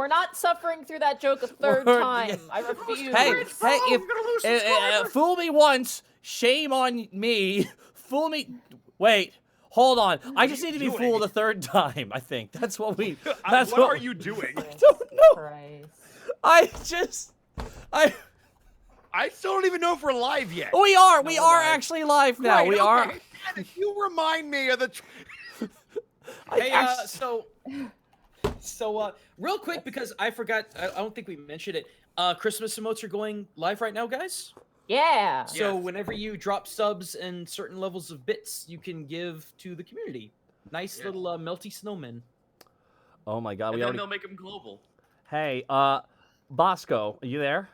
we're not suffering through that joke a third time. I refuse. Hey, fool me once, shame on me. Fool me. Wait, hold on. I just need to be fooled a third time. I think that's what we. That's what are you doing? I don't know. Christ. I still don't even know if we're live yet. We are. We are actually live now. Right, we are. You remind me of the. Hey, so real quick, because I forgot, I don't think we mentioned it. Christmas emotes are going live right now, guys. Yeah. So whenever you drop subs and certain levels of bits, you can give to the community. Nice little melty snowmen. Oh my God. And then they'll make them global. Hey, Bosco, are you there?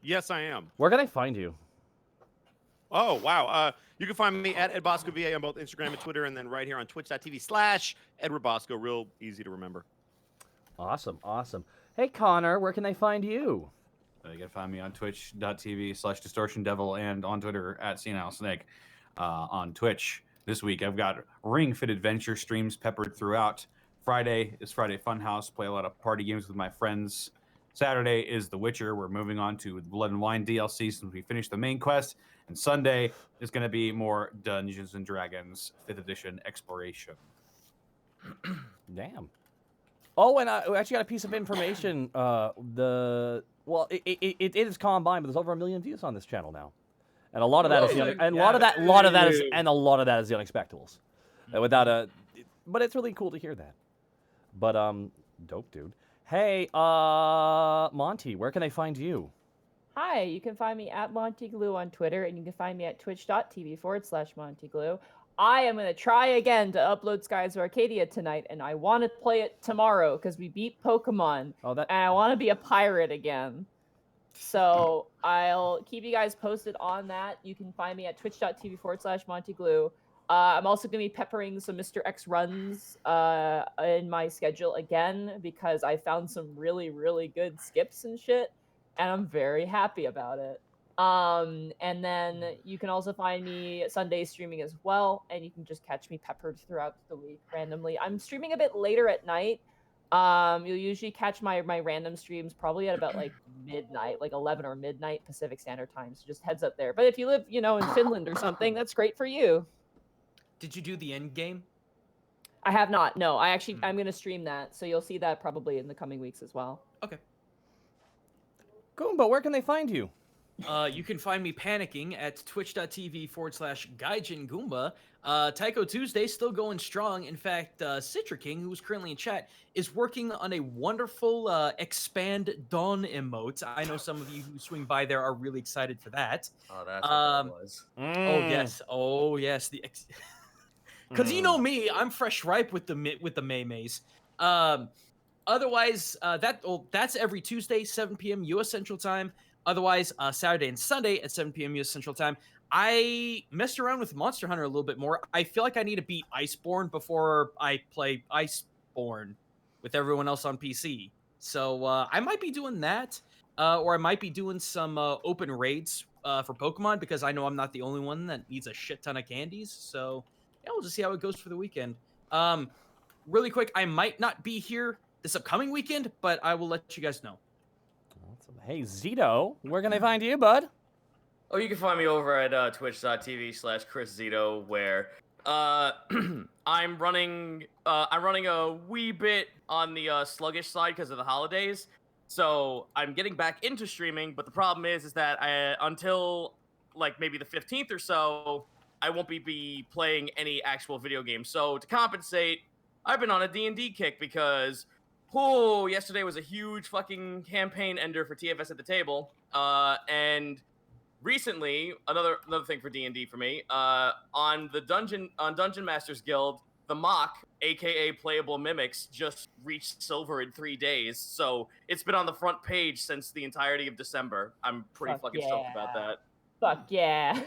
Yes, I am. Where can I find you? Oh, wow. You can find me at EdBoscoVA on both Instagram and Twitter, and then right here on twitch.tv/Edward Bosco. Real easy to remember. Awesome, awesome. Hey, Connor, where can they find you? You can find me on twitch.tv/DistortionDevil and on Twitter at SenilSnake. On Twitch this week, I've got Ring Fit Adventure streams peppered throughout. Friday is Friday Funhouse. Play a lot of party games with my friends. Saturday is The Witcher. We're moving on to Blood and Wine DLC since we finished the main quest. And Sunday is going to be more Dungeons and Dragons 5th edition exploration. Damn. Oh, and I actually got a piece of information. It is combined, but there's over 1 million views on this channel now, and a lot of that is the a lot of that is the Unexpectables. But it's really cool to hear that. But dope, dude. Hey, Monty, where can they find you? Hi, you can find me at MontyGlue on Twitter, and you can find me at twitch.tv/MontyGlue. I am going to try again to upload Skies of Arcadia tonight, and I want to play it tomorrow because we beat Pokemon, and I want to be a pirate again. So I'll keep you guys posted on that. You can find me at twitch.tv/MontyGlue. I'm also going to be peppering some Mr. X runs in my schedule again because I found some really, really good skips and shit, and I'm very happy about it. And then you can also find me Sunday streaming as well, and you can just catch me peppered throughout the week randomly. I'm streaming a bit later at night. You'll usually catch my random streams probably at about like midnight, like 11 or midnight Pacific Standard Time. So just heads up there. But if you live, in Finland or something, that's great for you. Did you do the end game? I have not. No, I'm going to stream that. So you'll see that probably in the coming weeks as well. Okay. Goomba, where can they find you? You can find me panicking at twitch.tv/GaijinGoomba. Taiko Tuesday still going strong. In fact, Citra King, who's currently in chat, is working on a wonderful expand Dawn emote. I know some of you who swing by there are really excited for that. Oh, that's what that was. Oh yes. Because you know me, I'm fresh ripe with the maymays. Otherwise, that's every Tuesday, 7 p.m. U.S. Central Time. Otherwise, Saturday and Sunday at 7 p.m. U.S. Central Time. I messed around with Monster Hunter a little bit more. I feel like I need to beat Iceborne before I play Iceborne with everyone else on PC. So I might be doing that, or I might be doing some open raids for Pokemon because I know I'm not the only one that needs a shit ton of candies. So yeah, we'll just see how it goes for the weekend. Really quick, I might not be here this upcoming weekend, but I will let you guys know. Hey, Zito, where can they find you, bud? Oh, you can find me over at twitch.tv/ChrisZito, where I'm running a wee bit on the sluggish side because of the holidays. So I'm getting back into streaming, but the problem is that until like maybe the 15th or so, I won't be playing any actual video games. So to compensate, I've been on a D&D kick because yesterday was a huge fucking campaign ender for TFS at the Table. And recently, another thing for D&D for me, on Dungeon Masters Guild, the mock, aka Playable Mimics, just reached silver in 3 days. So it's been on the front page since the entirety of December. I'm pretty stoked about that. Fuck yeah.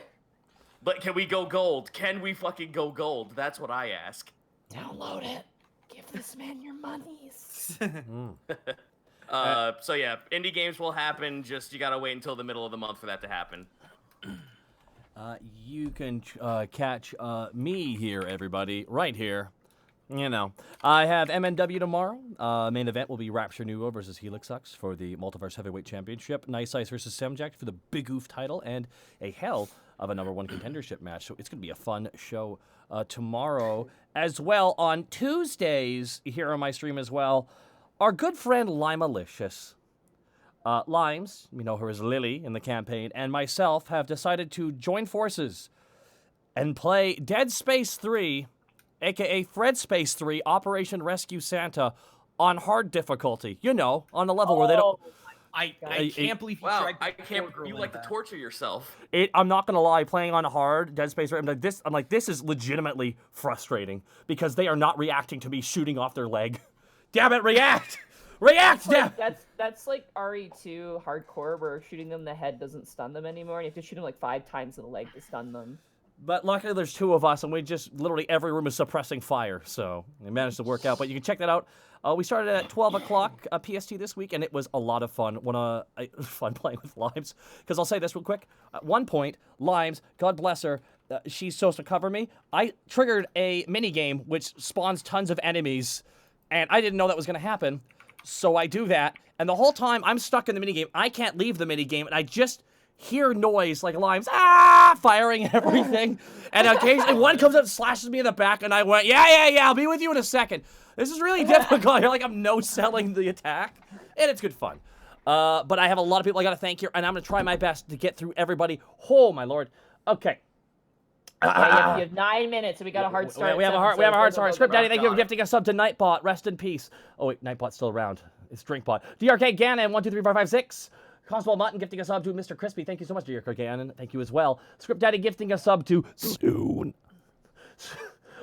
But can we go gold? Can we fucking go gold? That's what I ask. Download it. Give this man your monies. So yeah, indie games will happen. Just you gotta wait until the middle of the month for that to happen. You can catch me here, everybody, right here, You know, I have MNW tomorrow. Main event will be Rapture Nuo versus Helixux for the Multiverse Heavyweight Championship. Nice Ice versus Semjack for the Big Oof title, and a hell of a #1 contendership match. So it's going to be a fun show tomorrow as well. On Tuesdays here on my stream as well, our good friend Limalicious. Limes, you know her as Lily in the campaign, and myself have decided to join forces and play Dead Space 3, a.k.a. Fred Space 3, Operation Rescue Santa, on hard difficulty. You know, on the level where they don't... I can't believe you Wow, dragged I the can't. poor girl You into like to that. torture yourself. I'm not gonna lie, playing on hard Dead Space 3, I'm like, this is legitimately frustrating, because they are not reacting to me shooting off their leg. Damn it, react! React, damn! That's like RE2 hardcore, where shooting them in the head doesn't stun them anymore, and you have to shoot them like 5 times in the leg to stun them. But luckily there's 2 of us, and we just, literally every room is suppressing fire, so it managed to work out. But you can check that out. We started at 12 o'clock PST this week, and it was a lot of fun. Fun playing with Limes. Because I'll say this real quick. At one point, Limes, God bless her, she's supposed to cover me. I triggered a minigame which spawns tons of enemies, and I didn't know that was going to happen. So I do that, and the whole time I'm stuck in the minigame. I can't leave the minigame, and I just hear noise like Limes, firing and everything. And occasionally one comes up and slashes me in the back, and I went, yeah, I'll be with you in a second. This is really difficult. You're like, I'm no-selling the attack, and it's good fun. But I have a lot of people I got to thank here, and I'm going to try my best to get through everybody. Oh, my lord. Okay. You have 9 minutes, and we got a hard start. We have a hard start. Script Daddy, thank you for gifting a sub to Nightbot. Rest in peace. Oh, wait, Nightbot's still around. It's DrinkBot. DRK Gannon, 1, 2, 3, 4, 5, 6. Constable Mutton gifting a sub to Mr. Crispy. Thank you so much, DRK Gannon. Thank you as well. Script Daddy gifting a sub to Soon.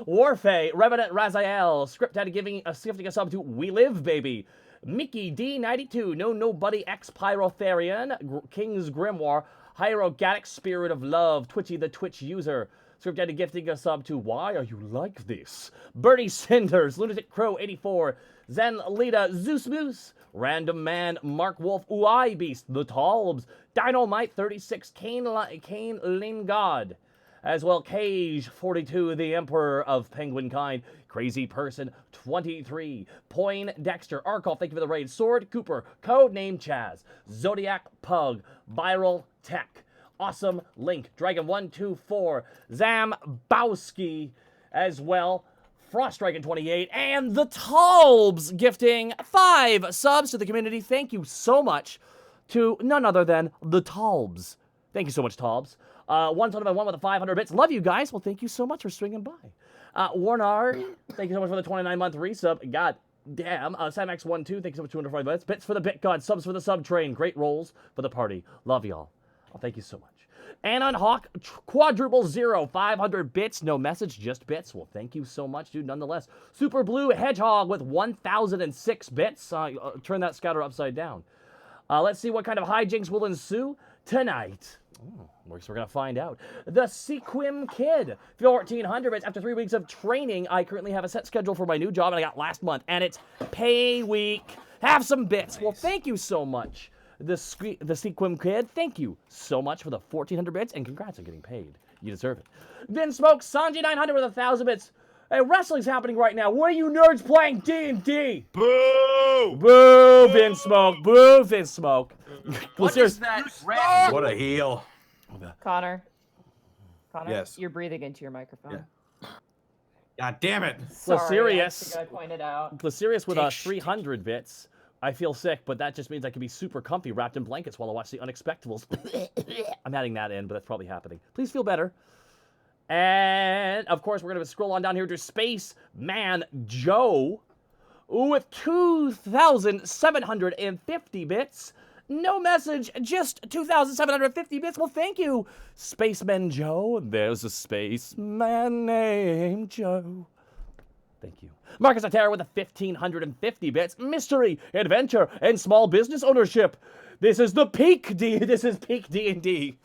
Warfay, Revenant Raziel. Script Daddy gifting a sub to We Live, Baby. Mickey D92, Nobody X Pyrotherian, King's Grimoire, Hierogatic Spirit of Love, Twitchy the Twitch user. Script Daddy gifting a sub to Why Are You Like This? Bernie Cinders, Lunatic Crow 84, Zen Lita, Zeus Moose, Random Man, Mark Wolf, Uai Beast, The Talbs, Dynamite 36, Kane Lingard, as well Cage 42, The Emperor of Penguin Kind, Crazy Person 23, Poin Dexter, Arkov, thank you for the raid, Sword Cooper, Codename Chaz, Zodiac Pug, Viral Tech, Awesome Link, Dragon 124, Zambowski, as well, Frost Dragon 28, and the Talbs gifting 5 subs to the community. Thank you so much to none other than the Talbs. Thank you so much, Talbs. One son of a one with the 500 bits. Love you guys. Well, thank you so much for swinging by. Warnard, thank you so much for the 29-month resub. God damn. SamX12, thank you so much for 205 bits. Bits for the Bit God, subs for the sub train. Great rolls for the party. Love y'all. Oh, thank you so much. Anon Hawk, quadruple 0, 500 bits. No message, just bits. Well, thank you so much, dude, nonetheless. Super Blue Hedgehog with 1,006 bits. Turn that scatter upside down. Let's see what kind of hijinks will ensue tonight. We're going to find out. The Sequim Kid, 1,400 bits. After 3 weeks of training, I currently have a set schedule for my new job, and I got last month, and it's pay week. Have some bits. Nice. Well, thank you so much. The Sequim Kid, thank you so much for the 1,400 bits, and congrats on getting paid. You deserve it. Vin Smoke, Sanji 900 with 1,000 bits. Hey, wrestling's happening right now. Where are you nerds playing D&D? Boo! Boo, Vin Smoke. Boo, Vin Smoke. What is that? What a heel. Connor, Yes. you're breathing into your microphone. Yeah. God damn it. Sorry, I think I pointed out. Glycerius with 300 bits. I feel sick, but that just means I can be super comfy wrapped in blankets while I watch The Unexpectables. I'm adding that in, but that's probably happening. Please feel better. And, of course, we're going to scroll on down here to Spaceman Joe with 2,750 bits. No message, just 2,750 bits. Well, thank you, Spaceman Joe. There's a spaceman named Joe. Thank you. Marcus Atera with 1,550 bits. Mystery, adventure, and small business ownership. This is peak D&D.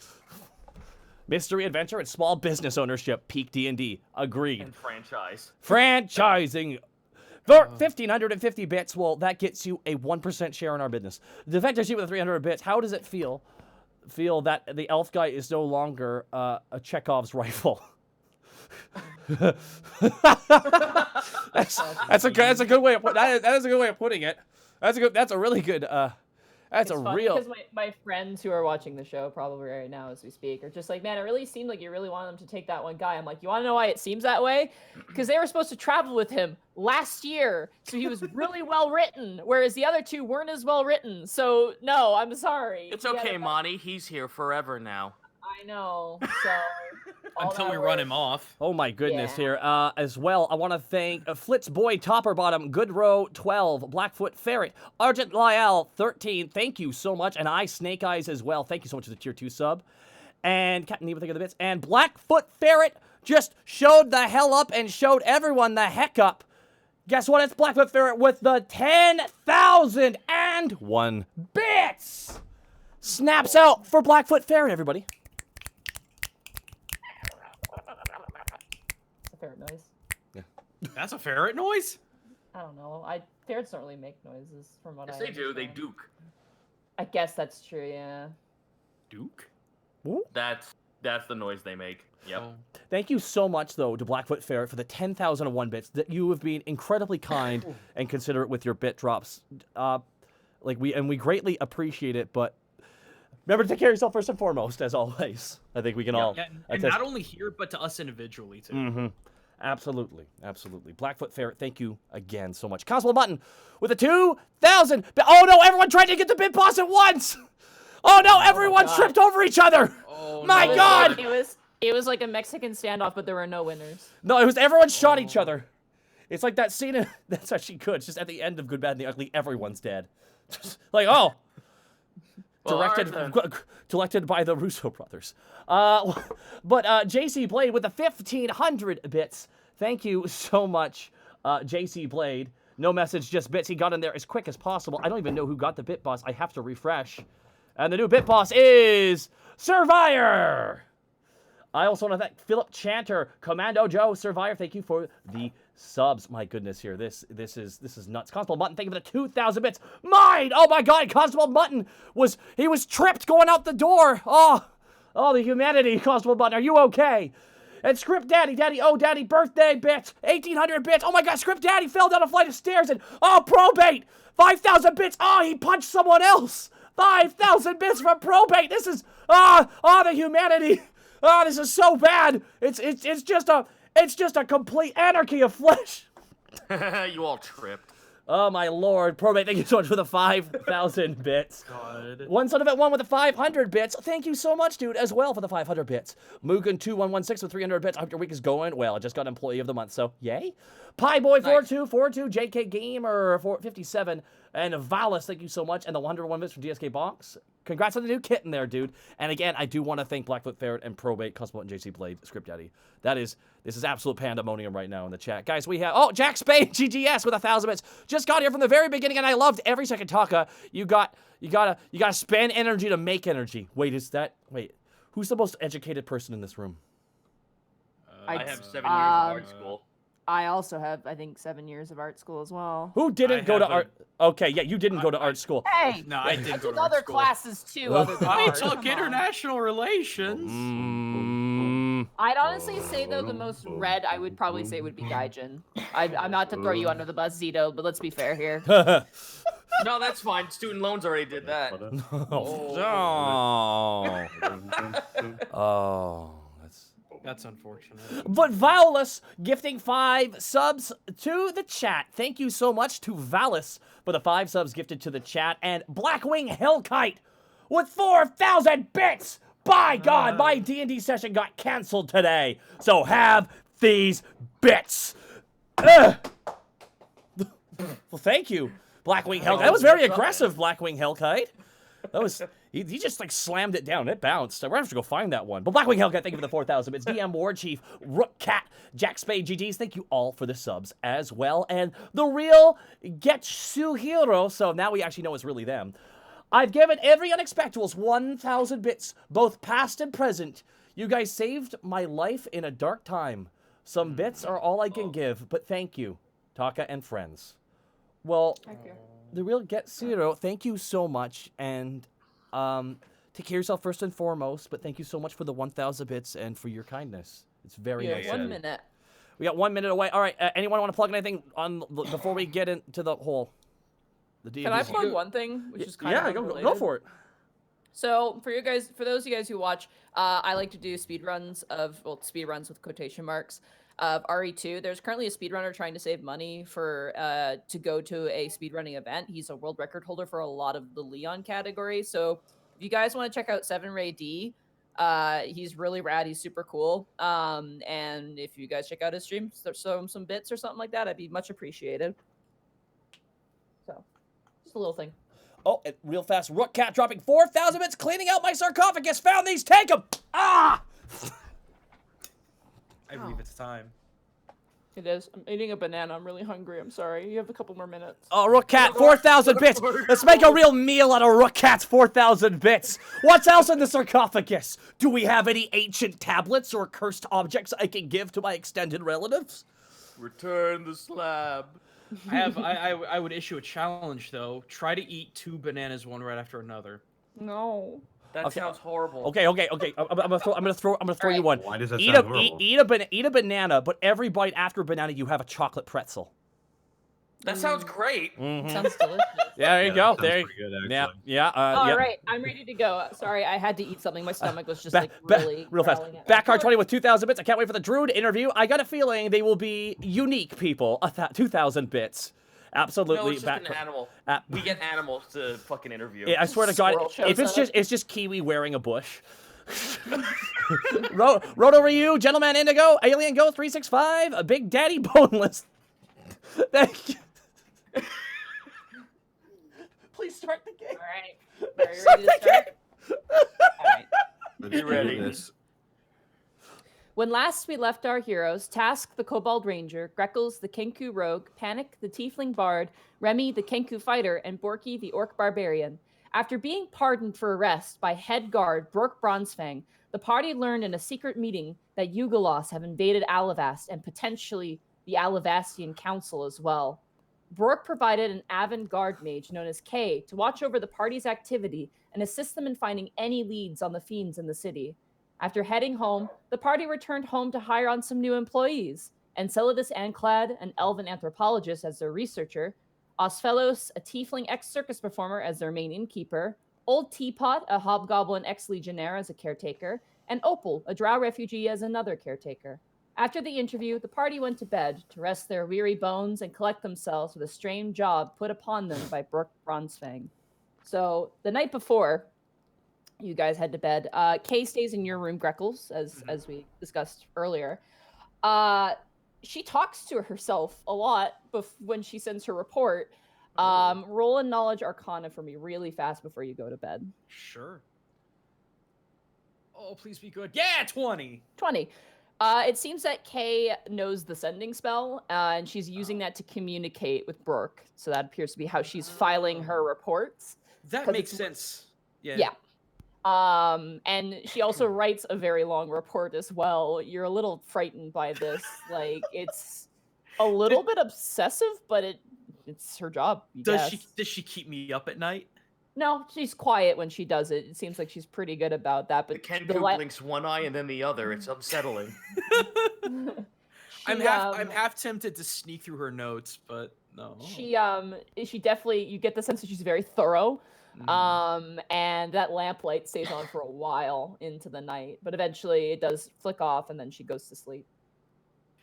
Mystery, adventure, and small business ownership. Peak D&D. Agreed. And franchise. Franchising. For 1,550 bits, well, that gets you a 1% share in our business. Defector Sheet with 300 bits. How does it feel that the elf guy is no longer a Chekhov's rifle? That's a good way of that is a good way of putting it. That's a really good that's It's a funny real because my friends who are watching the show probably right now as we speak are just like, man, it really seemed like you really wanted them to take that one guy. I'm like, you want to know why it seems that way? Because they were supposed to travel with him last year, so he was really well written, whereas the other two weren't as well written. So no, I'm sorry. It's He had okay, a- Monty. He's here forever now. I know. So all Until that we run work- him off. Oh my goodness Yeah. here. As well, I want to thank Flitz Boy Topper Bottom, Goodrow 12, Blackfoot Ferret, Argent Lyell 13. Thank you so much, and I Snake Eyes as well. Thank you so much for the tier 2 sub. And Captain Neva, thank you for the bits. And Blackfoot Ferret just showed the hell up and showed everyone the heck up. Guess what? It's Blackfoot Ferret with the 10,001 bits. Snaps out for Blackfoot Ferret, everybody. It's a ferret noise. That's a ferret noise? I don't know. Ferrets don't really make noises from what Yes, I they do. They understand. duke. I guess that's true. Yeah. Duke? That's the noise they make. Yep. Oh. Thank you so much, though, to Blackfoot Ferret for the 10,001 bits. That you have been incredibly kind and considerate with your bit drops. We greatly appreciate it. But remember to take care of yourself first and foremost, as always. I think we can all. Yeah, and not only here, but to us individually, too. Mm-hmm. Absolutely, absolutely. Blackfoot Ferret, thank you again so much. Constable Mutton with a 2,000. Oh no! Everyone tried to get the bit boss at once. Oh no! Everyone God. tripped over each other. Oh, My no. God! It was like a Mexican standoff, but there were no winners. No, it was everyone shot each other. It's like that scene in, that's actually good. It's just at the end of Good, Bad, and the Ugly, everyone's dead. Just like, oh. Well, Directed by the Russo brothers. But JC Blade with the 1,500 bits. Thank you so much, JC Blade. No message, just bits. He got in there as quick as possible. I don't even know who got the bit boss. I have to refresh. And the new bit boss is Survivor. I also want to thank Philip Chanter, Commando Joe, Survivor. Thank you for the subs. My goodness, here this is nuts. Constable Mutton, thank you for the 2,000 bits. Mine. Oh my God, Constable Mutton was tripped going out the door. Oh, the humanity, Constable Mutton. Are you okay? And Script Daddy, Daddy, birthday bits, 1,800 bits. Oh my God, Script Daddy fell down a flight of stairs and probate, 5,000 bits. Oh, he punched someone else. 5,000 bits from probate. This is the humanity. Oh, this is so bad. It's just a complete anarchy of flesh. You all tripped. Oh my Lord, probate! Thank you so much for the 5,000 bits. God. One son of it, one with the 500 bits. Thank you so much, dude, as well for the 500 bits. Mugen2116 with 300 bits. I hope your week is going well. I just got Employee of the Month, so yay. Pieboy4242, JK Gamer 457, and Valis. Thank you so much, and the 101 bits from DSK Box. Congrats on the new kit in there, dude. And again, I do want to thank Blackfoot Ferret and Probate, Constable and JC Blade, Script Daddy. This is absolute pandemonium right now in the chat. Guys, we have, Jack Spade, GGS with 1,000 bits. Just got here from the very beginning, and I loved every second. Taka, you gotta spend energy to make energy. Wait, who's the most educated person in this room? I have 7 years of art school. I also have, I think, 7 years of art school as well. Who didn't go to art? Okay, yeah, you didn't go to art school. Hey, No, I didn't I go took to art other school. classes too. Other than I art. took Come on. international relations. I'd honestly say though the most red I would probably say would be Gaijin. I'm not to throw you under the bus, Zito, but let's be fair here. No, that's fine. Student loans already did that. That's unfortunate. But Valis gifting 5 subs to the chat. Thank you so much to Valis for the 5 subs gifted to the chat. And Blackwing Hellkite with 4,000 bits. By God, my D&D session got canceled today. So have these bits. Ugh. Well, thank you, Blackwing Hellkite. That was very aggressive, Blackwing Hellkite. That was... He just like slammed it down. It bounced. We're gonna have to go find that one. But Blackwing Hellcat, thank you for the 4,000. It's DM War Chief, Rook Cat, Jack Spade, GGs. Thank you all for the subs as well. And the real Getsuhiro. So now we actually know it's really them. I've given every Unexpectables 1,000 bits, both past and present. You guys saved my life in a dark time. Some bits are all I can give, but thank you, Taka and friends. Well, the real Getsuhiro, thank you so much. And take care of yourself first and foremost, but thank you so much for the 1,000 bits and for your kindness. It's very nice. 1 minute. We got 1 minute away. All right. Anyone want to plug anything on before we get into the whole? The D&D? Can I plug one thing, which is kind of go unrelated? for it. So for those of you guys who watch, I like to do speedruns speedruns with quotation marks of RE2. There's currently a speedrunner trying to save money for to go to a speedrunning event. He's a world record holder for a lot of the Leon category. So if you guys want to check out 7 Ray D, he's really rad. He's super cool. And if you guys check out his stream, show him some bits or something like that, I'd be much appreciated. So just a little thing. Oh, and real fast, Rook Cat dropping 4,000 bits, cleaning out my sarcophagus. Found these, take them. Ah! I believe it's time. It is. I'm eating a banana. I'm really hungry. I'm sorry. You have a couple more minutes. Oh, Rook Cat, 4,000 bits. Let's make a real meal out of Rook Cat's 4,000 bits. What's else in the sarcophagus? Do we have any ancient tablets or cursed objects I can give to my extended relatives? Return the slab. I would issue a challenge though. Try to eat 2 bananas one right after another. No. That sounds horrible. Okay. I'm gonna throw you one. Why does that sound horrible? Eat a banana, but every bite after a banana you have a chocolate pretzel. That sounds great. Mhm. Sounds delicious. Yeah, there you go. That sounds There. pretty good, Yeah, actually. yeah. All yeah. right, I'm ready to go. Sorry, I had to eat something. My stomach was just Real fast. Backcard 20 with 2,000 bits. I can't wait for the Druid interview. I got a feeling they will be unique people. 2,000 bits. Absolutely. No, it's just an animal. We get animals to fucking interview. Yeah, I swear to God, Squirrel if shows it's just Kiwi wearing a bush. Roto Ryu, Gentleman Indigo, Alien Go 365, a Big Daddy Boneless. Thank you. Please start the game. All right. Are you ready to start? All right. Let's You do ready? this. When last we left our heroes, Task the Kobold Ranger, Greckles the Kenku Rogue, Panic the Tiefling Bard, Remy the Kenku Fighter, and Borky the Orc Barbarian. After being pardoned for arrest by head guard Brooke Bronzefang, the party learned in a secret meeting that Yugoloths have invaded Alavast and potentially the Alavastian Council as well. Brooke provided an avant-garde mage known as Kay to watch over the party's activity and assist them in finding any leads on the fiends in the city. After heading home, the party returned home to hire on some new employees. Enceladus Anclad, an elven anthropologist, as their researcher, Osfelos, a tiefling ex-circus performer, as their main innkeeper, Old Teapot, a hobgoblin ex-legionnaire, as a caretaker, and Opal, a drow refugee, as another caretaker. After the interview, the party went to bed to rest their weary bones and collect themselves with a strange job put upon them by Brooke Bronzefang. So, the night before you guys head to bed, Kay stays in your room, Greckles, as we discussed earlier. She talks to herself a lot when she sends her report. Roll a knowledge arcana for me really fast before you go to bed. Sure. Oh, please be good. Yeah, 20. 20. It seems that Kay knows the sending spell, and she's using that to communicate with Brooke. So that appears to be how she's filing her reports. That 'Cause makes it's- sense. Yeah. Yeah. And she also writes a very long report as well. You're a little frightened by this. Like, it's a little bit obsessive, but it's her job. Does she keep me up at night? No, she's quiet when she does it. It seems like she's pretty good about that. The But Kenku blinks one eye and then the other. It's unsettling. I'm half tempted to sneak through her notes, but no. She definitely, you get the sense that she's very thorough. And that lamplight stays on for a while into the night, but eventually it does flick off and then she goes to sleep.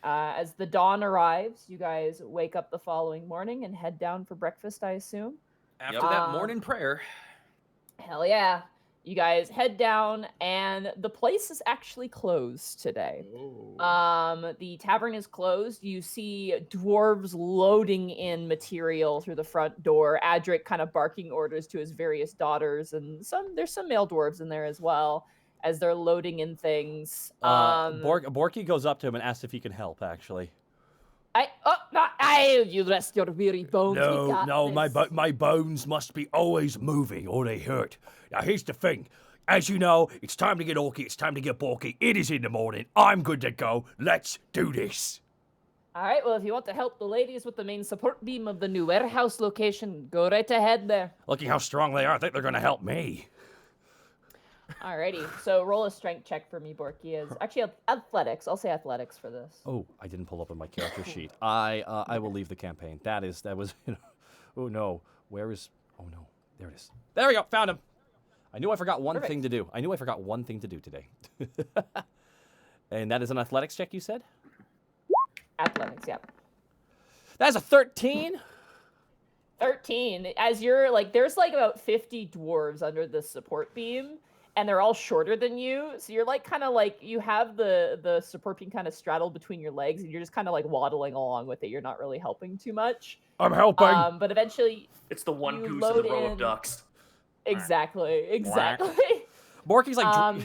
As the dawn arrives, you guys wake up the following morning and head down for breakfast, I assume. After that morning prayer. Hell yeah. You guys head down, and the place is actually closed today. The tavern is closed. You see dwarves loading in material through the front door. Adric kind of barking orders to his various daughters, and there's some male dwarves in there as well as they're loading in things. Borky goes up to him and asks if he can help, actually. You rest your weary bones. We got this. My bones must be always moving or they hurt. Now, here's the thing. As you know, it's time to get orky, it's time to get borky. It is in the morning. I'm good to go. Let's do this. All right, well, if you want to help the ladies with the main support beam of the new warehouse location, go right ahead there. Looking how strong they are, I think they're going to help me. Alrighty, so roll a strength check for me, Borky. Is actually athletics. I'll say athletics for this. Oh, I didn't pull up on my character sheet. I will leave the campaign. That was. Oh no, where is? Oh no, there it is. There we go. Found him. I knew I forgot one thing to do. I knew I forgot one thing to do today. And that is an athletics check, you said? Athletics, yeah. That's a 13. 13. As you're like, there's like about 50 dwarves under the support beam, and they're all shorter than you. So you're like kind of like you have the support beam kind of straddled between your legs, and you're just kind of like waddling along with it. You're not really helping too much. I'm helping. But eventually, It's the one you goose in load the row in- of ducks. Exactly. Borky's like.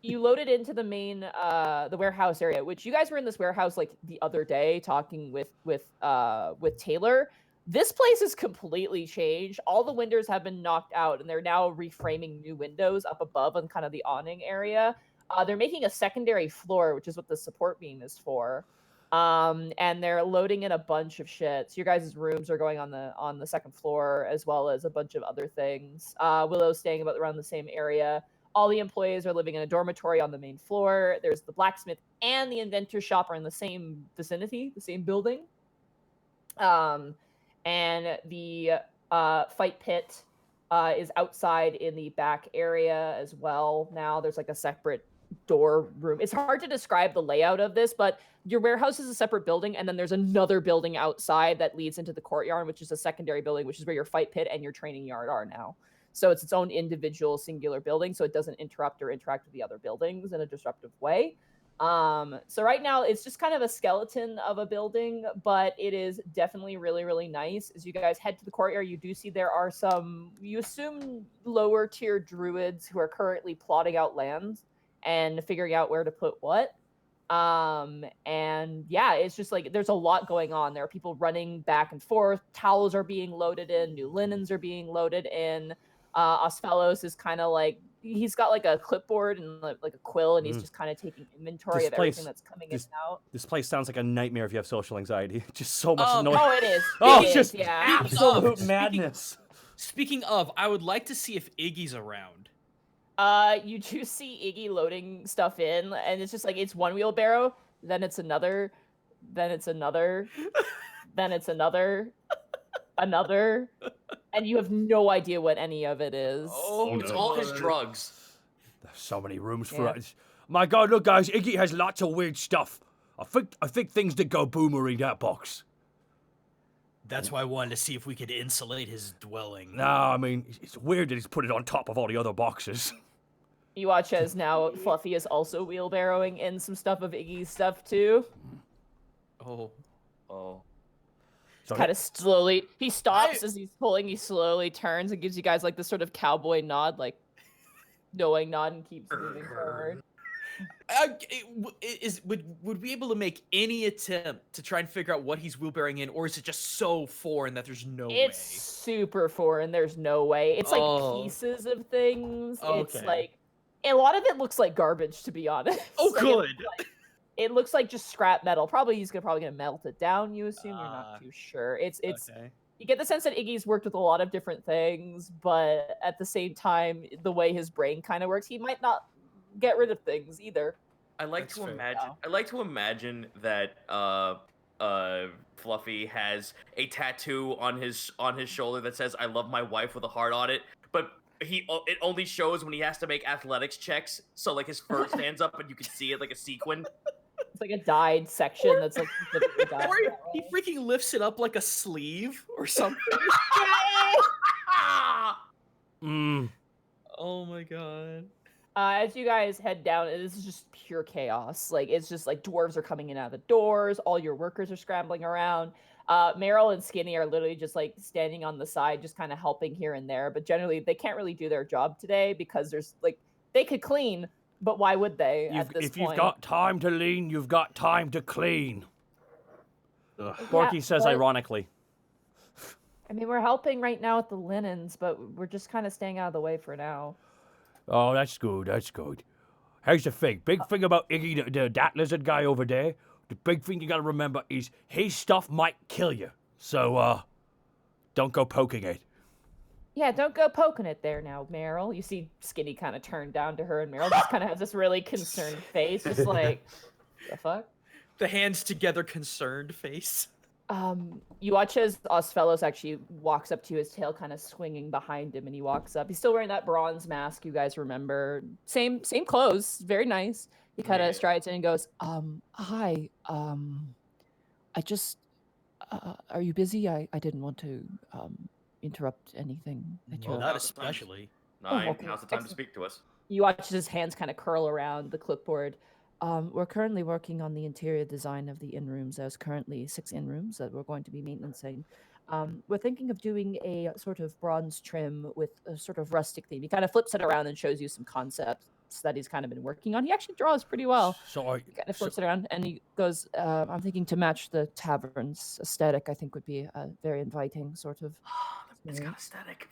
You loaded into the main the warehouse area, which you guys were in this warehouse like the other day talking with Taylor. This place is completely changed. All the windows have been knocked out, and they're now reframing new windows up above on kind of the awning area. They're making a secondary floor, which is what the support beam is for. And they're loading in a bunch of shit. So your guys' rooms are going on the second floor, as well as a bunch of other things. Willow's staying around the same area. All the employees are living in a dormitory on the main floor. There's the blacksmith and the inventor shop are in the same vicinity, the same building. And the fight pit is outside in the back area as well. Now there's like a separate door room. It's hard to describe the layout of this, but your warehouse is a separate building, and then there's another building outside that leads into the courtyard, which is a secondary building, which is where your fight pit and your training yard are now. So it's its own individual singular building, so it doesn't interrupt or interact with the other buildings in a disruptive way. So right now it's just kind of a skeleton of a building, but it is definitely really, really nice. As you guys head to the courtyard, you do see there are some, you assume, lower tier druids who are currently plotting out lands and figuring out where to put what. And yeah, it's just like there's a lot going on. There are people running back and forth. Towels are being loaded in. New linens are being loaded in. Osfellos is kind of like, he's got like a clipboard and like a quill, and he's just kind of taking inventory of everything that's coming in and out. This place sounds like a nightmare if you have social anxiety. Just so much noise. Oh, it is. Oh, It it's is, just yeah. absolute madness. Speaking of, I would like to see if Iggy's around. You do see Iggy loading stuff in, and it's just like it's one wheelbarrow, then it's another, then it's another, then it's another, another, and you have no idea what any of it is. Oh, it's all his drugs. There's so many rooms for us. My God, look, guys, Iggy has lots of weird stuff. I think things did go boomerang that box. That's why I wanted to see if we could insulate his dwelling. No, I mean, it's weird that he's put it on top of all the other boxes. You watch as now Fluffy is also wheelbarrowing in some stuff of Iggy's stuff too. Oh. So Kind of slowly, he stops as he's pulling. He slowly turns and gives you guys like this sort of cowboy nod, like knowing nod, and keeps moving forward. Would we be able to make any attempt to try and figure out what he's wheelbarrowing in, or is it just so foreign that there's no way? It's super foreign. There's no way. It's like pieces of things. It's Okay. like a lot of it looks like garbage, to be honest. Oh, Like, good. it looks like just scrap metal. He's probably gonna melt it down. You assume you're not too sure. It's Okay. You get the sense that Iggy's worked with a lot of different things, but at the same time, the way his brain kind of works, he might not get rid of things either. I like That's to fair. imagine. I like to imagine that Fluffy has a tattoo on his shoulder that says "I love my wife" with a heart on it, but it only shows when he has to make athletics checks. So like his fur stands up and you can see it like a sequin. It's like a dyed section that's like specifically dyed. Or he freaking lifts it up like a sleeve or something. Oh my god. As you guys head down, this is just pure chaos. Like, it's just like dwarves are coming in and out of the doors. All your workers are scrambling around. Meryl and Skinny are literally just like standing on the side, just kind of helping here and there. But generally, they can't really do their job today because there's like, they could clean, but why would they at this If point? you've got time to lean, you've got time to clean. Borky says but- ironically. I mean, we're helping right now with the linens, but we're just kind of staying out of the way for now. Oh, that's good, that's good. Here's the thing. Big thing about Iggy, that lizard guy over there, the big thing you gotta remember is his stuff might kill you. So, don't go poking it. Yeah, don't go poking it there now, Meryl. You see Skinny kind of turned down to her, and Meryl just kind of has this really concerned face, just like, the fuck? The hands together, concerned face. You watch as Osfellos actually walks up to you, his tail kind of swinging behind him, and he walks up. He's still wearing that bronze mask you guys remember. Same clothes, very nice. He kind of strides in and goes, hi, I just, are you busy? I didn't want to, interrupt anything that Well, you're... not especially. okay. Now's the time to Excellent. speak to us. You watch his hands kind of curl around the clipboard. We're currently working on the interior design of the inn rooms. There's currently 6 inn rooms that we're going to be maintenancing. We're thinking of doing a sort of bronze trim with a sort of rustic theme. He kind of flips it around and shows you some concepts that he's kind of been working on. He actually draws pretty well. Sorry. He kind of flips it around and he goes, I'm thinking to match the tavern's aesthetic, I think would be a very inviting sort of... It's got aesthetic.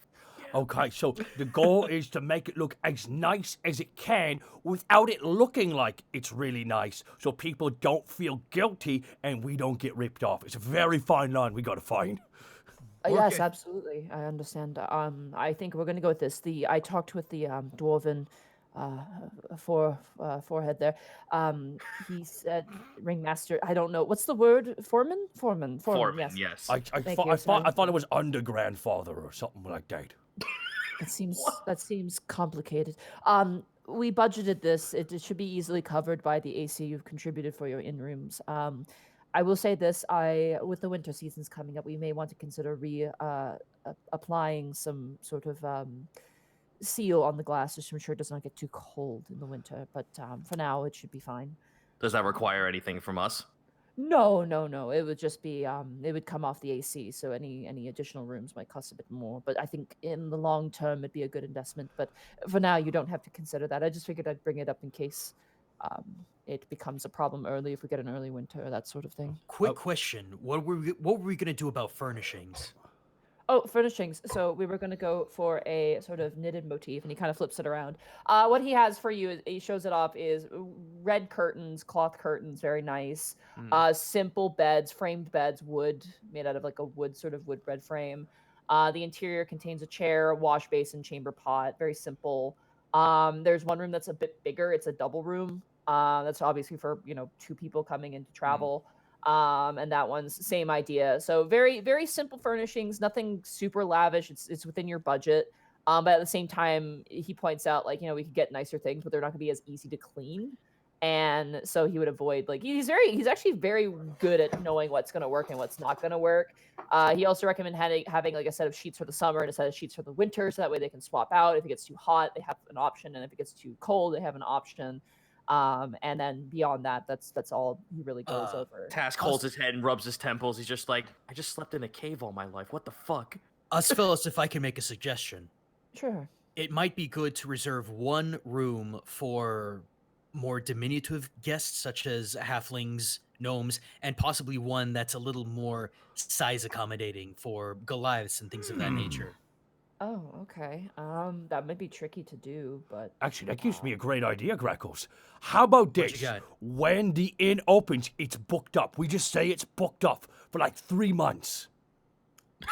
Okay, so the goal is to make it look as nice as it can without it looking like it's really nice, so people don't feel guilty and we don't get ripped off. It's a very fine line we gotta find. Yes, absolutely. I understand. I think we're going to go with this. I talked with the dwarven forehead there. He said ringmaster. I don't know what's the word. Foreman. Yes. I thought it was undergrandfather or something like that. That seems complicated. We budgeted this. It should be easily covered by the AC you've contributed for your inn rooms. I will say this: with the winter seasons coming up, we may want to consider applying some sort of seal on the glass just to ensure it does not get too cold in the winter. But for now, it should be fine. Does that require anything from us? No. It would just be it would come off the AC, so any additional rooms might cost a bit more. But I think in the long term, it'd be a good investment. But for now, you don't have to consider that. I just figured I'd bring it up in case it becomes a problem early if we get an early winter or that sort of thing. Quick question: What were we gonna do about furnishings? Oh, furnishings. So we were going to go for a sort of knitted motif, and he kind of flips it around. What he has for you, he shows it off, is red curtains, cloth curtains, very nice. Simple beds, framed beds, wood, made out of like a wood red frame. The interior contains a chair, wash basin, chamber pot, very simple. There's one room that's a bit bigger. It's a double room. That's obviously for 2 people coming in to travel. And that one's same idea. So very, very simple furnishings, nothing super lavish. It's within your budget. But at the same time, he points out we could get nicer things, but they're not gonna be as easy to clean. And so he would avoid he's actually very good at knowing what's gonna work and what's not gonna work. He also recommended having like a set of sheets for the summer and a set of sheets for the winter, so that way they can swap out. If it gets too hot, they have an option, and if it gets too cold, they have an option. And then beyond that, that's all he really goes over. Task holds his head and rubs his temples. He's just like, I just slept in a cave all my life. What the fuck? Phyllis, if I can make a suggestion. Sure. It might be good to reserve one room for more diminutive guests, such as halflings, gnomes, and possibly one that's a little more size accommodating for Goliaths and things of that nature. Oh, okay. That might be tricky to do, but Actually, that gives me a great idea, Grackles. How about What you this? got? When the inn opens, it's booked up. We just say it's booked up for like 3 months.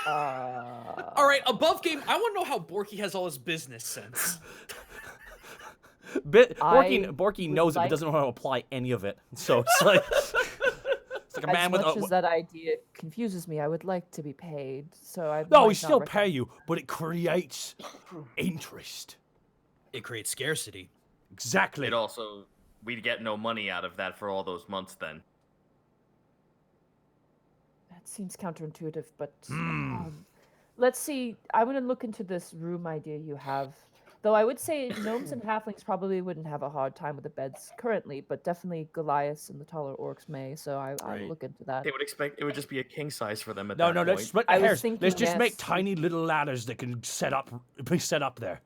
All right, above game. I want to know how Borky has all his business sense. Borky knows it, but like- doesn't know how to apply any of it. So it's like it's like a man as with much a. as that idea confuses me, I would like to be paid. So I No, might we not still recommend- pay you, but it creates interest. It creates scarcity. Exactly. We'd get no money out of that for all those months then. That seems counterintuitive, but let's see. I'm gonna look into this room idea you have. Though I would say gnomes and halflings probably wouldn't have a hard time with the beds currently, but definitely Goliaths and the taller orcs may. So I'll look into that. They would expect it would just be a king size for them at No, that point. let's split the I was hairs. thinking, Let's just make yes. tiny little ladders that can be set up there.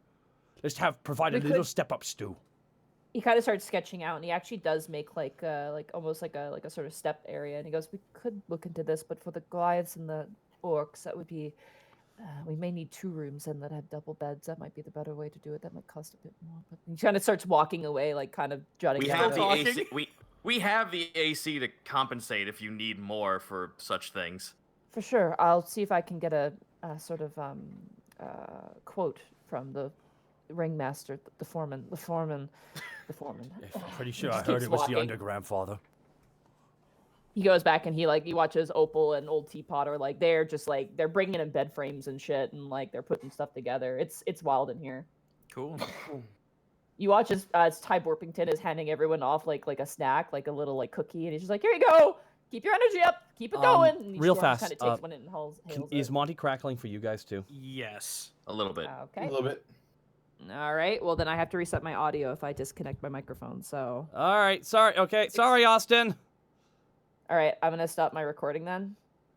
Let's provide a We little could- step-up stew. He kind of starts sketching out, and he actually does make almost like a sort of step area. And he goes, "We could look into this, but for the Goliaths and the orcs, that would be. We may need 2 rooms and that have double beds. That might be the better way to do it. That might cost a bit more." But he kind of starts walking away, like kind of jutting. We out have of the it. AC. We have the AC to compensate if you need more for such things. For sure. I'll see if I can get a sort of quote from the ringmaster, the foreman. I'm pretty sure I Just heard keeps it was the walking. undergrandfather. He goes back and he watches Opal and Old Teapot are like they're bringing in bed frames and shit and like they're putting stuff together. It's wild in here. Cool. You watch as Ty Borpington is handing everyone off like a snack, like a little like cookie, and he's just like, "Here you go. Keep your energy up. Keep it going." And he real kind fast, of takes one and hails Is it. Monty crackling for you guys too? Yes. A little bit. Okay. A little bit. All right. Well, then I have to reset my audio if I disconnect my microphone. So. All right. Sorry. Okay. Sorry, Austin. All right. I'm gonna stop my recording then.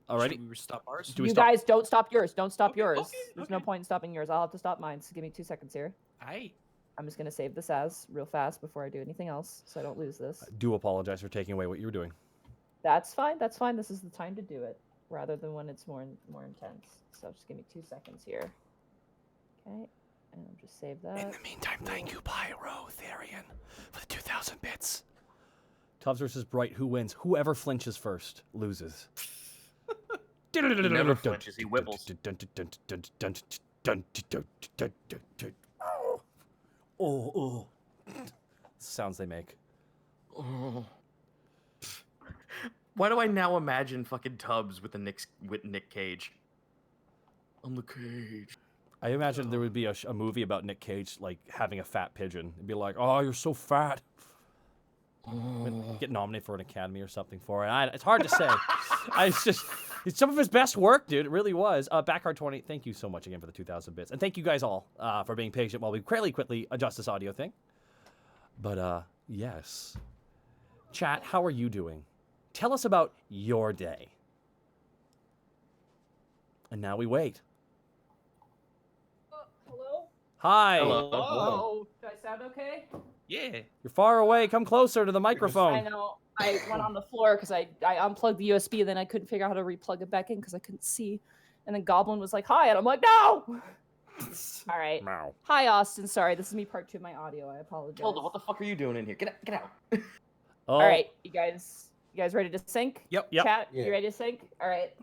Alrighty. Should we stop ours? Do we You stop? guys don't stop yours. Don't stop Okay, yours. okay, There's no okay. point in stopping yours. I'll have to stop mine. So give me 2 seconds here. Aye. I'm just gonna save this as real fast before I do anything else, so I don't lose this. I do apologize for taking away what you were doing. That's fine. That's fine. This is the time to do it, rather than when it's more intense. So just give me 2 seconds here. Okay, and I'll just save that. In the meantime, thank you, Pyro Therian, for the 2,000 bits. Tubbs versus Bright. Who wins? Whoever flinches first loses. He never flinches. He whipples. Oh. Sounds they make. Oh. Why do I now imagine fucking Tubbs with Nick Cage? I'm the Cage. I imagine there would be a movie about Nick Cage like having a fat pigeon. It'd be like, "Oh, you're so fat." Get nominated for an Academy or something for it. It's hard to say. It's some of his best work, dude. It really was. Backhard 20, thank you so much again for the 2,000 bits. And thank you guys all for being patient while we fairly quickly adjust this audio thing. But, yes. Chat, how are you doing? Tell us about your day. And now we wait. Hello? Hi. Hello. Do I sound okay? Yeah. You're far away. Come closer to the I microphone. know. I went on the floor because I unplugged the USB, and then I couldn't figure out how to replug it back in because I couldn't see. And then Goblin was like, "Hi," and I'm like, "No!" All right. Meow. Hi, Austin. Sorry, this is me part 2 of my audio. I apologize. Hold on, what the fuck are you doing in here? Get out. Oh, All right, you guys ready to sync? Yep. Yep. Chat, Yeah. you ready to sync? All right.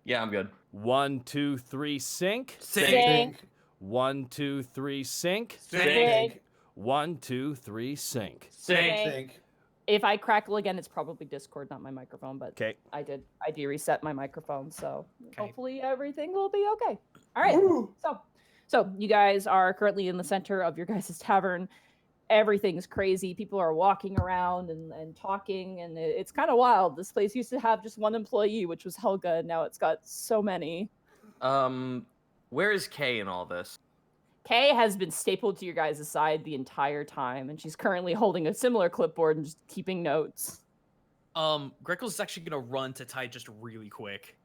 Yeah, I'm good. 1, 2, 3, sync. Sync. 1, 2, 3, sync. Sync. 1, 2, 3, sync. Think. If I crackle again, it's probably Discord, not my microphone. But Okay. I did reset my microphone, so Okay. hopefully everything will be okay. All right. So you guys are currently in the center of your guys' tavern. Everything's crazy. People are walking around and talking, and it's kind of wild. This place used to have just one employee, which was Helga, and now it's got so many. Where is Kay in all this? Kay has been stapled to your guys' side the entire time, and she's currently holding a similar clipboard and just keeping notes. Greckle's actually gonna run to Ty just really quick.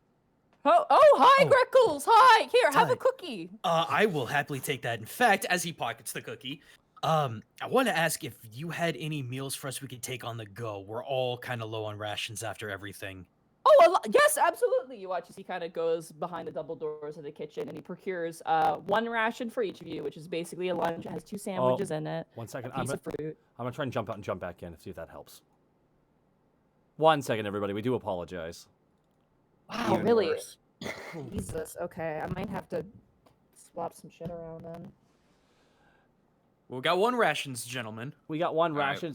Oh, hi, Greckles! Hi! Here, have Ty. a cookie! I will happily take that. In fact, as he pockets the cookie, I want to ask if you had any meals for us we could take on the go. We're all kind of low on rations after everything. Oh, yes, absolutely. You watch as he kind of goes behind the double doors of the kitchen and he procures 1 ration for each of you, which is basically a lunch. It has 2 sandwiches in it, 1 second. a piece of fruit. I'm gonna try and jump out and jump back in and see if that helps. 1 second, everybody. We do apologize. Wow, Even really? worse. Jesus. Okay, I might have to swap some shit around then. We got 1 rations, gentlemen. We got 1 right. ration.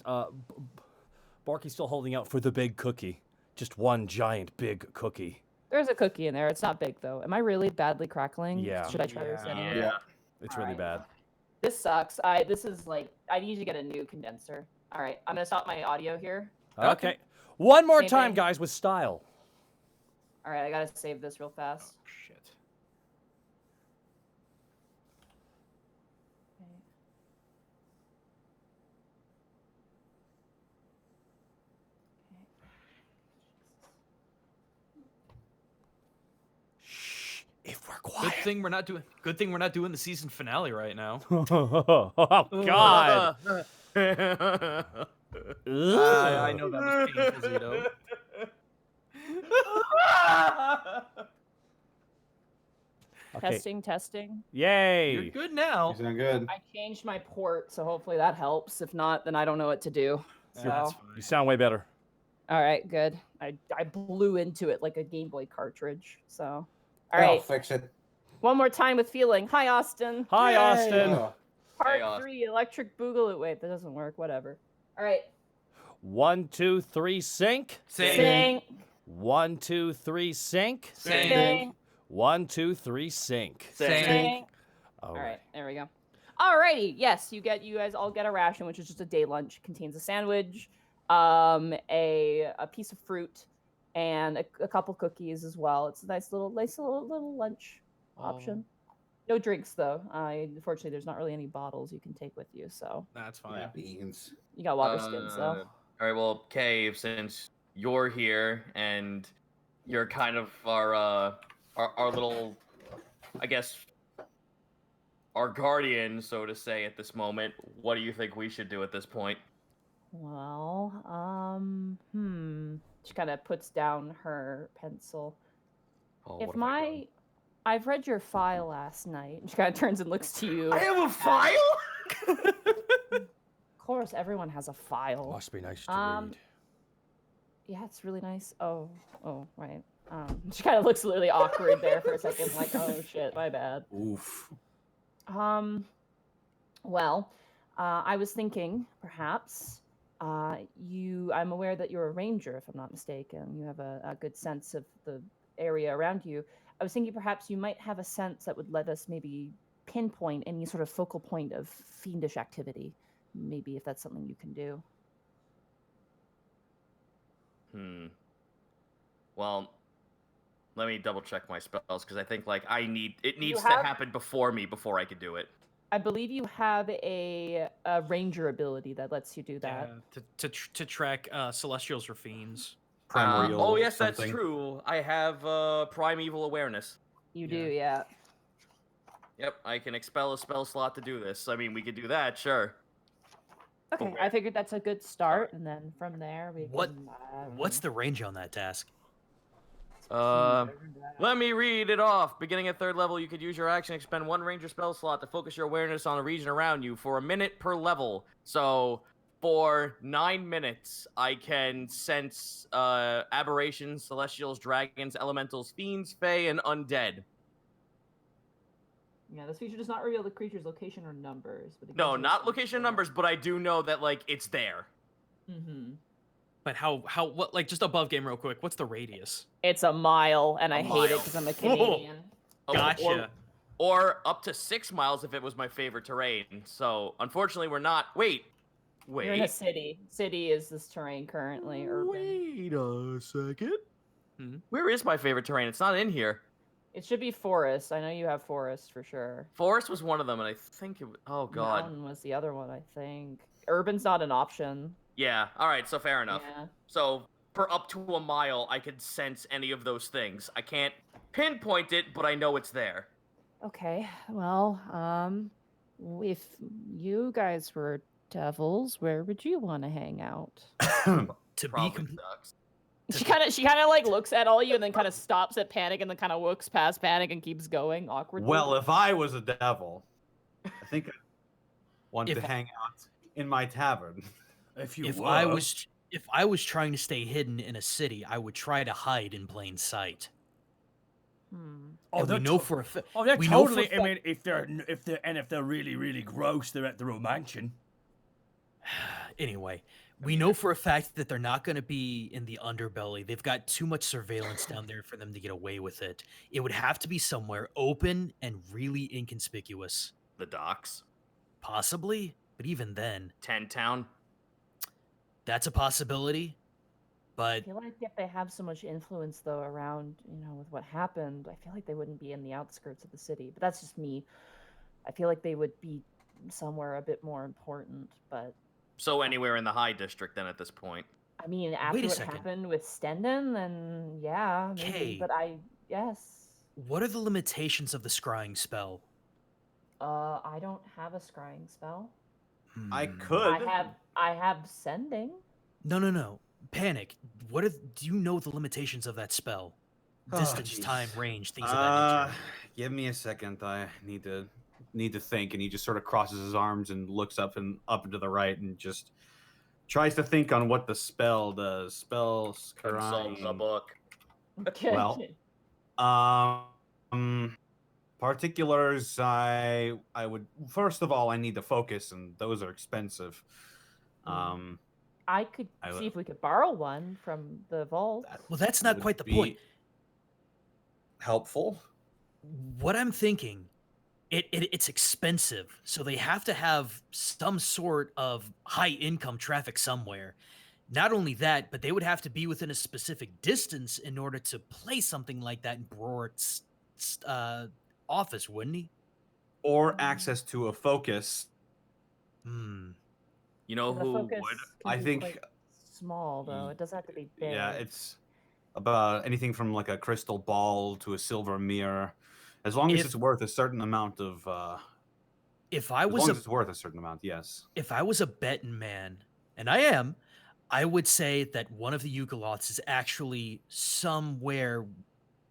Barky's still holding out for the big cookie. Just 1 giant big cookie. There's a cookie in there. It's not big though. Am I really badly crackling? Yeah. Should I try resetting it? Yeah. It's really Alright. bad. This sucks. This is like I need to get a new condenser. All right, I'm gonna stop my audio here. Okay. 1 more Same time, thing. guys, with style. All right, I gotta save this real fast. Shit. Shh. If we're Good quiet. thing we're not doing. Good thing we're not doing the season finale right now. Oh, God. I know that was painful, Zito. Okay. Testing. Yay. You're good now. You sound good. I changed my port, so hopefully that helps. If not, then I don't know what to do. So, That's all You fine. sound way better. right, good. I blew into it like a Game Boy cartridge. So, all I'll right. fix it. One more time with feeling. Hi, Austin. Hi, Yay. Austin. Part Austin. 3, electric boogaloo. Wait, that doesn't work. Whatever. All right. 1, 2, 3, sync. Sing. 1, 2, 3, sync. Sing. 1, 2, 3, sync. Sing. All All right, there we go. Alrighty, yes, you guys all get a ration, which is just a day lunch. It contains a sandwich, a piece of fruit, and a couple cookies as well. It's a nice little lunch option. No drinks though. Unfortunately, there's not really any bottles you can take with you, so That's fine. Beans. you got water skins though. All right, well, Cave, since you're here and you're kind of our little, I guess, our guardian, so to say, at this moment, what do you think we should do at this point? Well, She kind of puts down her pencil. Oh, If what have I done? I've read your file last night. And she kind of turns and looks to you. I have a file? Of course, everyone has a file. Must be nice to read. Yeah, it's really nice. Oh, right. She kind of looks really awkward there for a second, like, oh shit, my bad. Oof. Well, I was thinking, perhaps, I'm aware that you're a ranger, if I'm not mistaken. You have a good sense of the area around you. I was thinking perhaps you might have a sense that would let us maybe pinpoint any sort of focal point of fiendish activity. Maybe if that's something you can do. Well, let me double check my spells because I think like it needs to have- happen before I could do it. I believe you have a ranger ability that lets you do that. To track celestials or fiends. Primordial Oh yes, something. that's true. I have primeval awareness. You do, yeah. Yep, I can expel a spell slot to do this. I mean, we could do that, sure. Okay, I figured that's a good start, and then from there we What- can. What's the range on that task? Let me read it off. Beginning at 3rd level, you could use your action to expend 1 ranger spell slot to focus your awareness on a region around you for a minute per level. So, for 9 minutes, I can sense aberrations, celestials, dragons, elementals, fiends, fae, and undead. Yeah, this feature does not reveal the creature's location or numbers. But No, not location numbers, but I do know that like it's there. Mm-hmm. But what, like, just above game real quick, what's the radius? It's a mile, and I hate it mile. because I'm a Canadian. Gotcha. Or up to 6 miles if it was my favorite terrain. So, unfortunately, we're not. Wait. You're in a city. City is this terrain currently. Urban. Wait a second. Hmm? Where is my favorite terrain? It's not in here. It should be forest. I know you have forest for sure. Forest was one of them, and I think it. Oh God. Mountain was the other one, I think. Urban's not an option. Yeah. All right. So fair enough. Yeah. So for up to a mile, I could sense any of those things. I can't pinpoint it, but I know it's there. Okay. Well, if you guys were devils, where would you want to hang out? To be Probably sucks. She kind of like looks at all you and then kind of stops at Panic and then kind of looks past Panic and keeps going awkwardly. Well, if I was a devil, I think I'd want If to I- hang out in my tavern. If you if were. I was trying to stay hidden in a city, I would try to hide in plain sight. Oh, And we they're know to- for a fact. Oh, they're we know for totally. a I fa- mean, if they're really, really gross, they're at their own mansion. Anyway, we know for a fact that they're not going to be in the underbelly. They've got too much surveillance down there for them to get away with it. It would have to be somewhere open and really inconspicuous. The docks. Possibly, but even then, 10 Town. that's a possibility. I But feel like if they have so much influence though around, with what happened, I feel like they wouldn't be in the outskirts of the city. But that's just me. I feel like they would be somewhere a bit more important. But So anywhere in the High District then at this point. I mean, after Wait a what second. happened with Stendon, then yeah, maybe. Kay. But yes. what are the limitations of the scrying spell? I don't have a scrying spell. I Hmm. could. I have sending. No. Panic. Do you know the limitations of that spell? Oh, Distance, jeez. time, range, things of that nature. Give me a second. I need to think. And he just sort of crosses his arms and looks up and to the right and just tries to think on what the spell does. Spell Consult the scrying. book. Well, Particulars, I would first of all I need to focus, and those are expensive. I could see if we could borrow one from the vault. Well, that's not would quite the be point. Helpful. What I'm thinking, it's expensive, so they have to have some sort of high income traffic somewhere. Not only that, but they would have to be within a specific distance in order to play something like that in Brort's office, wouldn't he? Or access to a focus. Hmm. You know The who focus would? can I be think- quite small though. It doesn't have to be big. Yeah, it's about anything from like a crystal ball to a silver mirror, as long as If- it's worth a certain amount of. If I As was long a as it's worth a certain amount, yes. if I was a betting man, and I am, I would say that one of the Yugoloths is actually somewhere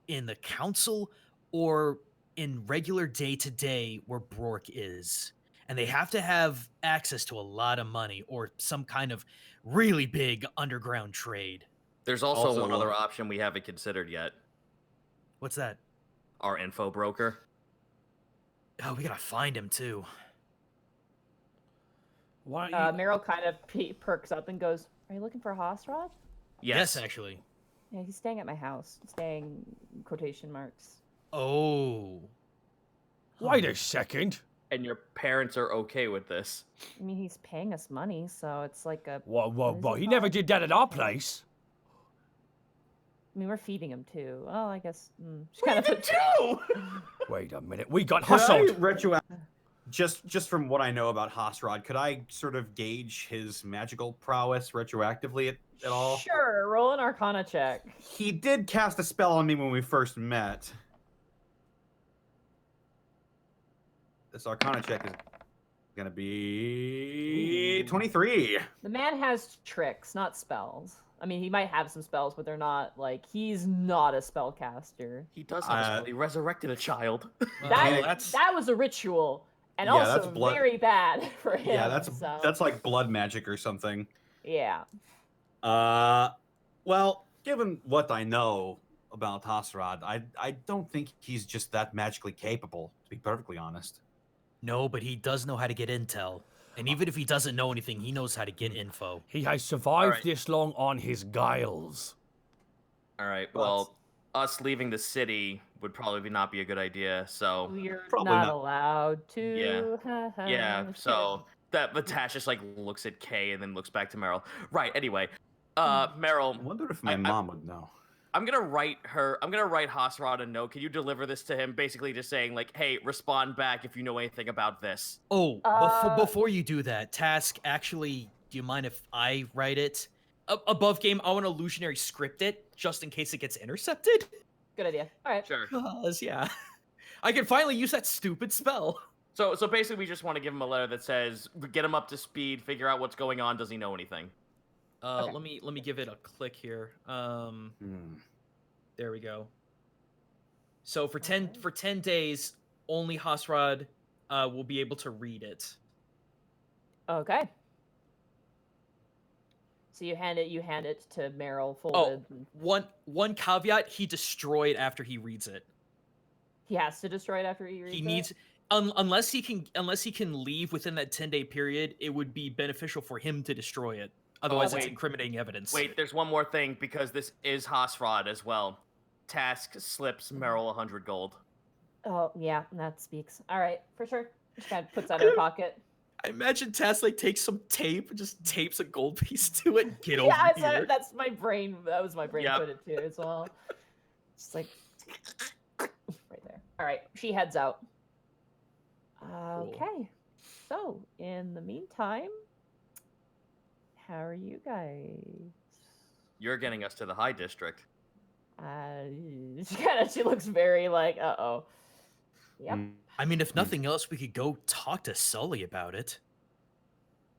in the council or in regular day-to-day where Brork is. And they have to have access to a lot of money or some kind of really big underground trade. There's also one Also- other option we haven't considered yet. What's that? Our info broker. Oh, we gotta find him too. Why? Meryl kind of perks up and goes, "Are you looking for Hosrod?" Yes. Actually. Yeah, he's staying at my house. Staying quotation marks. Oh. Wait a second. And your parents are okay with this. I mean, he's paying us money, so it's like a. Whoa, is he it never not? did that at our place. I mean, we're feeding him too. Oh, I guess. Just kind of. Too. Wait a minute, we got Could I hustled. just from what I know about Hosrod, could I sort of gauge his magical prowess retroactively at all? Sure, roll an Arcana check. He did cast a spell on me when we first met. This Arcana check is gonna be 23. The man has tricks, not spells. I mean, he might have some spells, but they're not like he's not a spellcaster. He does have a spell. He resurrected a child. That was a ritual, and Yeah, that's also blood- very bad for him. Yeah, so. that's like blood magic or something. Yeah. Well, given what I know about Hosrod, I don't think he's just that magically capable, to be perfectly honest. No, but he does know how to get intel. And even if he doesn't know anything, he knows how to get info. He has survived Alright. this long on his guiles. All right. Well, us leaving the city would probably not be a good idea. So We're Probably not not. allowed to. yeah. So that Tash just like looks at Kay and then looks back to Meryl. Right. Anyway, Meryl, I wonder if my I- mom would know. I'm gonna write Hosrod a note. Can you deliver this to him? Basically, just saying like, "Hey, respond back if you know anything about this." Oh, before you do that, Task, actually, do you mind if I write it? Above game, I want to illusionary script it, just in case it gets intercepted. Good idea. All right. Sure. Cause, yeah. I can finally use that stupid spell. So basically, we just want to give him a letter that says, "Get him up to speed. Figure out what's going on. Does he know anything?" Okay. Let me give it a click here. There we go. So for 10 days, only Hosrod will be able to read it. Okay. So you hand it to Meryl Oh, folded. one caveat: he destroyed after he reads it. He has to destroy it after he reads He it? needs unless he can leave within that 10-day period. It would be beneficial for him to destroy it. Otherwise, it's wait. incriminating evidence. Wait, there's one more thing because this is Hosrod as well. Task slips Meryl 100 gold. Oh, yeah, that speaks. All right, for sure. Just kind of puts that in her pocket. I imagine Task like takes some tape and just tapes a gold piece to it. Get over Yeah, here. that's my brain. That was my brain Yep. put it to as well. Just like right there. All right, she heads out. Okay. So, in the meantime, how are you guys? You're getting us to the High District. She looks very like, uh-oh. Yep, I mean, if nothing else, we could go talk to Sully about it.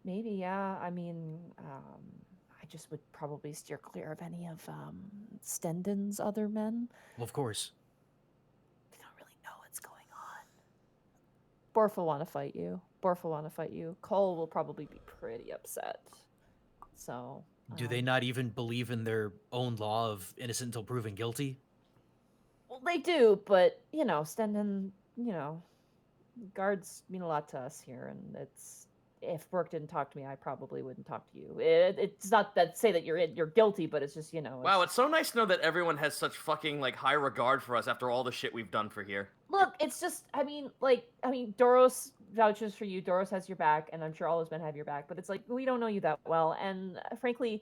maybe, yeah. I mean, I just would probably steer clear of any of Stenden's other men. Well, of course. They don't really know what's going on. Borf will want to fight you. Cole will probably be pretty upset. So. Do they not even believe in their own law of innocent until proven guilty? Well, they do, but Stenden guards mean a lot to us here, and if Brooke didn't talk to me, I probably wouldn't talk to you. It's not that say that you're guilty, but it's just Wow, it's so nice to know that everyone has such fucking like high regard for us after all the shit we've done for here. Look, it's just I mean Doros vouches for you. Doros has your back, and I'm sure all those men have your back. But it's like we don't know you that well, and frankly,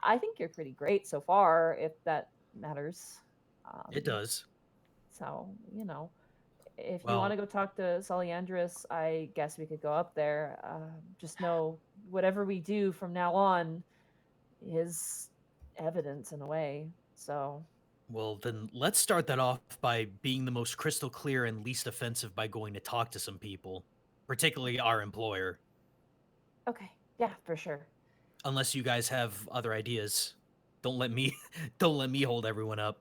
I think you're pretty great so far, if that matters. It does. So if you want to go talk to Solyandris, I guess we could go up there. Just know whatever we do from now on is evidence in a way. So. Well, then let's start that off by being the most crystal clear and least offensive by going to talk to some people, particularly our employer. Okay. Yeah, for sure. Unless you guys have other ideas. Don't let me hold everyone up.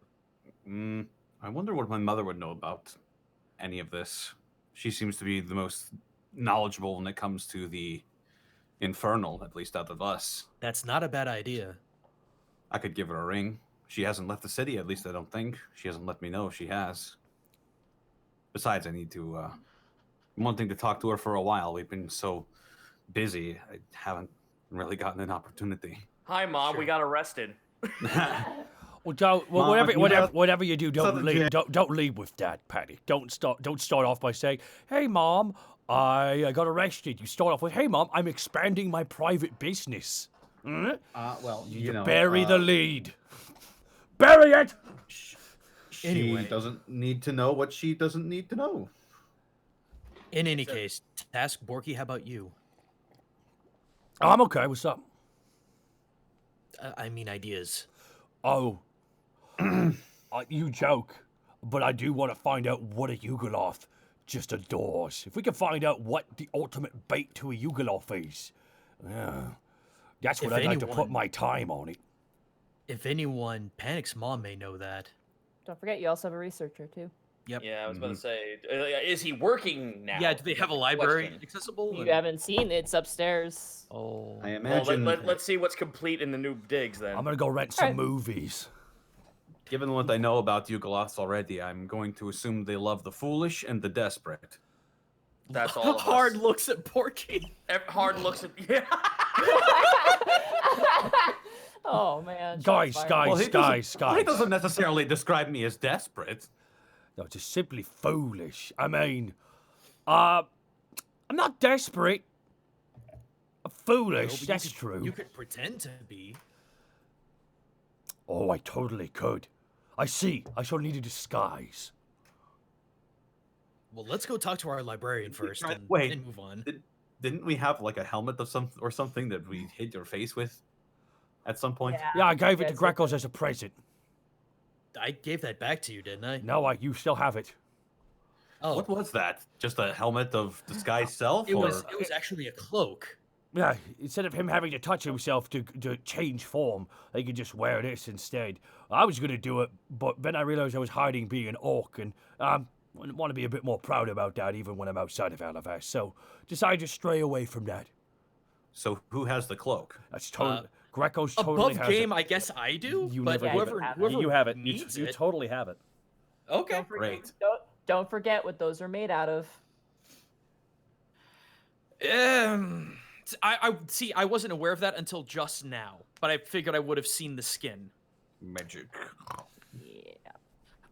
I wonder what my mother would know about any of this. She seems to be the most knowledgeable when it comes to the infernal, at least out of us. That's not a bad idea. I could give her a ring. She hasn't left the city, at least I don't think. She hasn't let me know if she has. Besides, I need to, I'm wanting to talk to her for a while. We've been so busy, I haven't really gotten an opportunity. Hi, Mom, we got arrested. Well, Mom, whatever you do, don't lead with that, Patty. Don't start off by saying, "Hey, Mom, I got arrested." You start off with, "Hey, Mom, I'm expanding my private business." Well, You bury the lead. Bury it. She doesn't need to know what she doesn't need to know. In any case, ask Borky, how about you? I'm okay. What's up? I mean ideas. Oh, you joke, but I do want to find out what a Yugoloth just adores. If we can find out what the ultimate bait to a Yugoloth is, that's what I'd like to put my time on it. If anyone, Panic's mom may know that. Don't forget, you also have a researcher too. Yep. Yeah, I was about to say, is he working now? Yeah, do they have a library Question. accessible? You haven't seen it, it's upstairs. Oh. I Well, imagine, let's see what's complete in the new digs then. I'm gonna go rent some movies. given what I know about Yugoloths already, I'm going to assume they love the foolish and the desperate. That's all of us. Hard looks at Porky. Hard looks at yeah. Oh man. Guys. He doesn't necessarily describe me as desperate. No, just simply foolish. I mean, I'm not desperate. I'm foolish, that's true. You could pretend to be. Oh, I totally could. I see. I shall need a disguise. Well, let's go talk to our librarian first and move on. Didn't we have like a helmet of something that we hid your face with at some point? Yeah, I gave it to Greckles as a present. I gave that back to you, didn't I? No, you still have it. Oh, What was that? Just a helmet of disguise self? it was actually a cloak. Yeah, instead of him having to touch himself to change form, he could just wear this instead. I was going to do it, but then I realized I was hiding being an orc, and I want to be a bit more proud about that even when I'm outside of Alivas, so decided to stray away from that. So who has the cloak? That's totally... Greco's totally Above has game, it. I guess I do, You but never whoever You have it. needs You it. totally have it. Okay. Great. Don't forget what those are made out of. I see. I wasn't aware of that until just now, but I figured I would have seen the skin. Magic. Yeah.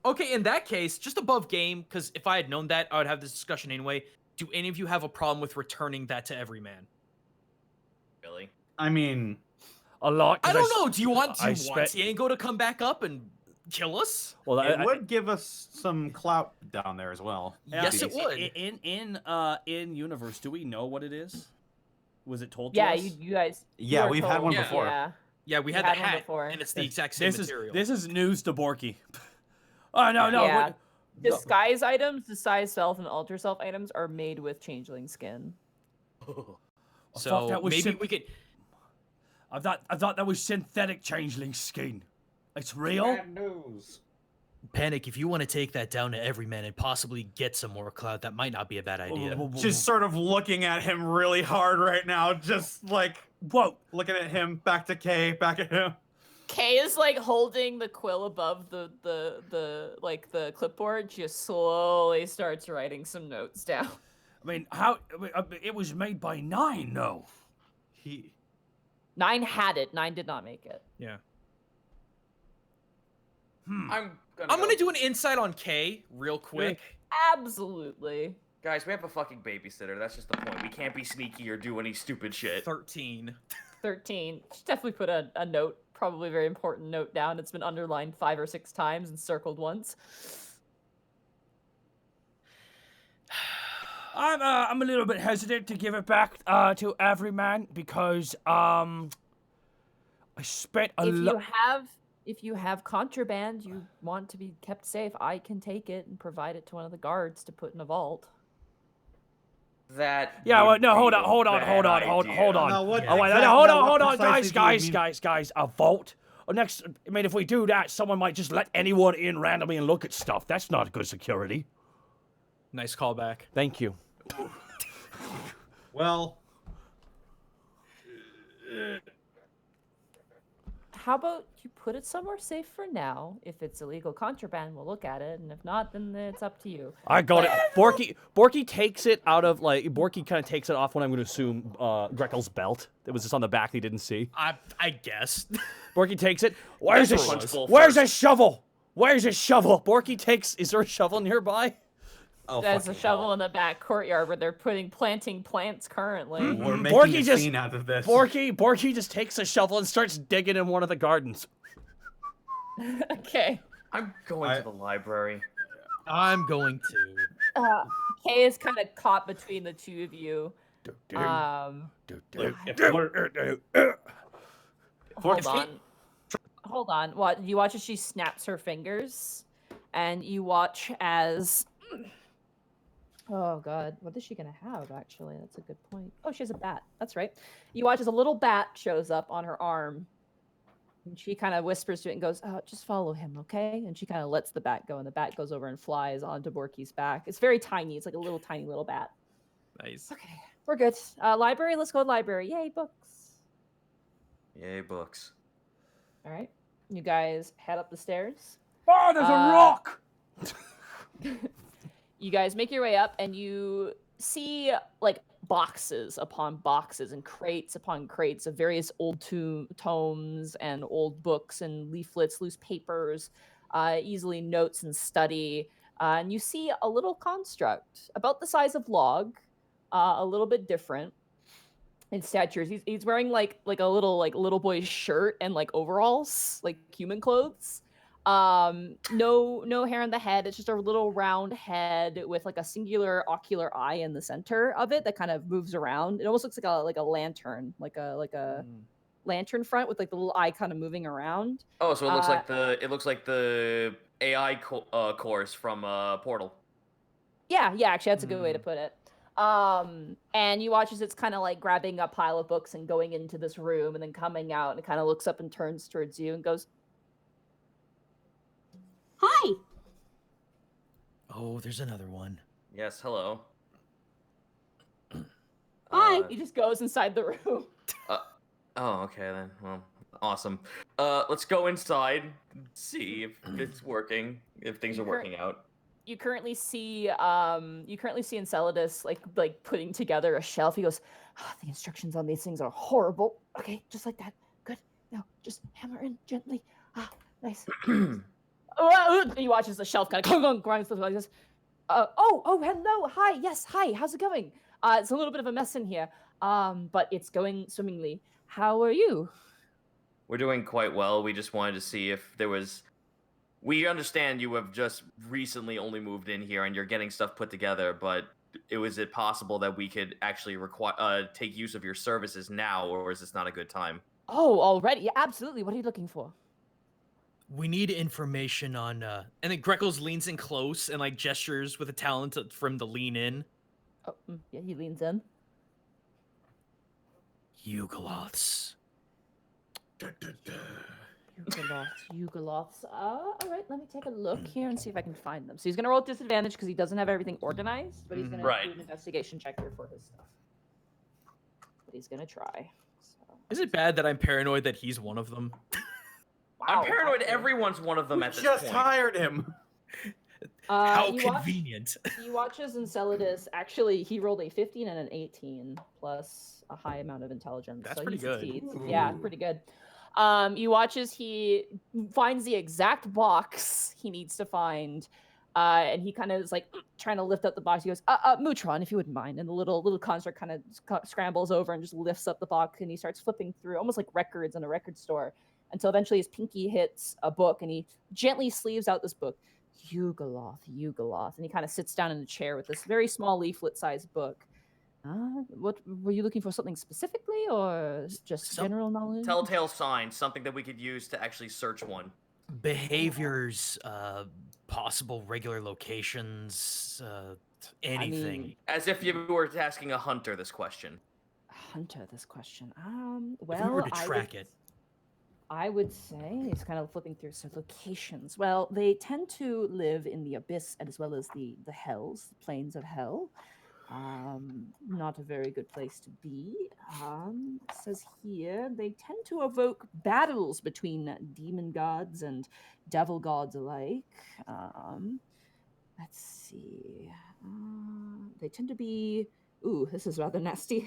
Okay, in that case, just above game, because if I had known that, I would have this discussion anyway. Do any of you have a problem with returning that to every man? Really? I mean, A lot. 'cause I don't know. Do you want I Tiango to come back up and kill us? Well, it would give us some clout down there as well. Yes, it would. In universe, do we know what it is? Was it told to Yeah, us? you guys. Yeah, were we've had told. one Yeah. before. Yeah. Yeah, we had had the one hat, before. and it's the exact same material. This is news to Borky. Oh, no. Yeah. what- Disguise items, disguise self, and alter self items are made with changeling skin. thought So that was maybe sim- we could. I thought that was synthetic changeling skin. It's real? news. Panic, if you want to take that down to every man and possibly get some more clout, that might not be a bad idea. She's sort of looking at him really hard right now, just like Whoa. looking at him, back to Kay, back at him. Kay is like holding the quill above the clipboard. She just slowly starts writing some notes down. I mean, it was made by 9, though. 9 had it. 9 did not make it. Yeah. I'm I'm gonna do an insight on K real quick. Absolutely. Guys, we have a fucking babysitter. That's just the point. We can't be sneaky or do any stupid shit. 13. 13. She definitely put a note, probably a very important note down. It's been underlined 5 or 6 times and circled once. I'm a little bit hesitant to give it back to Everyman because I spent a lot. If you have contraband you want to be kept safe, I can take it and provide it to one of the guards to put in a vault. That. Yeah, well, no, hold would on, be hold a on, bad hold on, idea. hold on. Now, what Oh, wait, exact- hold now, on, what hold on, precisely do you mean? guys. A vault? Next, I mean, if we do that, someone might just let anyone in randomly and look at stuff. That's not good security. Nice callback. Thank you. Well, How about you put it somewhere safe for now? If it's illegal contraband, we'll look at it, and if not, then it's up to you. I got it. Borky takes it out of Borky kind of takes it off when I'm going to assume Grekel's belt. It was just on the back he didn't see. I guess. Borky takes it. Where's That's a a punch bowl Where's first. a shovel? Where's a shovel? Borky takes. Is there a shovel nearby? Oh, There's a fucking shovel hell. in the back courtyard where they're planting plants currently. We're making Borky a just- scene out of this. Borky just takes a shovel and starts digging in one of the gardens. Okay. I'm going to the library. I'm going to. Kay is kind of caught between the two of you. look, Hold on. What you watch as she snaps her fingers, and you watch as. Oh God, what is she gonna have? Actually, that's a good point. Oh, she has a bat. That's right. You watch as a little bat shows up on her arm, and she kind of whispers to it and goes, "Just follow him, okay?" And she kind of lets the bat go, and the bat goes over and flies onto Borky's back. It's very tiny. It's like a little tiny little bat. Nice. Okay, we're good. Library. Let's go to library. Yay, books. Yay, books. All right, you guys head up the stairs. Oh, there's a rock! You guys make your way up and you see like boxes upon boxes and crates upon crates of various old tomes and old books and leaflets, loose papers, easily notes and study. And you see a little construct about the size of log, a little bit different in stature. He's wearing like a little boy's shirt and like overalls, like human clothes. No hair on the head. It's just a little round head with like a singular ocular eye in the center of it that kind of moves around. It almost looks like a lantern, like a lantern front with like the little eye kind of moving around. Oh, so it looks like the AI course from Portal. Yeah, actually that's a good way to put it. And you watch as it's kind of like grabbing a pile of books and going into this room and then coming out, and it kind of looks up and turns towards you and goes, Hi. Oh, there's another one. Yes, hello. Hi. he just goes inside the room. Oh, okay then. Well, awesome. Let's go inside and see if it's working, if things are working out. You currently see Enceladus like putting together a shelf. He goes, the instructions on these things are horrible. Okay, just like that. Good. Now just hammer in gently. Nice. And you watch as the shelf kind of grinds like this. Oh, hello, hi, yes, hi. How's it going? It's a little bit of a mess in here, but it's going swimmingly. How are you? We're doing quite well. We just wanted to see if there was. We understand you have just recently only moved in here and you're getting stuff put together, but is it possible that we could actually take use of your services now, or is this not a good time? Oh, already? Yeah, absolutely. What are you looking for? We need information on And then Greckles leans in close and like gestures with a talent for him to lean in. Oh, yeah, he leans in. Yugoloths. Yugoloths. All right, let me take a look here and see if I can find them. So he's gonna roll at disadvantage because he doesn't have everything organized, but he's gonna do an investigation check here for his stuff. But he's gonna try. So. Is it bad that I'm paranoid that he's one of them? I'm paranoid actually. everyone's one of them We at this just point. hired him. How You convenient. He watches Enceladus. Actually, he rolled a 15 and an 18 plus a high amount of intelligence. That's so pretty he good. succeeds. Yeah, pretty good. You watch as he finds the exact box he needs to find. And he kind of is like trying to lift up the box. He goes, Mutron, if you wouldn't mind. And the little construct kind of scrambles over and just lifts up the box, and he starts flipping through, almost like records in a record store, until eventually his pinky hits a book, and he gently sleeves out this book. Yugoloth, Yugoloth. And he kind of sits down in a chair with this very small leaflet-sized book. What were you looking for? Something specifically, or just general knowledge? Telltale signs, something that we could use to actually search one. Behaviors, possible regular locations, anything. I mean, As if you were asking a hunter this question. Hunter, this question. If we were to track it. I would say he's kind of flipping through some locations. Well, they tend to live in the abyss as well as the hells, the plains of hell. Not a very good place to be. It says here they tend to evoke battles between demon gods and devil gods alike. Let's see. They tend to be. Ooh, this is rather nasty.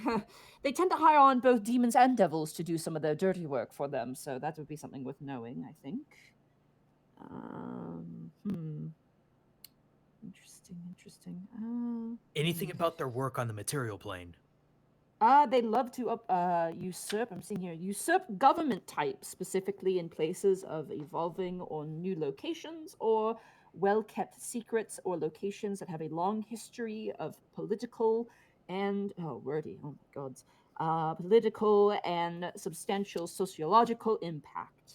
They tend to hire on both demons and devils to do some of their dirty work for them, so that would be something worth knowing, I think. Interesting. Anything about their work on the material plane? They love to usurp. I'm seeing here usurp government types, specifically in places of evolving or new locations, or well-kept secrets, or locations that have a long history of political and political and substantial sociological impact.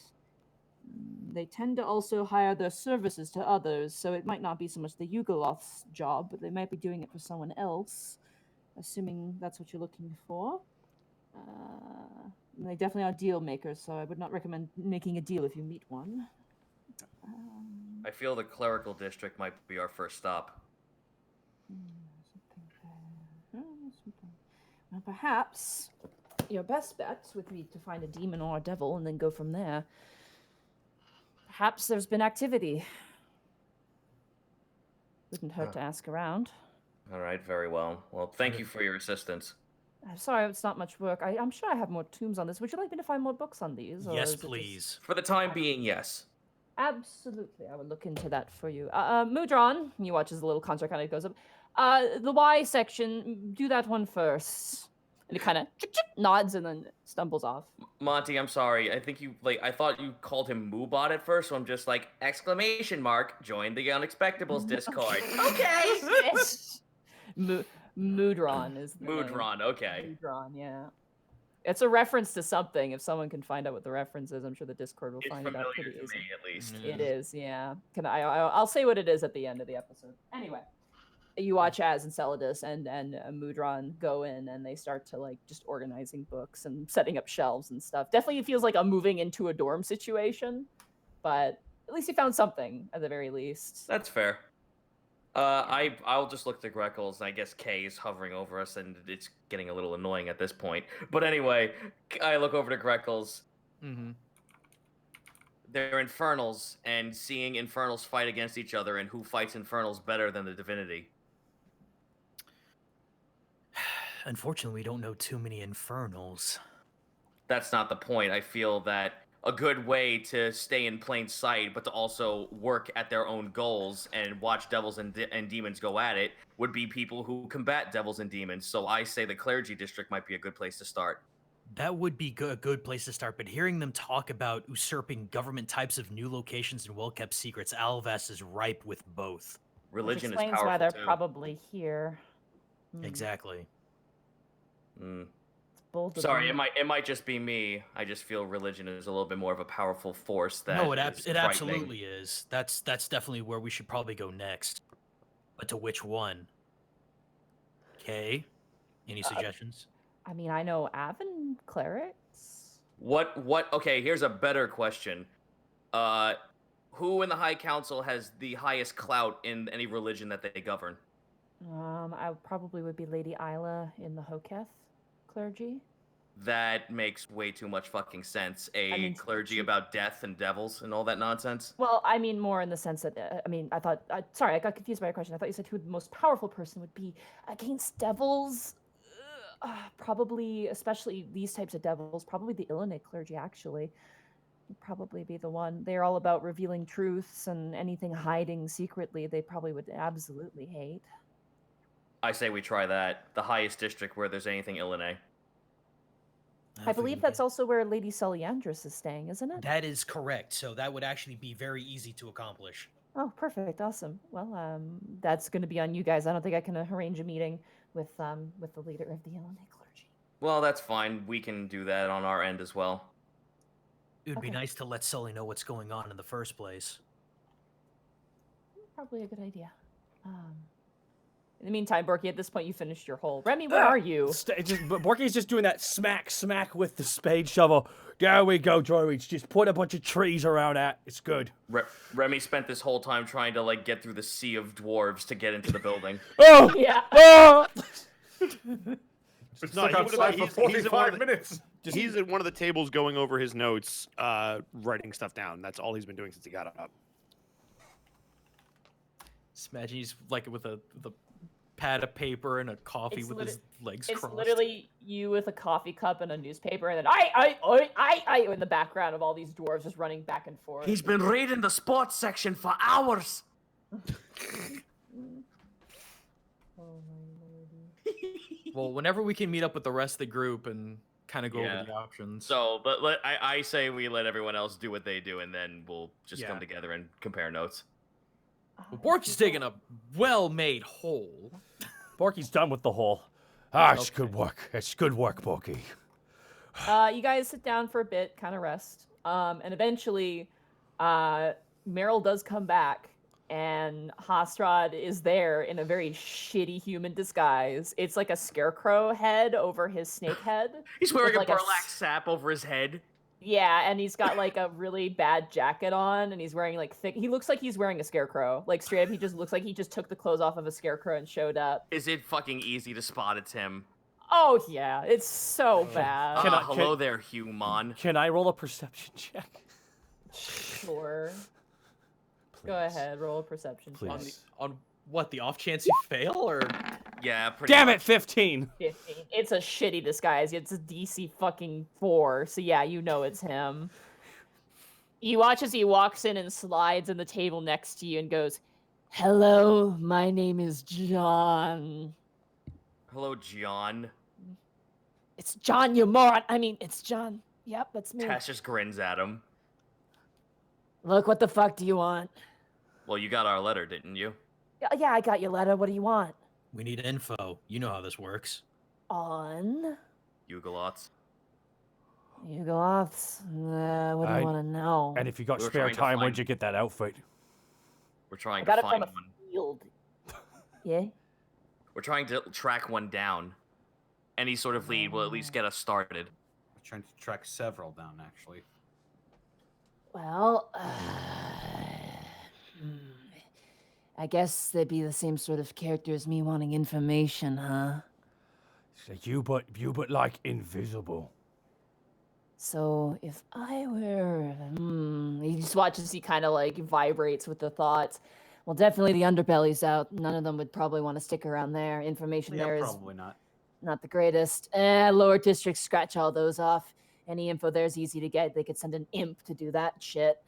They tend to also hire their services to others, so it might not be so much the Yugoloth's job, but they might be doing it for someone else, assuming that's what you're looking for. They definitely are deal makers, so I would not recommend making a deal if you meet one. I feel the clerical district might be our first stop. Well, perhaps your best bet would be to find a demon or a devil and then go from there. Perhaps there's been activity. Wouldn't hurt to ask around. All right, very well. Well, thank you for your assistance. I'm sorry, it's not much work. I'm sure I have more tombs on this. Would you like me to find more books on these? Or Yes, is it just- please. For the time being, yes. Absolutely, I would look into that for you. Mudron, you watch as the little construct kind of goes up. The Y section, do that one first. And he kind of nods and then stumbles off. Monty, I'm sorry. I think I thought you called him Moobot at first, so I'm just like, exclamation mark, join the Unexpectables Discord. Okay! Mudron is the name. Moodron, okay. Mudron, yeah. It's a reference to something. If someone can find out what the reference is, I'm sure the Discord will It's find it out familiar pretty to easily. me, at least. It is, yeah. I'll say what it is at the end of the episode. Anyway, you watch as Enceladus and Mudron go in, and they start to like just organizing books and setting up shelves and stuff. Definitely feels like a moving into a dorm situation, but at least you found something at the very least. That's fair. I'll just look to Greckles, and I guess Kay is hovering over us, and it's getting a little annoying at this point. But anyway, I look over to Greckles. Mm-hmm. They're infernals, and seeing infernals fight against each other, and who fights infernals better than the divinity? Unfortunately, we don't know too many infernals. That's not the point. I feel that a good way to stay in plain sight, but to also work at their own goals and watch devils and demons go at it, would be people who combat devils and demons. So I say the clergy district might be a good place to start. That would be a good place to start, but hearing them talk about usurping government types of new locations and well-kept secrets, Alvas is ripe with both. Religion Which is explains powerful why they're too. probably here. Exactly. Mm. Bold of Sorry, them. it might just be me. I just feel religion is a little bit more of a powerful force. That No, it is frightening. absolutely is. That's definitely where we should probably go next. But to which one? Okay. Any suggestions? I mean, I know Avon clerics. What? Okay, here's a better question. Who in the High Council has the highest clout in any religion that they govern? I probably would be Lady Isla in the Hoketh clergy. That makes way too much fucking sense. A mean, clergy about death and devils and all that nonsense. Well, I mean more in the sense that I thought. Sorry, I got confused by your question. I thought you said who the most powerful person would be against devils. Probably, especially these types of devils. Probably the Illinois clergy, actually. Would probably be the one. They're all about revealing truths, and anything hiding secretly, they probably would absolutely hate. I say we try that. The highest district where there's anything Illinois. I believe that's also where Lady Soliandris is staying, isn't it? That is correct. So that would actually be very easy to accomplish. Oh, perfect, awesome. Well, that's going to be on you guys. I don't think I can arrange a meeting with the leader of the Illinois clergy. Well, that's fine. We can do that on our end as well. It would be Okay. nice to let Sully know what's going on in the first place. Probably a good idea. In the meantime, Borky, at this point, you finished your hole. Remy, where are you? Borky's just doing that smack with the spade shovel. There we go, droids. Just put a bunch of trees around that. It's good. Remy spent this whole time trying to like get through the sea of dwarves to get into the building. Oh! Yeah. Oh! No, he's at one of the- minutes. He's at one of the tables going over his notes, writing stuff down. That's all he's been doing since he got up. Just imagine he's like with a pad of paper and a coffee It's with his legs It's crossed. literally you with a coffee cup and a newspaper, and then I in the background of all these dwarves just running back and forth. He's been reading the sports section for hours. Well, whenever we can meet up with the rest of the group and kind of go over the options. So, but I say we let everyone else do what they do, and then we'll just come together and compare notes. Well, Borky's digging a well-made hole. Borky's done with the hole. It's good work. It's good work, Borky. You guys sit down for a bit, kind of rest, and eventually, Meryl does come back, and Hastrad is there in a very shitty human disguise. It's like a scarecrow head over his snake head. He's wearing with, a like, burlap sap over his head. Yeah, and he's got like a really bad jacket on, and he's wearing like thick. He looks like he's wearing a scarecrow. Like straight up, he just looks like he just took the clothes off of a scarecrow and showed up. Is it fucking easy to spot it's him? Oh yeah, it's so bad. Hello there, human. Can I roll a perception check? Sure. Go ahead, roll a perception check. Please. On what, the off chance you fail, or? Yeah, pretty Damn much. it, 15. 15. It's a shitty disguise. It's a DC fucking 4. So yeah, you know it's him. You watch as he walks in and slides on the table next to you and goes, "Hello, my name is John." Hello, John. It's John, you moron. I mean, it's John. Yep, that's me. Tess just grins at him. Look, what the fuck do you want? Well, you got our letter, didn't you? Yeah, I got your letter. What do you want? We need info. You know how this works. On Yugoloths. Yugoloths. What do you want to know? And if you got We're spare trying to time, find- where'd you get that outfit? We're trying I got to it from find a one. field. Yeah? We're trying to track one down. Any sort of lead will at least get us started. I'm trying to track several down, actually. Well, I guess they'd be the same sort of character as me wanting information, huh? So you but like invisible. So if I were, he just watches. He kind of like vibrates with the thoughts. Well, definitely the underbelly's out. None of them would probably want to stick around there. Information Yeah, there is probably not. not the greatest. Lower districts, scratch all those off. Any info there's easy to get. They could send an imp to do that shit.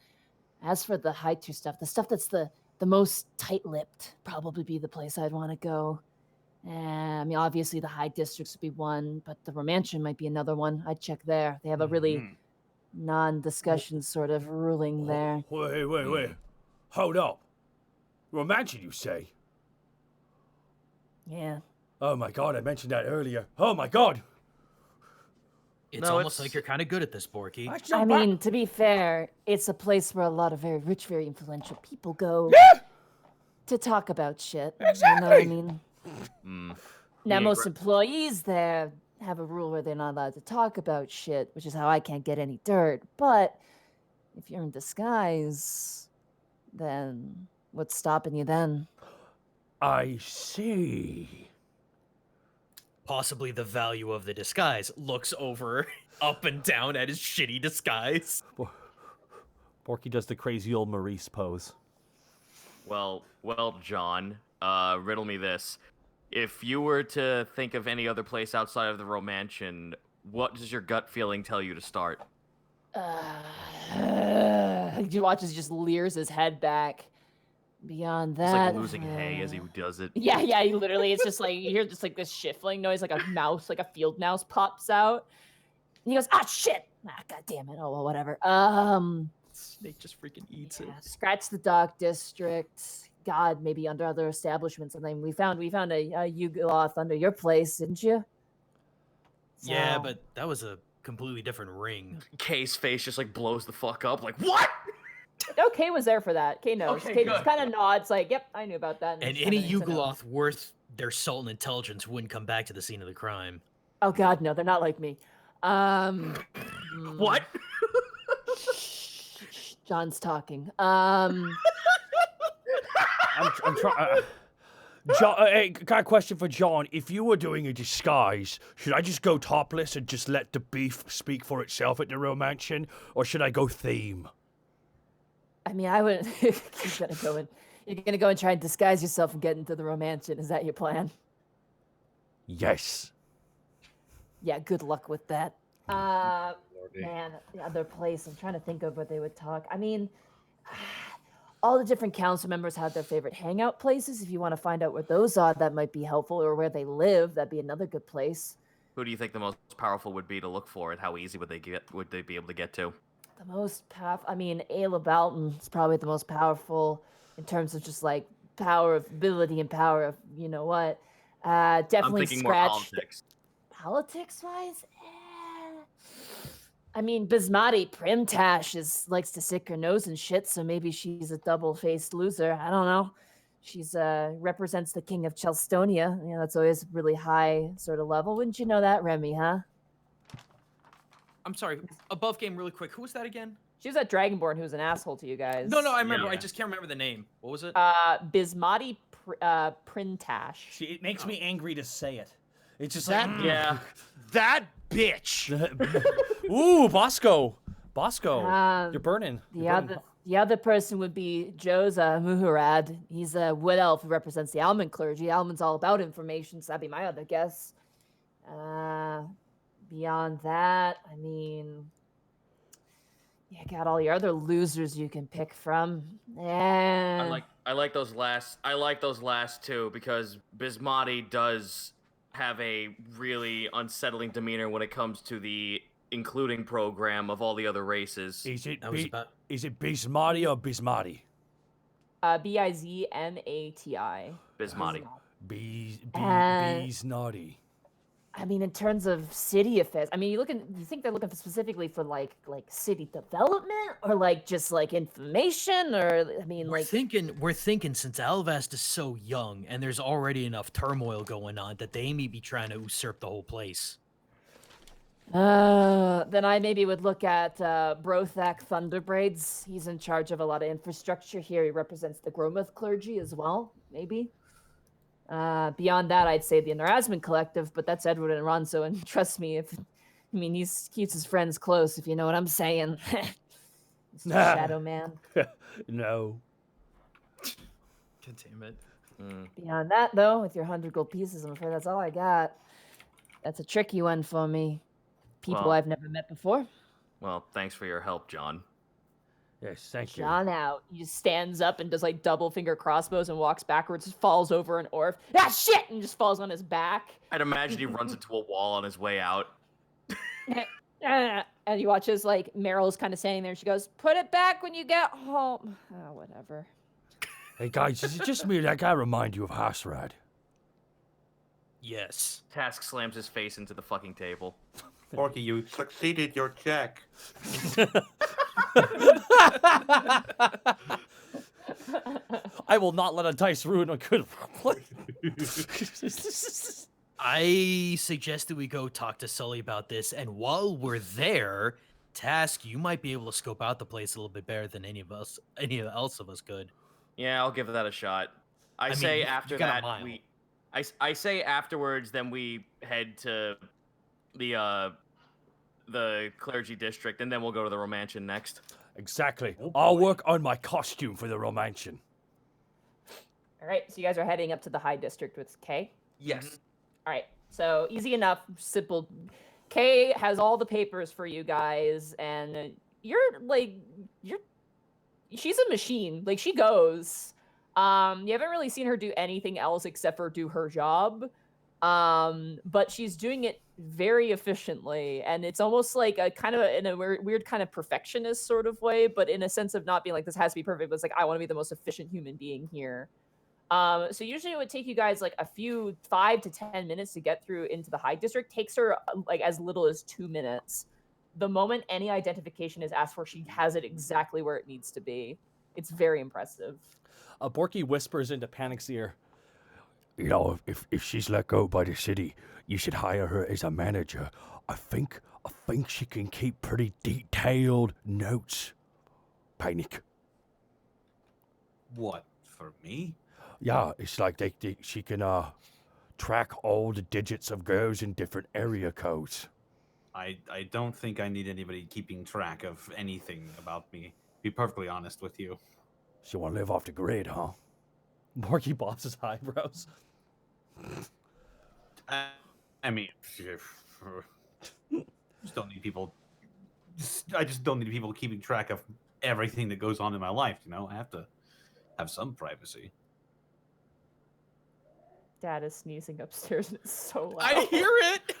As for the high tier stuff, the stuff that's the most tight-lipped, probably be the place I'd want to go. I mean, obviously the high districts would be one, but the Romantian might be another one. I'd check there. They have a really non-discussion sort of ruling there. Wait. Hold up. Romantian, you say? Yeah. Oh my god, I mentioned that earlier. Oh my god. It's almost like you're kind of good at this, Borky. I mean, to be fair, it's a place where a lot of very rich, very influential people go to talk about shit. Exactly. You know what I mean? Now, Yeah, most employees there have a rule where they're not allowed to talk about shit, which is how I can't get any dirt. But if you're in disguise, then what's stopping you then? I see. possibly the value of the disguise, looks over up and down at his shitty disguise. Borky does the crazy old Maurice pose. Well, John, riddle me this. If you were to think of any other place outside of the Romantian, what does your gut feeling tell you to start? You watch as he just leers his head back. Beyond that, It's like losing hay as he does it. Yeah, he literally, it's just like, you hear just like this shuffling noise, like a mouse, like a field mouse pops out. And he goes, ah, shit! Ah, god damn it, oh, well, whatever. Snake just freaking eats it. Scratch the Dock District. God, maybe under other establishments. And then we found a Yugoloth under your place, didn't you? Yeah, So- but that was a completely different ring. Kay's face just like blows the fuck up. Like, what? No, Kay was there for that. Kay knows. Okay, Kay just good. kind of nods, like, yep, I knew about that. And just any kinda nods. Yugoloth worth their salt and intelligence wouldn't come back to the scene of the crime. Oh god, no, they're not like me. What? John's talking. I'm trying. John, hey, got a question for John. If you were doing a disguise, should I just go topless and just let the beef speak for itself at the Romantian, or should I go theme? I mean, I would. You're gonna go and try and disguise yourself and get into the Romantian. Is that your plan? Yes. Yeah. Good luck with that. Man, the other place. I'm trying to think of where they would talk. I mean, all the different council members have their favorite hangout places. If you want to find out where those are, that might be helpful. Or where they live, that'd be another good place. Who do you think the most powerful would be to look for, and how easy would they be able to get to? The most powerful. I mean, Isla Balton is probably the most powerful in terms of just like power of ability and power of you know what. Definitely I'm thinking more scratch. politics. Politics wise, I mean, Bismati Primtash likes to stick her nose in shit, so maybe she's a double-faced loser. I don't know. She's represents the king of Chelstonia. You know, that's always a really high sort of level. Wouldn't you know that, Remy? Huh? I'm sorry. Above game, really quick. Who was that again? She was at Dragonborn, who's an asshole to you guys. No, I remember. Yeah. I just can't remember the name. What was it? Bismati Printash. See, it makes me angry to say it. It's just That- like, Yeah. That bitch. Ooh, Bosco. Um, You're burning. The other person would be Joza Muharad. He's a wood elf who represents the Almond clergy. Almond's all about information, so that'd be my other guess. Beyond that, I mean, you got all your other losers you can pick from. I like those last two because Bismati does have a really unsettling demeanor when it comes to the including program of all the other races. Is it That was about Bismati or Bismati? Bizmati. Bismati. Bisnati. I mean, in terms of city affairs, I mean, you think they're looking for specifically for like city development or like just like information or I mean we're like thinking since Alvast is so young and there's already enough turmoil going on that they may be trying to usurp the whole place. then I maybe would look at Brothak Thunderbraids. He's in charge of a lot of infrastructure here. He represents the Gromoth clergy as well, maybe. Beyond that, I'd say the Nerasman Collective, but that's Edward and Ronso, and trust me, he keeps his friends close, if you know what I'm saying. Mr. Shadow Man. No. God damn it. Beyond that, though, with your 100 gold pieces, I'm afraid that's all I got. That's a tricky one for me. People Well- I've never met before. Well, thanks for your help, John. Yes, thank you. John out. He just stands up and does like double finger crossbows and walks backwards, falls over an orf. Ah, shit! And just falls on his back. I'd imagine he runs into a wall on his way out. And you watch as like Meryl's kind of standing there. And she goes, "Put it back when you get home." Oh, whatever. Hey guys, is it just me that guy remind you of Hasrad? Yes. Task slams his face into the fucking table. Porky, you succeeded your check. I will not let a dice ruin a good play. I suggest that we go talk to Sully about this, and while we're there, Task, you might be able to scope out the place a little bit better than any else of us could. Yeah, I'll give that a shot. I mean, say you after got a that mile. we I say afterwards, then we head to the clergy district, and then we'll go to the romantion next. Exactly. Oh, I'll boy. work on my costume for the romantion. All right, so you guys are heading up to the High District with Kay. Yes. All right, so easy enough, simple. Kay has all the papers for you guys, and she's a machine. Like, she goes. You haven't really seen her do anything else except for do her job. But she's doing it very efficiently, and it's almost like a kind of in a weird kind of perfectionist sort of way, but in a sense of not being like this has to be perfect, but it's like I want to be the most efficient human being here. So usually it would take you guys like a few 5 to 10 minutes to get through into the High District. Takes her like as little as 2 minutes. The moment any identification is asked for, she has it exactly where it needs to be. It's very impressive. Borky whispers into Panic's ear. You know, if she's let go by the city, you should hire her as a manager. I think she can keep pretty detailed notes. Panic. What, for me? Yeah, it's like she can track all the digits of girls in different area codes. I don't think I need anybody keeping track of anything about me. Be perfectly honest with you. She want to live off the grid, huh? Borky bobs his eyebrows. I mean, just don't need people. I just don't need people keeping track of everything that goes on in my life. You know, I have to have some privacy. Dad is sneezing upstairs, and it's so loud. I hear it.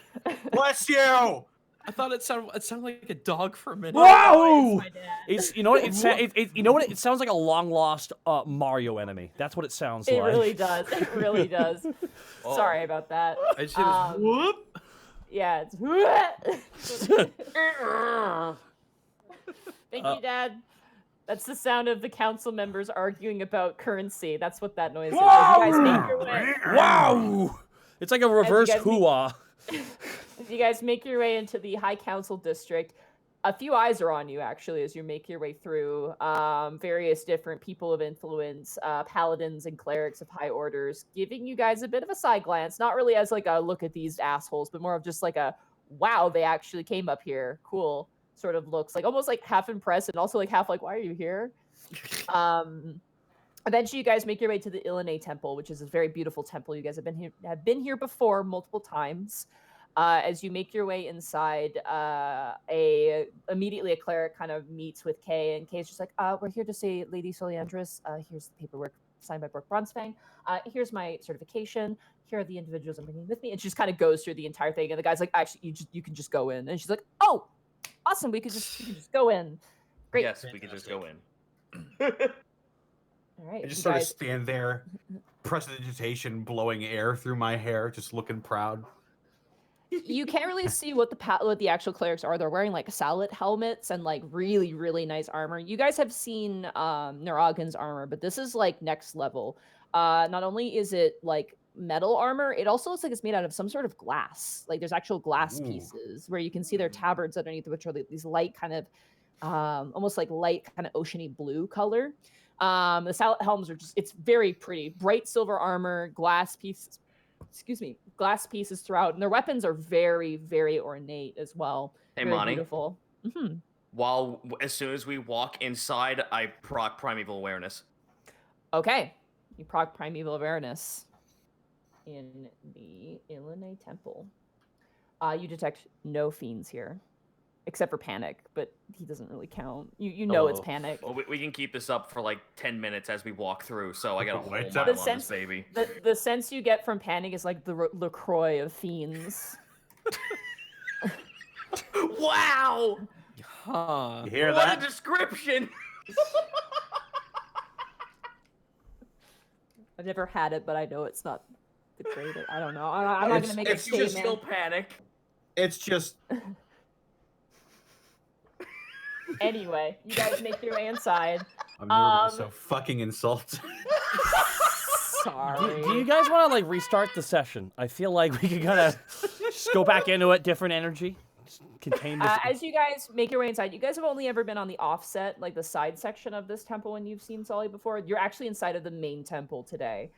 Bless you. I thought it sounded like a dog for a minute. Whoa! It's you know what you know what it sounds like, a long lost Mario enemy. That's what it sounds It like. really does. It really does. Sorry about that. I just hear this whoop. Yeah, it's Thank you, Dad. That's the sound of the council members arguing about currency. That's what that noise is. As you guys make your way. Wow! It's like a reverse guys make- hoo-ah. As you guys make your way into the High Council District, a few eyes are on you, actually, as you make your way through. Various different people of influence, paladins and clerics of high orders, giving you guys a bit of a side glance. Not really as like a look at these assholes, but more of just like a, wow, they actually came up here. Cool. Sort of looks like almost like half impressed and also like half like, why are you here? Eventually, you guys make your way to the Isla Temple, which is a very beautiful temple. You guys have been here before multiple times. As you make your way inside, immediately a cleric kind of meets with Kay, and Kay's just like, we're here to say Lady Soliandris. Here's the paperwork signed by Brooke Bronzefang. Here's my certification. Here are the individuals I'm bringing with me. And she just kind of goes through the entire thing. And the guy's like, actually, you can just go in. And she's like, oh, awesome. We can just go in. Great. Yes, we can just go in. All right. I just you sort of guys- stand there, prestidigitation, blowing air through my hair, just looking proud. You can't really see what the actual clerics are. They're wearing like sallet helmets and like really, really nice armor. You guys have seen Naragan's armor, but this is like next level. Not only is it like metal armor, it also looks like it's made out of some sort of glass. Like there's actual glass pieces where you can see their tabards underneath, which are these light kind of almost like light kind of oceany blue color. The sallet helms are it's very pretty. Bright silver armor, glass pieces throughout, and their weapons are very, very ornate as well. Hey, very Monty. beautiful. As soon as we walk inside, I proc Primeval Awareness. Okay, you proc Primeval Awareness in the Isla Temple. You detect no fiends here, except for Panic, but he doesn't really count. You know it's Panic. Well, we can keep this up for like 10 minutes as we walk through, so I got a whole Wait, mile the on this baby. The sense you get from Panic is like the LaCroix of fiends. Wow! Huh. You hear What that? a description! I've never had it, but I know it's not the greatest. I don't know. I'm not gonna make a It's just statement. still Panic. It's just Anyway, you guys make your way inside. I've never been so fucking insulted. Sorry. Do you guys want to like restart the session? I feel like we could kind of just go back into it, different energy, just contain this. As you guys make your way inside, you guys have only ever been on the offset, like the side section of this temple when you've seen Sully before. You're actually inside of the main temple today.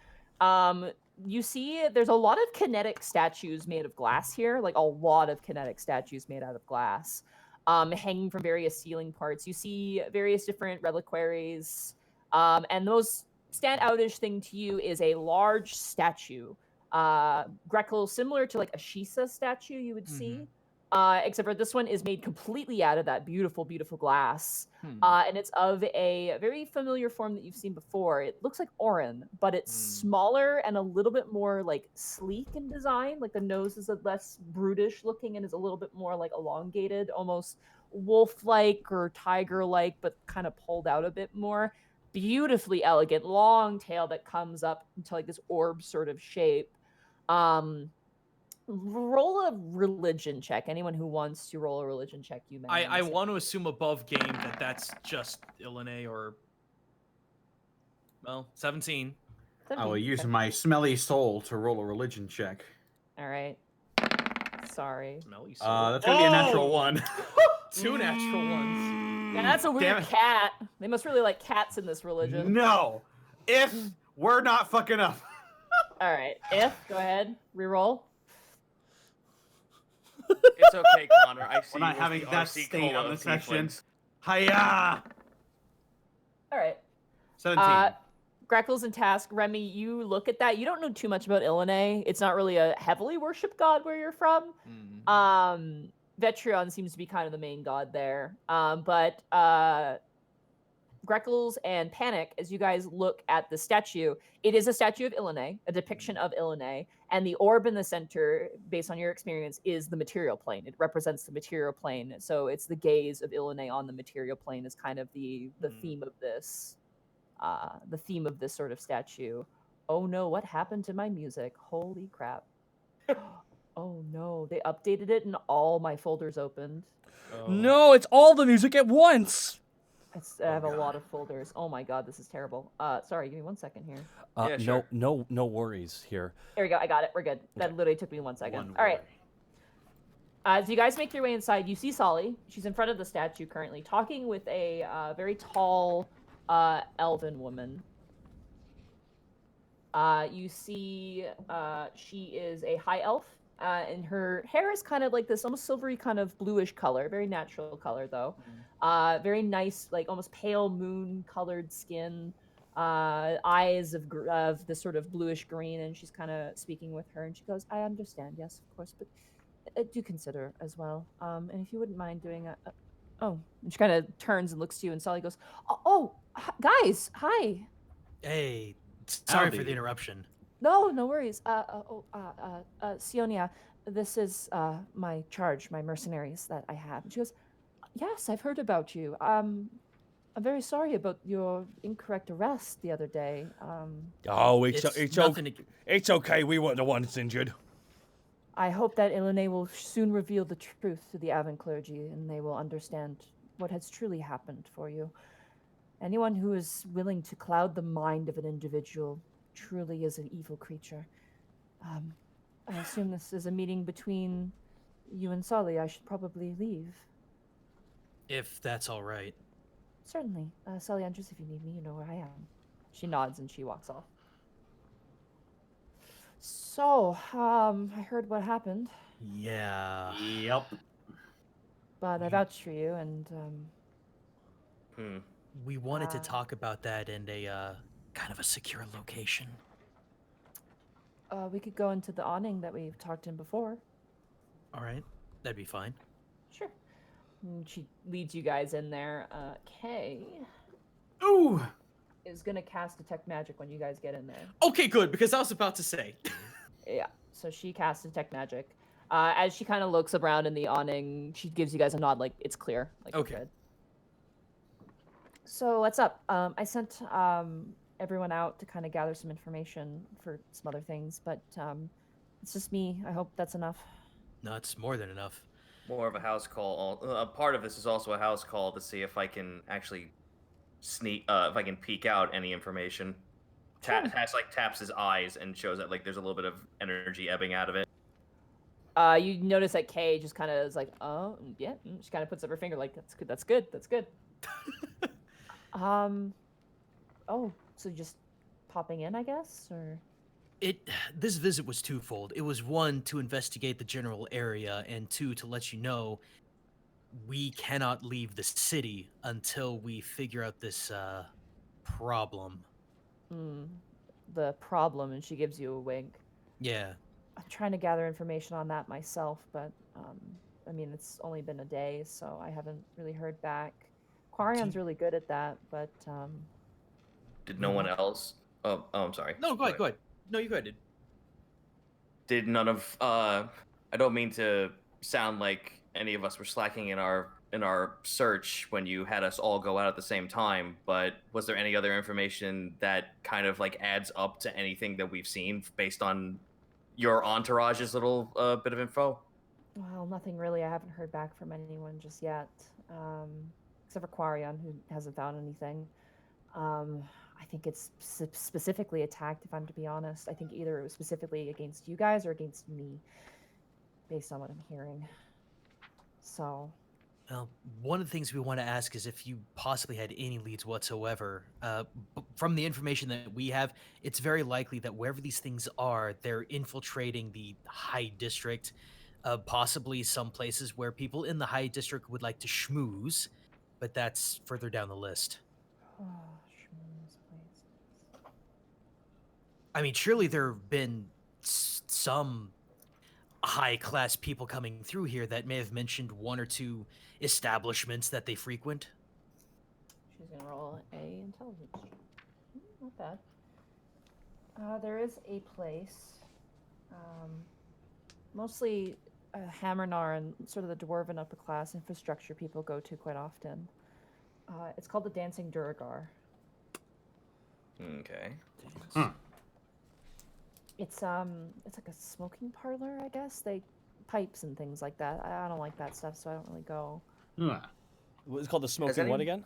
you see there's a lot of kinetic statues made of glass here, like a lot of kinetic statues made out of glass, hanging from various ceiling parts. You see various different reliquaries, and the most standoutish thing to you is a large statue, Greco, similar to like a Shisa statue you would see. Except for this one is made completely out of that beautiful, beautiful glass. And it's of a very familiar form that you've seen before. It looks like Orin, but it's smaller and a little bit more like sleek in design. Like the nose is less brutish looking and is a little bit more like elongated, almost wolf-like or tiger-like, but kind of pulled out a bit more. Beautifully elegant, long tail that comes up into like this orb sort of shape. Roll a religion check. Anyone who wants to roll a religion check, you may. I want to assume above game that that's just Illinois or... Well, 17. I will use my smelly soul to roll a religion check. All right. Sorry. Smelly soul. That's gonna be a natural 1. 2 natural ones. Yeah, that's a weird Damn it. cat. They must really like cats in this religion. No, if we're not fucking up. All right. Go ahead. Reroll. It's okay, Connor. I see. We're not you having with the that RC stain cola on of this section. tieflings. Hiya! All right. 17. Greckles and Task, Remy, you look at that. You don't know too much about Illinois. It's not really a heavily worshipped god where you're from. Vetrion seems to be kind of the main god there. But Greckles and Panic, as you guys look at the statue, it is a statue of Illinois, a depiction of Illinois, and the orb in the center, based on your experience, is the material plane. It represents the material plane, so it's the gaze of Illinois on the material plane is kind of the theme of this, sort of statue. Oh no, what happened to my music? Holy crap! Oh no, they updated it and all my folders opened. No, it's all the music at once. I have a lot of folders. Oh my god, this is terrible. Sorry, give me 1 second here. Yeah, sure. No worries here. There we go. I got it. We're good. That literally took me 1 second. All right. As you guys make your way inside, you see Solly. She's in front of the statue currently, talking with a very tall elven woman. You see she is a high elf, and her hair is kind of like this almost silvery kind of bluish color, very natural color though. Very nice, like almost pale moon colored skin, eyes of this sort of bluish green, and she's kind of speaking with her, and she goes, I understand, yes, of course, but do consider as well. And if you wouldn't mind doing and she kind of turns and looks to you, and Solly goes, guys, hi. Hey, sorry Howdy. for the interruption. No worries. Sionia, this is my charge, my mercenaries that I have. And she goes, yes, I've heard about you. I'm very sorry about your incorrect arrest the other day. It's okay. We weren't the ones injured. I hope that Illinois will soon reveal the truth to the Avon clergy, and they will understand what has truly happened for you. Anyone who is willing to cloud the mind of an individual truly is an evil creature. I assume this is a meeting between you and Solly. I should probably leave. If that's all right. Certainly. Solly Andrews, if you need me, you know where I am. She nods and she walks off. So, I heard what happened, Yeah. Yep. but I vouched for you, and We wanted to talk about that in a kind of a secure location. we could go into the awning that we've talked in before. All right, that'd be fine. Sure. And she leads you guys in there. Kay Ooh. is gonna cast Detect Magic when you guys get in there. Okay, good, because I was about to say. Yeah, so she casts Detect Magic. As she kind of looks around in the awning, she gives you guys a nod, like it's clear. Like, Okay. you're good. So what's up? I sent everyone out to kind of gather some information for some other things, but it's just me. I hope that's enough. No, it's more than enough. More of a house call. A part of this is also a house call to see if I can actually sneak, if I can peek out any information. Taps his eyes and shows that like there's a little bit of energy ebbing out of it. You notice that Kay just kind of is like, oh, yeah. She kind of puts up her finger like, that's good. Oh, so just popping in, I guess, or? This visit was twofold. It was one, to investigate the general area, and two, to let you know we cannot leave the city until we figure out this problem. The problem, and she gives you a wink. Yeah. I'm trying to gather information on that myself, but I mean, it's only been a day, so I haven't really heard back. Quarion's really good at that, but Did no one else? Oh, I'm sorry. No, go ahead. No, you go ahead, dude. Did none of I don't mean to sound like any of us were slacking in our search when you had us all go out at the same time, but was there any other information that kind of like adds up to anything that we've seen based on your entourage's little bit of info? well, nothing really. I haven't heard back from anyone just yet, except for Quarion, who hasn't found anything. I think it's specifically attacked, if I'm to be honest. I think either it was specifically against you guys or against me, based on what I'm hearing. So, Well, one of the things we want to ask is if you possibly had any leads whatsoever. From the information that we have, it's very likely that wherever these things are, they're infiltrating the High District, possibly some places where people in the High District would like to schmooze, but that's further down the list. schmooze places. I mean, surely there have been some high-class people coming through here that may have mentioned one or two establishments that they frequent. She's gonna roll a intelligence check. Not bad. There is a place, mostly Hammernar and sort of the dwarven upper class infrastructure people go to quite often. It's called the Dancing Duragar. Okay. It's like a smoking parlor, I guess. They pipes and things like that. I don't like that stuff, so I don't really go. It's called the smoking what again?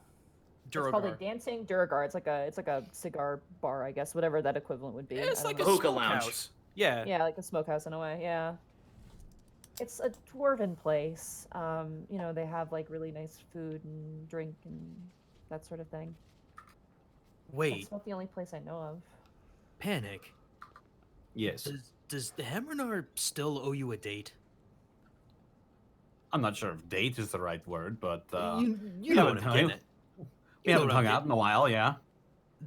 It's called a Dancing Duragar. It's like a cigar bar, I guess, whatever that equivalent would be. It's like a Hookah smokehouse. lounge. Yeah. Yeah, like a smokehouse in a way. Yeah. It's a dwarven place. You know, they have like really nice food and drink and that sort of thing. Wait, That's not the only place I know of. Panic. Yes. Does the Hammernar still owe you a date? I'm not sure if date is the right word, but you know what I'm getting at. We haven't hung out in a while, yeah.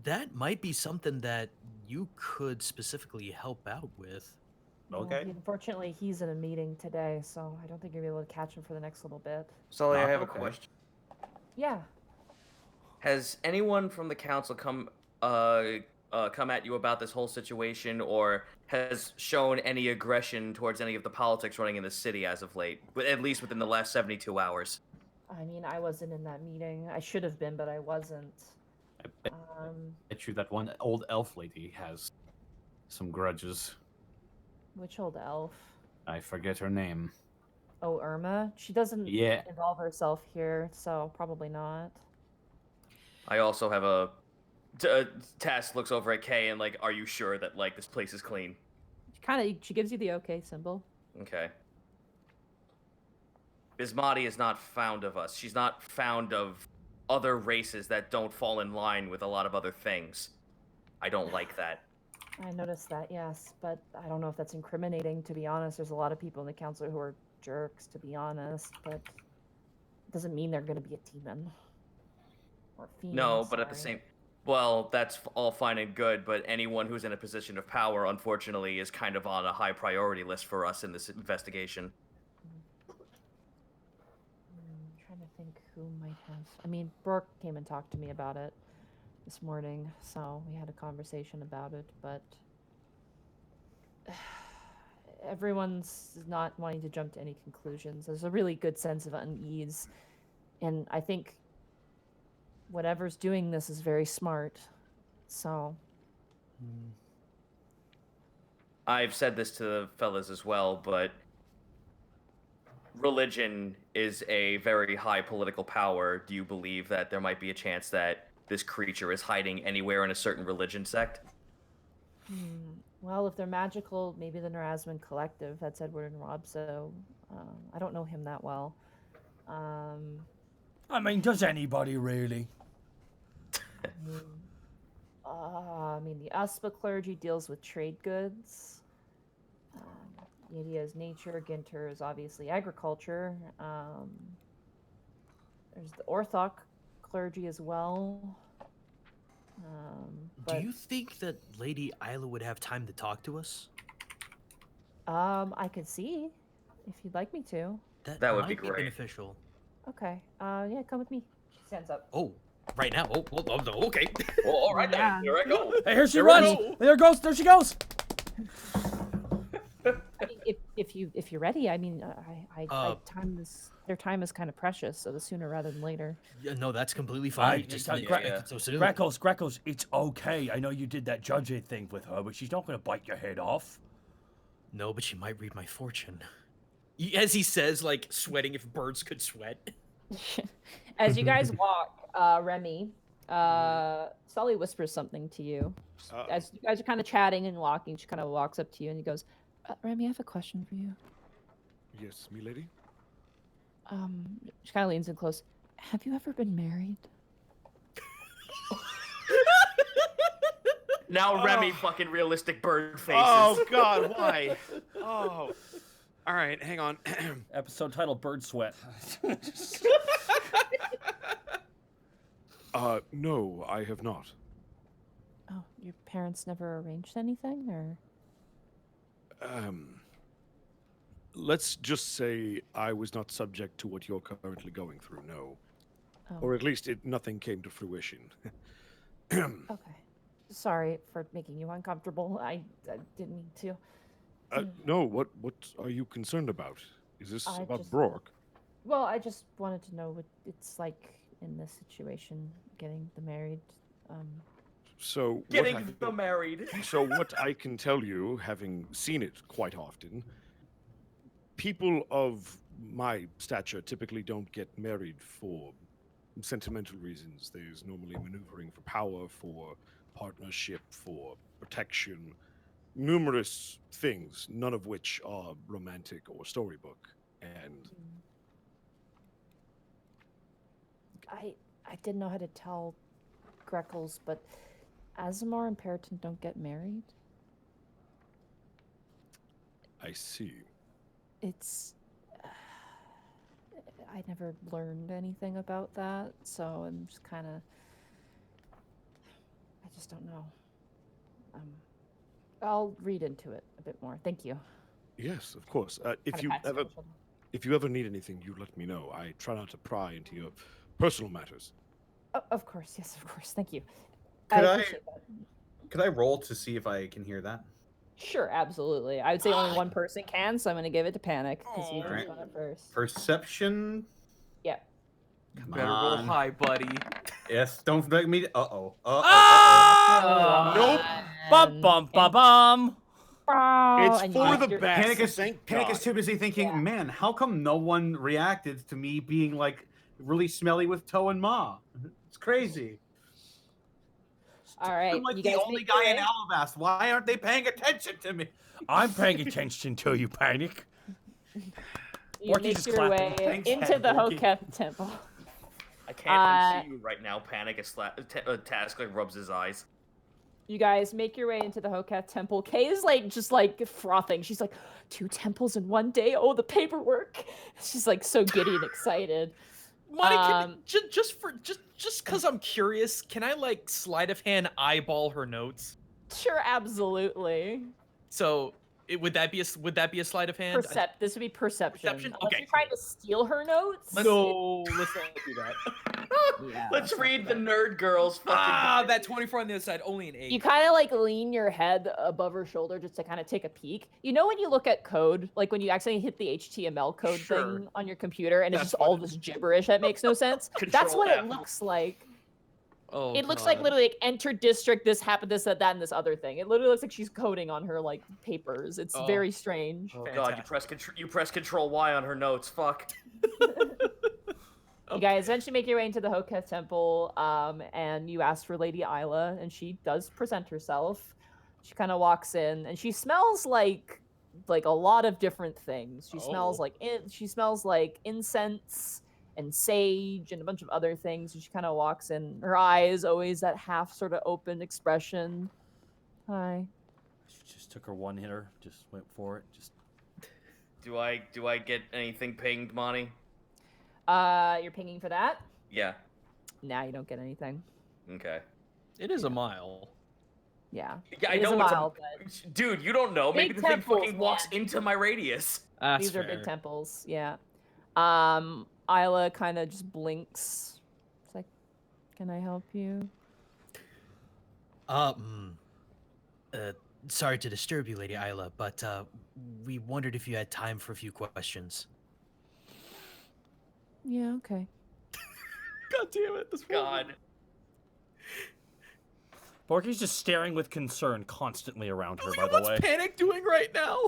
That might be something that you could specifically help out with. Okay. Unfortunately, he's in a meeting today, so I don't think you'll be able to catch him for the next little bit. Sully, I have okay. a question. Yeah. Has anyone from the council come at you about this whole situation, or has shown any aggression towards any of the politics running in the city as of late, at least within the last 72 hours? I mean, I wasn't in that meeting. I should have been, but I wasn't. I bet you that one old elf lady has some grudges. Which old elf? I forget her name. Oh, Irma? She doesn't Yeah. involve herself here, so probably not. I also have a Task looks over at Kay and like, are you sure that like this place is clean? She gives you the okay symbol. Okay. Bismati is not found of us. She's not found of other races that don't fall in line with a lot of other things. I don't like that. I noticed that, yes, but I don't know if that's incriminating, to be honest. There's a lot of people in the council who are jerks, to be honest, but it doesn't mean they're going to be a demon. Or fiend, No, but at the sorry. same... Well, that's all fine and good, but anyone who's in a position of power, unfortunately, is kind of on a high priority list for us in this investigation. I'm trying to think who might have... I mean, Brooke came and talked to me about it this morning, so we had a conversation about it, but... everyone's not wanting to jump to any conclusions. There's a really good sense of unease, and I think whatever's doing this is very smart, so... I've said this to the fellas as well, but religion is a very high political power. Do you believe that there might be a chance that this creature is hiding anywhere in a certain religion sect? Well, if they're magical, maybe the Nerazman Collective. That's Edward and Rob, so I don't know him that well. I mean, does anybody really? I mean, the Uspa clergy deals with trade goods. Yedia is nature. Ginter is obviously agriculture. There's the Orthoc clergy as well. Do you think that Lady Isla would have time to talk to us? I could see if you'd like me to. That would might be great. Beneficial. Okay. Yeah, come with me. She stands up. Oh, right now. Oh, okay. Well, all right Yeah. then. Here I go. Hey, here she There we runs. go. There goes. There she goes. If you're ready, I mean, their time is kind of precious, so the sooner rather than later. Yeah, no, that's completely fine. Just yeah, yeah. so soon. Greckles, it's okay. I know you did that judging thing with her, but she's not gonna bite your head off. No, but she might read my fortune. As he says, like sweating if birds could sweat. As you guys walk, Remy, Sully whispers something to you. As you guys are kind of chatting and walking, she kind of walks up to you and he goes, Remy, I have a question for you. Yes, milady? She kind of leans in close. Have you ever been married? Now Remy fucking realistic bird faces. Oh God, why? Oh. All right, hang on. Episode title: Bird Sweat. No, I have not. Oh, your parents never arranged anything, or? Let's just say I was not subject to what you're currently going through, no. Oh. Or at least nothing came to fruition. Okay. Sorry for making you uncomfortable. I didn't mean to. No, what are you concerned about? Is this I about just- Brock? Well, I just wanted to know what it's like in this situation, getting the married. So Getting them married. So what I can tell you, having seen it quite often, people of my stature typically don't get married for sentimental reasons. There's normally maneuvering for power, for partnership, for protection, numerous things, none of which are romantic or storybook. And I didn't know how to tell Greckles, but Azamar and Periton don't get married. I see. It's I never learned anything about that, so I'm just kind of I just don't know. I'll read into it a bit more. Thank you. Yes, of course. If Kinda you pats you on ever the shoulder. if you ever need anything, you let me know. I try not to pry into your personal matters. Oh, of course, yes, of course. Thank you. Could I- appreciate that. Could I roll to see if I can hear that? Sure, absolutely. I would say only one person can, so I'm going to give it to Panic because he Alright. just got it first. Perception. Yeah. Come Better roll on. high, buddy. Yes. Don't make me. Uh-oh. Ah! Nope. Bum bum ba bum. It's and for you- the you're- best. Panic is Thank Panic God. is too busy thinking, Yeah. man, how come no one reacted to me being like really smelly with Toe and Ma? It's crazy. All right, I'm like you the guys only make your guy in way. Alabast. Why aren't they paying attention to me? I'm paying attention to you, Panic. You Borky's make just your clapping. way Thanks, into Head the Borky. Hokep temple. I can't unsee you right now. Panic. Task like rubs his eyes. You guys make your way into the Hokep temple. Kay is like just like frothing. She's like, 2 temples in one day. Oh, the paperwork. She's like so giddy and excited. Monty, just because I'm curious, can I like sleight of hand eyeball her notes? Sure, absolutely. So would that be a sleight of hand? This would be perception. Perception? Unless Okay, you're trying to steal her notes. No, let's not do that. Yeah, Let's that's read not the bad. nerd girls. Fucking That 24 on the other side, only an 8. You kind of like lean your head above her shoulder just to kind of take a peek. You know when you look at code, like when you accidentally hit the HTML code Sure. thing on your computer and it's That's just all this gibberish that makes no sense? That's Control what it F. looks like. Oh, It looks like God. literally like enter district, this happened, this, that, and this other thing. It literally looks like she's coding on her like papers. It's Oh. very strange. Oh God! You press Control Y on her notes. Fuck. You guys eventually make your way into the Hoketh temple, and you ask for Lady Isla, and she does present herself. She kind of walks in, and she smells like a lot of different things. She smells Oh. like she smells like incense and sage and a bunch of other things. And she kind of walks in. Her eyes always that half sort of open expression. Hi. She just took her one hitter, just went for it. Just Do I get anything pinged, Monty? You're pinging for that? Yeah. Nah, you don't get anything. Okay. It is a mile. Yeah. Yeah, I It is know a it's mile, a. Dude, you don't know. Maybe Big the thing temples, fucking walks man. into my radius. That's These are fair. big temples, yeah. Isla kind of just blinks. It's like, can I help you? Sorry to disturb you, Lady Isla, but we wondered if you had time for a few questions. Yeah, okay. God damn it! This God. Borky's just staring with concern constantly around her. Look By at the what's way, Panic doing right now.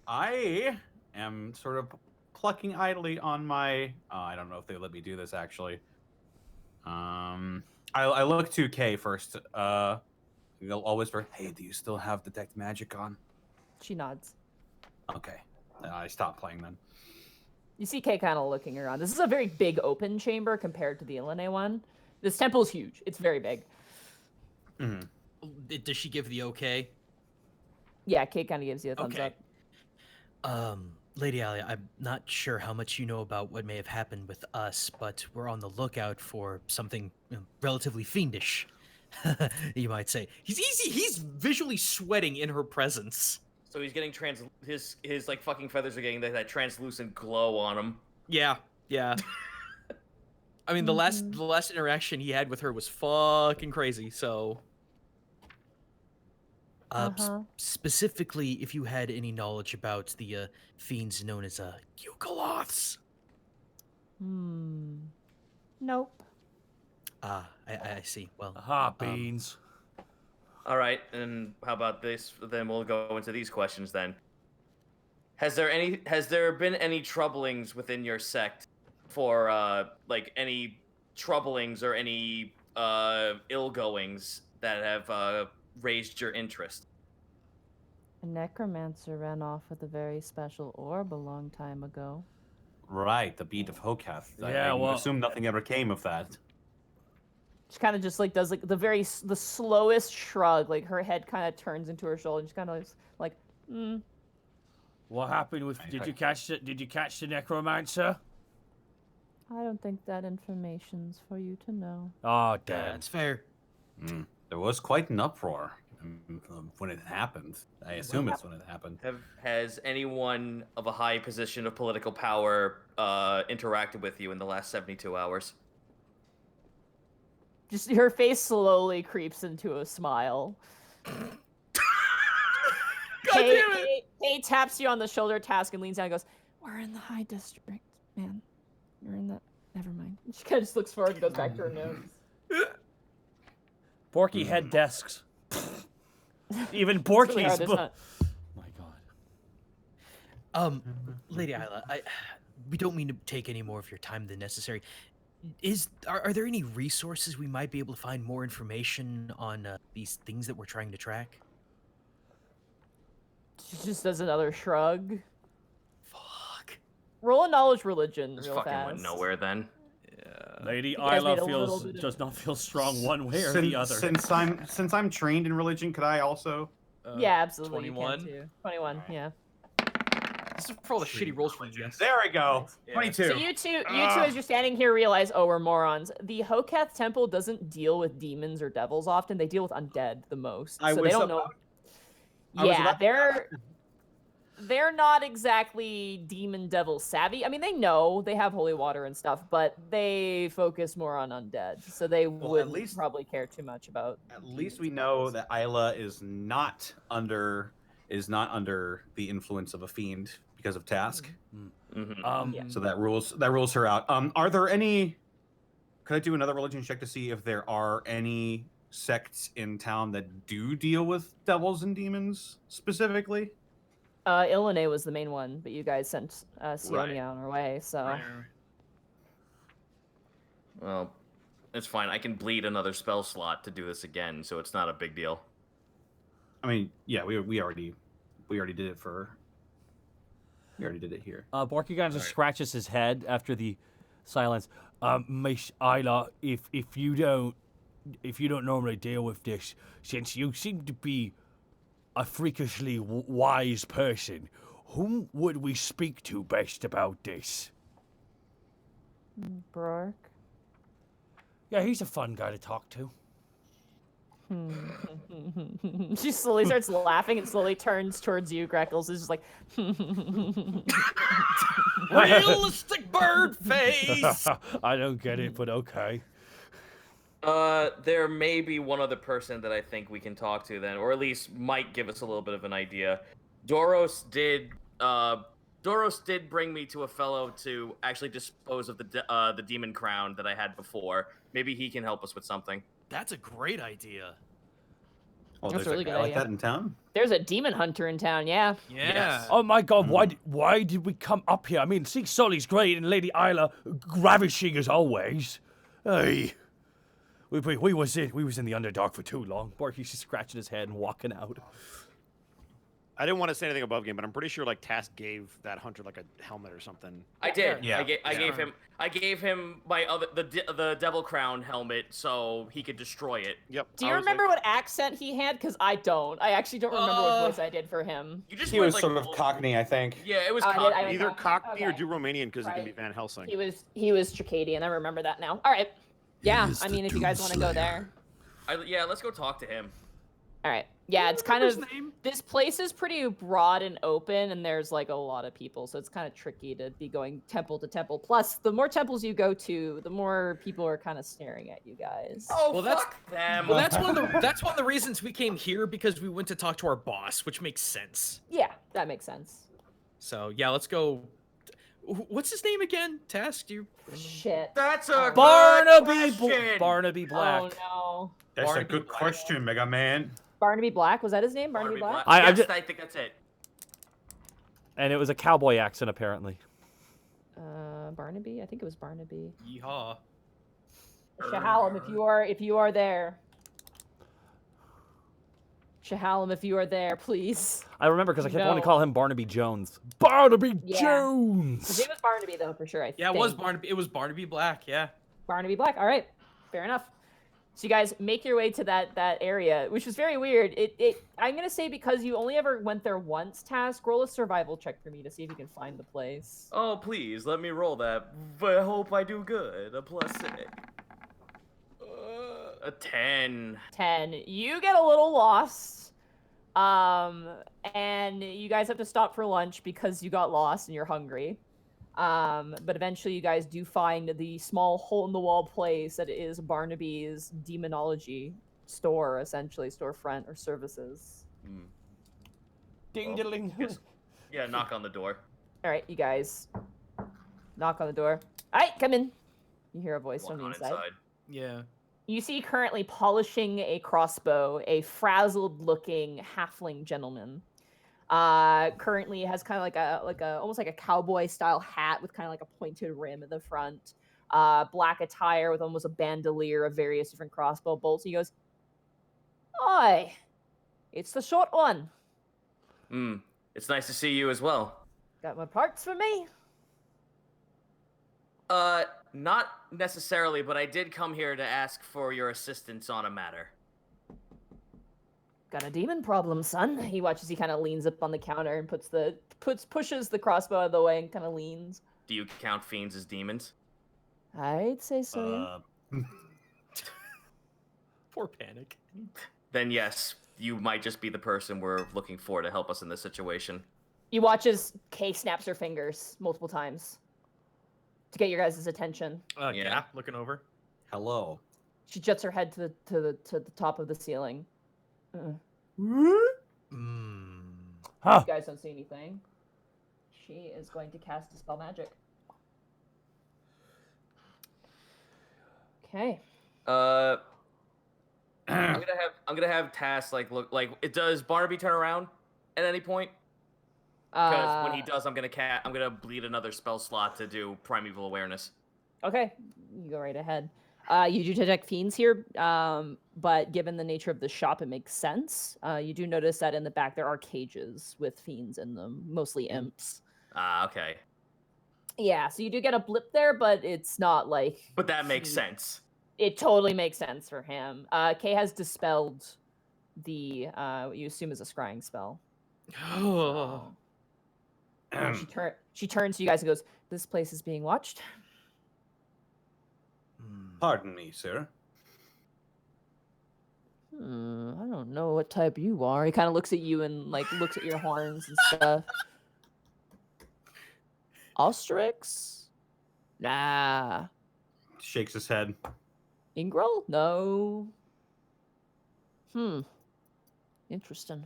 I am sort of plucking idly on my. I don't know if they let me do this actually. I look to Kay first. I'll whisper, "Hey, do you still have detect magic on?" She nods. Okay, then I stop playing then. You see Kay kind of looking around. This is a very big open chamber compared to the Illinois one. This temple's huge. It's very big. Mm-hmm. Does she give the okay? Yeah, Kay kind of gives you a thumbs Okay. up. Lady Ali, I'm not sure how much you know about what may have happened with us, but we're on the lookout for something relatively fiendish, you might say. He's visually sweating in her presence. So he's getting his like fucking feathers are getting that translucent glow on him. Yeah, yeah. I mean, the last interaction he had with her was fucking crazy. So, specifically, if you had any knowledge about the fiends known as Yugoloths. Nope. I see. Well, beans. All right, and how about this? Then we'll go into these questions then. Has there been any troublings within your sect for like any troublings or any ill goings that have raised your interest? A necromancer ran off with a very special orb a long time ago. Right, the beat of Hokath. Yeah, I well- assume nothing ever came of that. She kind of just like does like the slowest shrug. Like her head kind of turns into her shoulder and just kind of like, What happened with? Did you catch the necromancer? I don't think that information's for you to know. Oh, damn. that's fair. There was quite an uproar when it happened. I assume it's when it happened. Has anyone of a high position of political power interacted with you in the last 72 hours? Just her face slowly creeps into a smile. God damn it! Kay taps you on the shoulder, task, and leans down and goes, "We're in the high district, man. You're in the. Never mind." She kind of just looks forward and goes back to her notes. Borky head desks. Even It's really hard, Borky's. there's not- My God. Lady Isla, we don't mean to take any more of your time than necessary. Are there any resources we might be able to find more information on these things that we're trying to track? She just does another shrug. Fuck. Roll a knowledge religion This real fucking fast. went nowhere then. Lady guys Isla made a little bit of- does not feel strong one way or the other. Since I'm trained in religion, could I also? Yeah, absolutely. 21? You can too. 21, yeah. This is for all the shitty rolls from yes. There we go. Yeah. 22. So you two, as you're standing here, realize, oh, we're morons. The Hokath Temple doesn't deal with demons or devils often. They deal with undead the most. I so was they don't about- know. I was Yeah, about- they're not exactly demon devil savvy. I mean, they know they have holy water and stuff, but they focus more on undead. So they wouldn't probably care too much about. At least we know that Isla is not under the influence of a fiend because of task. Mm-hmm. So that rules her out. Are there any? Could I do another religion check to see if there are any sects in town that do deal with devils and demons specifically? Illinois was the main one, but you guys sent Sionia on her way, so. Well, it's fine. I can bleed another spell slot to do this again, so it's not a big deal. I mean, yeah, we already did it for. We already did it here. Borky kind of just scratches his head after the Silence. Miss Isla, if you don't normally deal with this, since you seem to be a freakishly wise person, whom would we speak to best about this? Brock. Yeah, he's a fun guy to talk to. She slowly starts laughing and slowly turns towards you, Greckles. Is just like, Realistic bird face. I don't get it, but okay. There may be one other person that I think we can talk to then, or at least might give us a little bit of an idea. Doros did bring me to a fellow to actually dispose of the demon crown that I had before. Maybe he can help us with something. That's a great idea. Oh, That's there's a really a guy good like idea. that in town? there's a demon hunter in town, yeah. Yeah. Yes. Oh my God! Why did we come up here? I mean, see, Sully's great and Lady Isla ravishing as always. Hey, we was in the Underdark for too long. Borky's just scratching his head and walking out. I didn't want to say anything above game, but I'm pretty sure like Task gave that hunter like a helmet or something. I did. Yeah. I gave him my the devil crown helmet so he could destroy it. Yep. Do you I was remember like, what accent he had? Because I don't. I actually don't remember what voice I did for him. You just He went, was like, sort of full- Cockney, I think. Yeah, it was I did, Cockney. I either Cockney? Cockney or Okay. do Romanian because it can be Right. Van Helsing. He was Circadian. I remember that now. All right. Yeah, is I the mean, if you guys want to go there. Yeah, let's go talk to him. All right. Yeah, it's kind of His name? this place is pretty broad and open, and there's like a lot of people, so it's kind of tricky to be going temple to temple. Plus, the more temples you go to, the more people are kind of staring at you guys. Oh, Well, that's- fuck them. Well, that's one of the reasons we came here, because we went to talk to our boss, which makes sense. Yeah, that makes sense. So yeah, let's go. What's his name again? Task? Do you? Shit. That's a Barnaby, good question. Barnaby Black. Oh no. That's Barnaby a good Black. question, Mega Man. Barnaby Black, was that his name? Barnaby, Black? I Yes, just- I think that's it. And it was a cowboy accent, apparently. Barnaby? I think it was Barnaby. Yeehaw. Shahalem, if you are there. Shahalem, if you are there, please. I remember because I kept wanting to No. call him Barnaby Jones. Barnaby Yeah. His Jones. name was Barnaby though, for sure. I Yeah, it think. was Barnaby. It was Barnaby Black. Yeah. Barnaby Black. All right, fair enough. So you guys make your way to that area, which was very weird. I'm gonna say because you only ever went there once. Task, roll a survival check for me to see if you can find the place. Oh, please, let me roll that. I hope I do good. A +6. A 10. 10. You get a little lost. And you guys have to stop for lunch because you got lost and you're hungry. But eventually you guys do find the small hole-in-the-wall place that is Barnaby's demonology store, essentially, storefront or services. Ding ding. Yes. Yeah, knock on the door. All right, you guys knock on the door. All right, come in. You hear a voice Walk from the on inside. Yeah. You see currently polishing a crossbow, a frazzled-looking halfling gentleman. Currently has kind of like a almost like a cowboy-style hat with kind of like a pointed rim at the front. Black attire with almost a bandolier of various different crossbow bolts. He goes, "Oi, it's the short one. It's nice to see you as well. Got my parts for me?" Not necessarily, but I did come here to ask for your assistance on a matter. Got a demon problem, son. He watches. He kind of leans up on the counter and pushes the crossbow out of the way and kind of leans. Do you count fiends as demons? I'd say so. Yeah. Poor Panic. Then yes, you might just be the person we're looking for to help us in this situation. You watch as Kay snaps her fingers multiple times to get your guys' attention. Yeah. Looking over. Hello. She juts her head to the top of the ceiling. Mm. Huh. You guys don't see anything. She is going to cast Dispel Magic. Okay. I'm gonna have Tass look like it. Does Barnaby turn around at any point? Because when he does, I'm gonna bleed another spell slot to do primeval awareness. Okay, you go right ahead. You do detect fiends here, but given the nature of the shop, it makes sense. You do notice that in the back there are cages with fiends in them, mostly imps. Okay. Yeah, so you do get a blip there, but it's not like. But that makes he- sense. It totally makes sense for him. Kay has dispelled the what you assume is a scrying spell. Oh. She turns to you guys and goes, "This place is being watched." Pardon me, sir. I don't know what type you are. He kind of looks at you and like looks at your horns and stuff. Ostrix? Nah. Shakes his head. Ingrel? No. Interesting.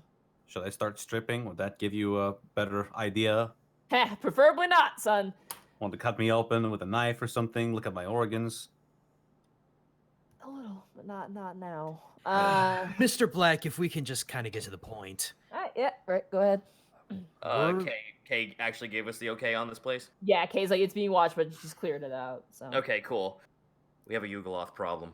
Shall I start stripping? Would that give you a better idea? Heh, preferably not, son. Want to cut me open with a knife or something? Look at my organs. A little, but not now. Mr. Black, if we can just kind of get to the point. Yeah, right, go ahead. Kay actually gave us the okay on this place? Yeah, Kay's like, it's being watched, but she's cleared it out, so. Okay, cool. We have a Yugoloth problem.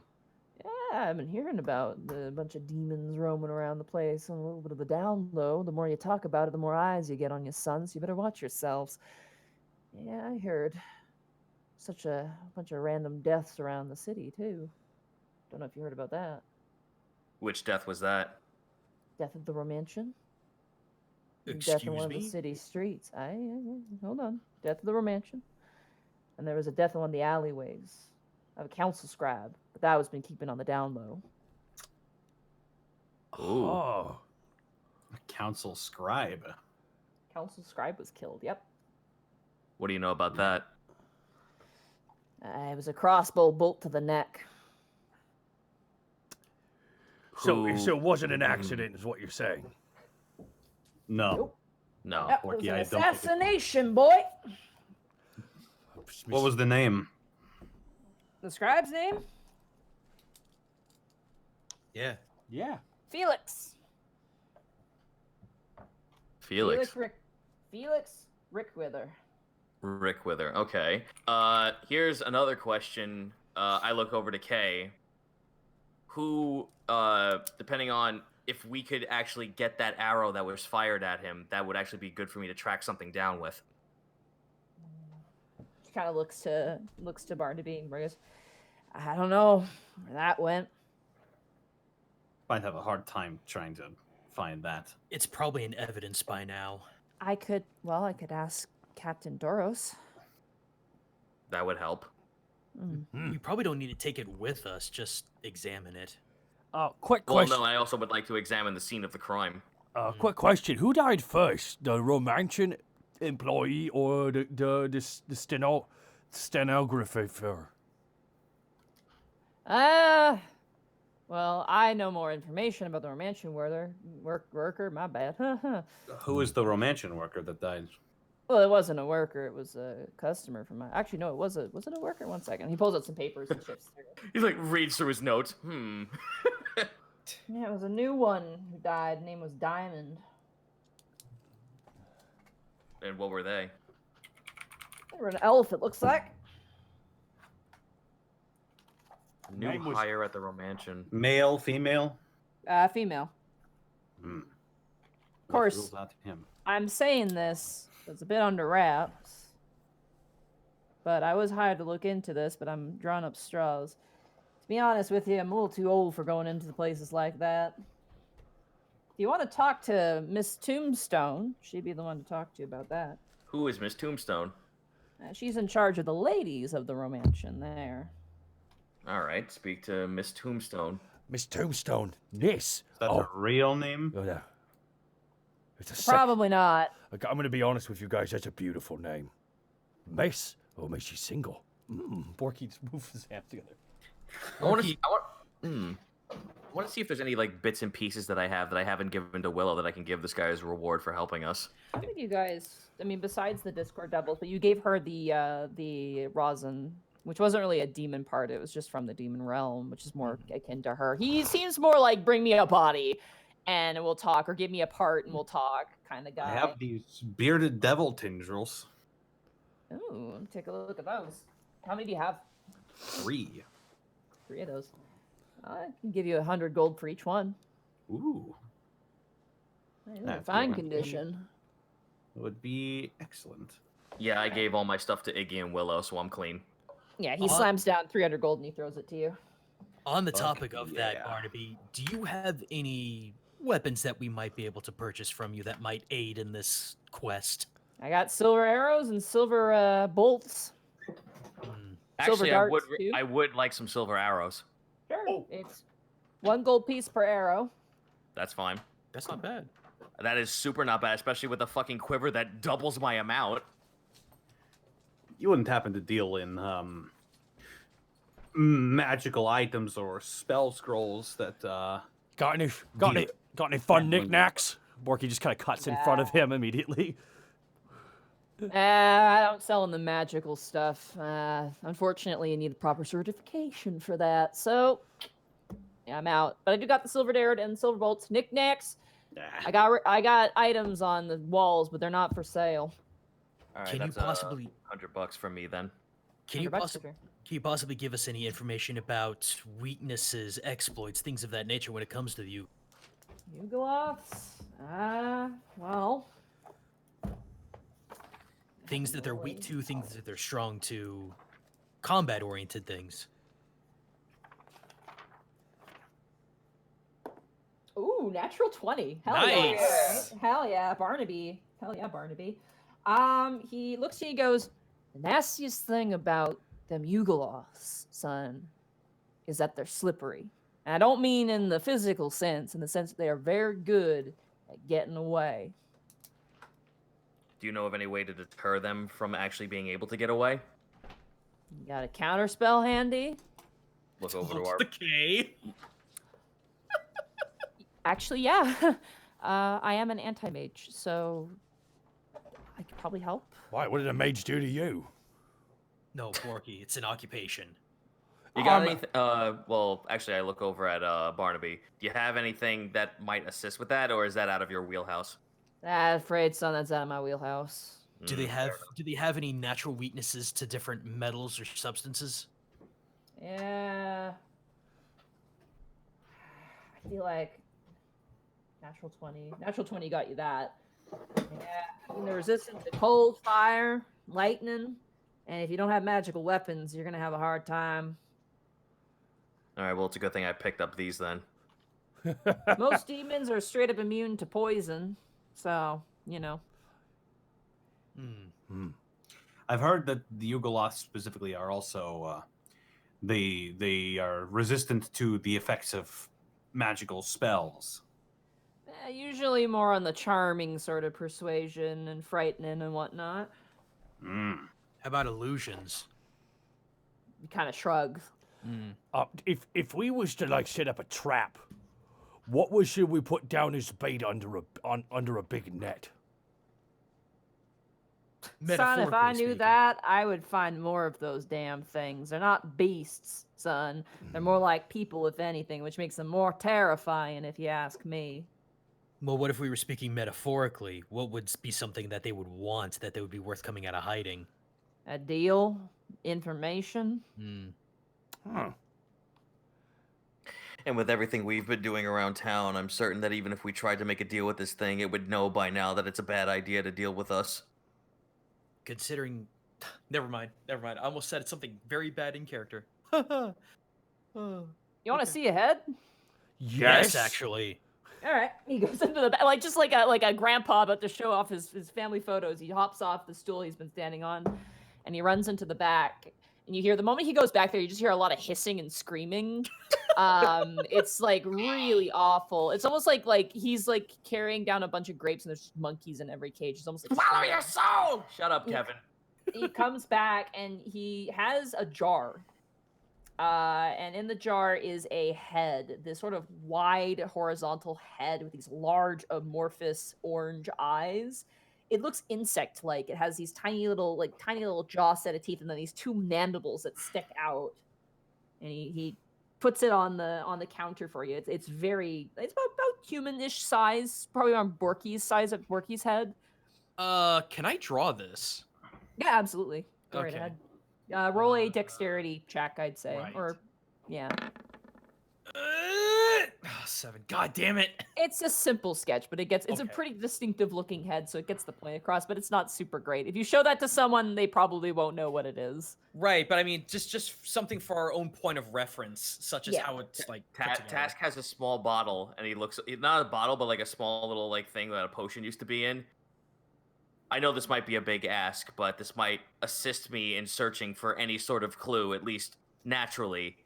Yeah, I've been hearing about the bunch of demons roaming around the place and a little bit of the down low. The more you talk about it, the more eyes you get on your son, so you better watch yourselves. Yeah, I heard. Such a bunch of random deaths around the city, too. Don't know if you heard about that. Which death was that? Death of the Romantian. Death in Excuse one of me? the city streets. Hold on. Death of the Romantian. And there was a death in one of the alleyways of a council scribe, but that was been keeping on the down low. Ooh. Oh. A council scribe. Council scribe was killed, yep. What do you know about that? It was a crossbow bolt to the neck. So Who- it wasn't an accident, is what you're saying. No. Nope. No. That was Porky, an I don't think it- assassination, boy! What was the name? The scribe's name? Yeah. Yeah. Felix. Felix. Felix Rickwither. Rick Wither. Okay. Here's another question. I look over to Kay. Who, depending on if we could actually get that arrow that was fired at him, that would actually be good for me to track something down with. She kind of looks to Barnaby and goes, I don't know where that went. I'd have a hard time trying to find that. It's probably in evidence by now. I could ask Captain Doros. That would help. We probably don't need to take it with us, just examine it. Quick Well, question. no, I also would like to examine the scene of the crime. Quick question. Who died first? The Romantian employee or the stenographer? Well, I know more information about the Romantian worker. My bad. Who is the Romantian worker that died? Well, it wasn't a worker. It was a customer from my. Actually, no, was it a worker? 1 second. He pulls out some papers and shifts through. He like reads through his notes. Yeah, it was a new one who died. Name was Diamond. And what were they? They were an elf. It looks like. New Name was- hire at the Romantian. Male, female? Female. Hmm. Of course. Rules out him. I'm saying this. It's a bit under wraps. But I was hired to look into this, but I'm drawing up straws. To be honest with you, I'm a little too old for going into the places like that. If you want to talk to Miss Tombstone, she'd be the one to talk to about that. Who is Miss Tombstone? She's in charge of the ladies of the Romantian there. All right, speak to Miss Tombstone. Miss Tombstone. This. Is that her real name? Oh, yeah. It's a Probably not. I'm going to be honest with you guys. That's a beautiful name. Miss. Oh, Miss, she's single. Porky just moves his hands together. I want to see if there's any like bits and pieces that I have that I haven't given to Willow that I can give this guy as a reward for helping us. I think you guys, I mean, besides the Discord devils, but you gave her the rosin, which wasn't really a demon part. It was just from the demon realm, which is more akin to her. He seems more like bring me a body and we'll talk, or give me a part and we'll talk kind of guy. I have these bearded devil tendrils. Ooh, take a look at those. How many do you have? 3. 3 of those. I can give you 100 gold for each one. Ooh. They're in That's fine good. condition. It would be excellent. Yeah, I gave all my stuff to Iggy and Willow, so I'm clean. Yeah, he slams down 300 gold and he throws it to you. On the topic of that, Barnaby, do you have any weapons that we might be able to purchase from you that might aid in this quest? I got silver arrows and silver bolts. Actually, darts, too. I would like some silver arrows. Sure. It's 1 gold piece per arrow. That's fine. That's not bad. That is super not bad, especially with a fucking quiver that doubles my amount. You wouldn't happen to deal in magical items or spell scrolls that Got any fun knickknacks? Borky just kind of cuts in front of him immediately. I don't sell them the magical stuff. Unfortunately, you need the proper certification for that. So, yeah, I'm out. But I do got the silver arrow and silver bolts. Knickknacks. I got items on the walls, but they're not for sale. All right, Can you that's possibly $100 from me then. Can you, $100 for can you possibly give us any information about weaknesses, exploits, things of that nature when it comes to you? Yugoloths? Well. Things that they're weak to, things that they're strong to, combat-oriented things. Ooh, natural 20. Hell Nice. yeah. Hell yeah, Barnaby. Hell yeah, Barnaby. He looks at you and goes, the nastiest thing about them Yugoloths, son, is that they're slippery. And I don't mean in the physical sense, in the sense that they are very good at getting away. Do you know of any way to deter them from actually being able to get away? You got a counter spell handy? Look over to our... Okay. Actually, yeah. I am an anti-mage, so I could probably help. Why? What did a mage do to you? No, Porky, it's an occupation. You got anything? Well, actually, I look over at Barnaby. Do you have anything that might assist with that, or is that out of your wheelhouse? Afraid, son, that's out of my wheelhouse. Do they have any natural weaknesses to different metals or substances? Yeah. I feel like natural 20. Natural 20 got you that. Yeah. And they're resistant to cold, fire, lightning, and if you don't have magical weapons, you're gonna have a hard time. All right, well, it's a good thing I picked up these then. Most demons are straight up immune to poison, so you know. I've heard that the Yugoloths specifically are also they are resistant to the effects of magical spells. Usually more on the charming sort of persuasion and frightening and whatnot. How about illusions? You kind of shrug. If we was to like set up a trap, what should we put down as bait under a big net? Son, if I knew that, I would find more of those damn things. They're not beasts, son. They're more like people, if anything, which makes them more terrifying, if you ask me. Well, what if we were speaking metaphorically? What would be something that they would want, that they would be worth coming out of hiding? A deal? Information? Huh. And with everything we've been doing around town, I'm certain that even if we tried to make a deal with this thing, it would know by now that it's a bad idea to deal with us. Considering... Never mind. I almost said something very bad in character. You want to see ahead? Yes, actually. All right. He goes into the back, like a grandpa about to show off his family photos. He hops off the stool he's been standing on, and he runs into the back. And you hear, the moment he goes back there, you just hear a lot of hissing and screaming. It's like really awful. It's almost like he's like carrying down a bunch of grapes and there's monkeys in every cage. It's almost like Follow your soul! Shut up, Kevin. He comes back and he has a jar. And in the jar is a head, this sort of wide horizontal head with these large amorphous orange eyes. It looks insect-like. It has these tiny little jaw set of teeth, and then these two mandibles that stick out. And he puts it on the counter for you. It's about human-ish size, probably around Borky's size of Borky's head. Can I draw this? Yeah, absolutely. Go right ahead. Roll a dexterity check, I'd say, Right. or yeah. 7. God damn it. It's a simple sketch, but it's a Okay. pretty distinctive looking head, so it gets the point across, but it's not super great. If you show that to someone, they probably won't know what it is. Right, but I mean, just something for our own point of reference, such as Yeah. how it's like put together. Task has a small bottle, and he looks not a bottle, but like a small little like thing that a potion used to be in. I know this might be a big ask, but this might assist me in searching for any sort of clue, at least naturally.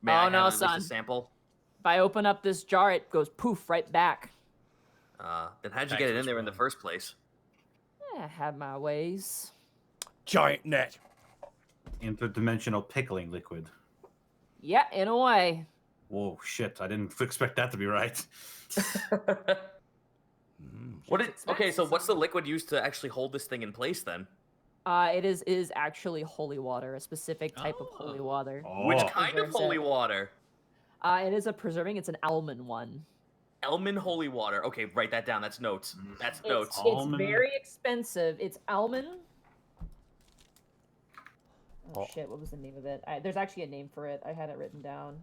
May I Oh, have no, at least son. a sample? If I open up this jar, it goes poof right back. Then how'd you Back get to it in its there in the room. first place? I have my ways. Giant net. Interdimensional pickling liquid. Yeah, in a way. Whoa, shit! I didn't expect that to be right. Okay, so what's the liquid used to actually hold this thing in place then? It is actually holy water, a specific type of holy water. Which Oh. kind of Preserves holy it. water? It is a preserving. It's an almond one. Elman holy water. Okay, write that down. That's notes. That's notes. It's Almond. very expensive. It's almond. Oh Oh. shit! What was the name of it? There's actually a name for it. I had it written down.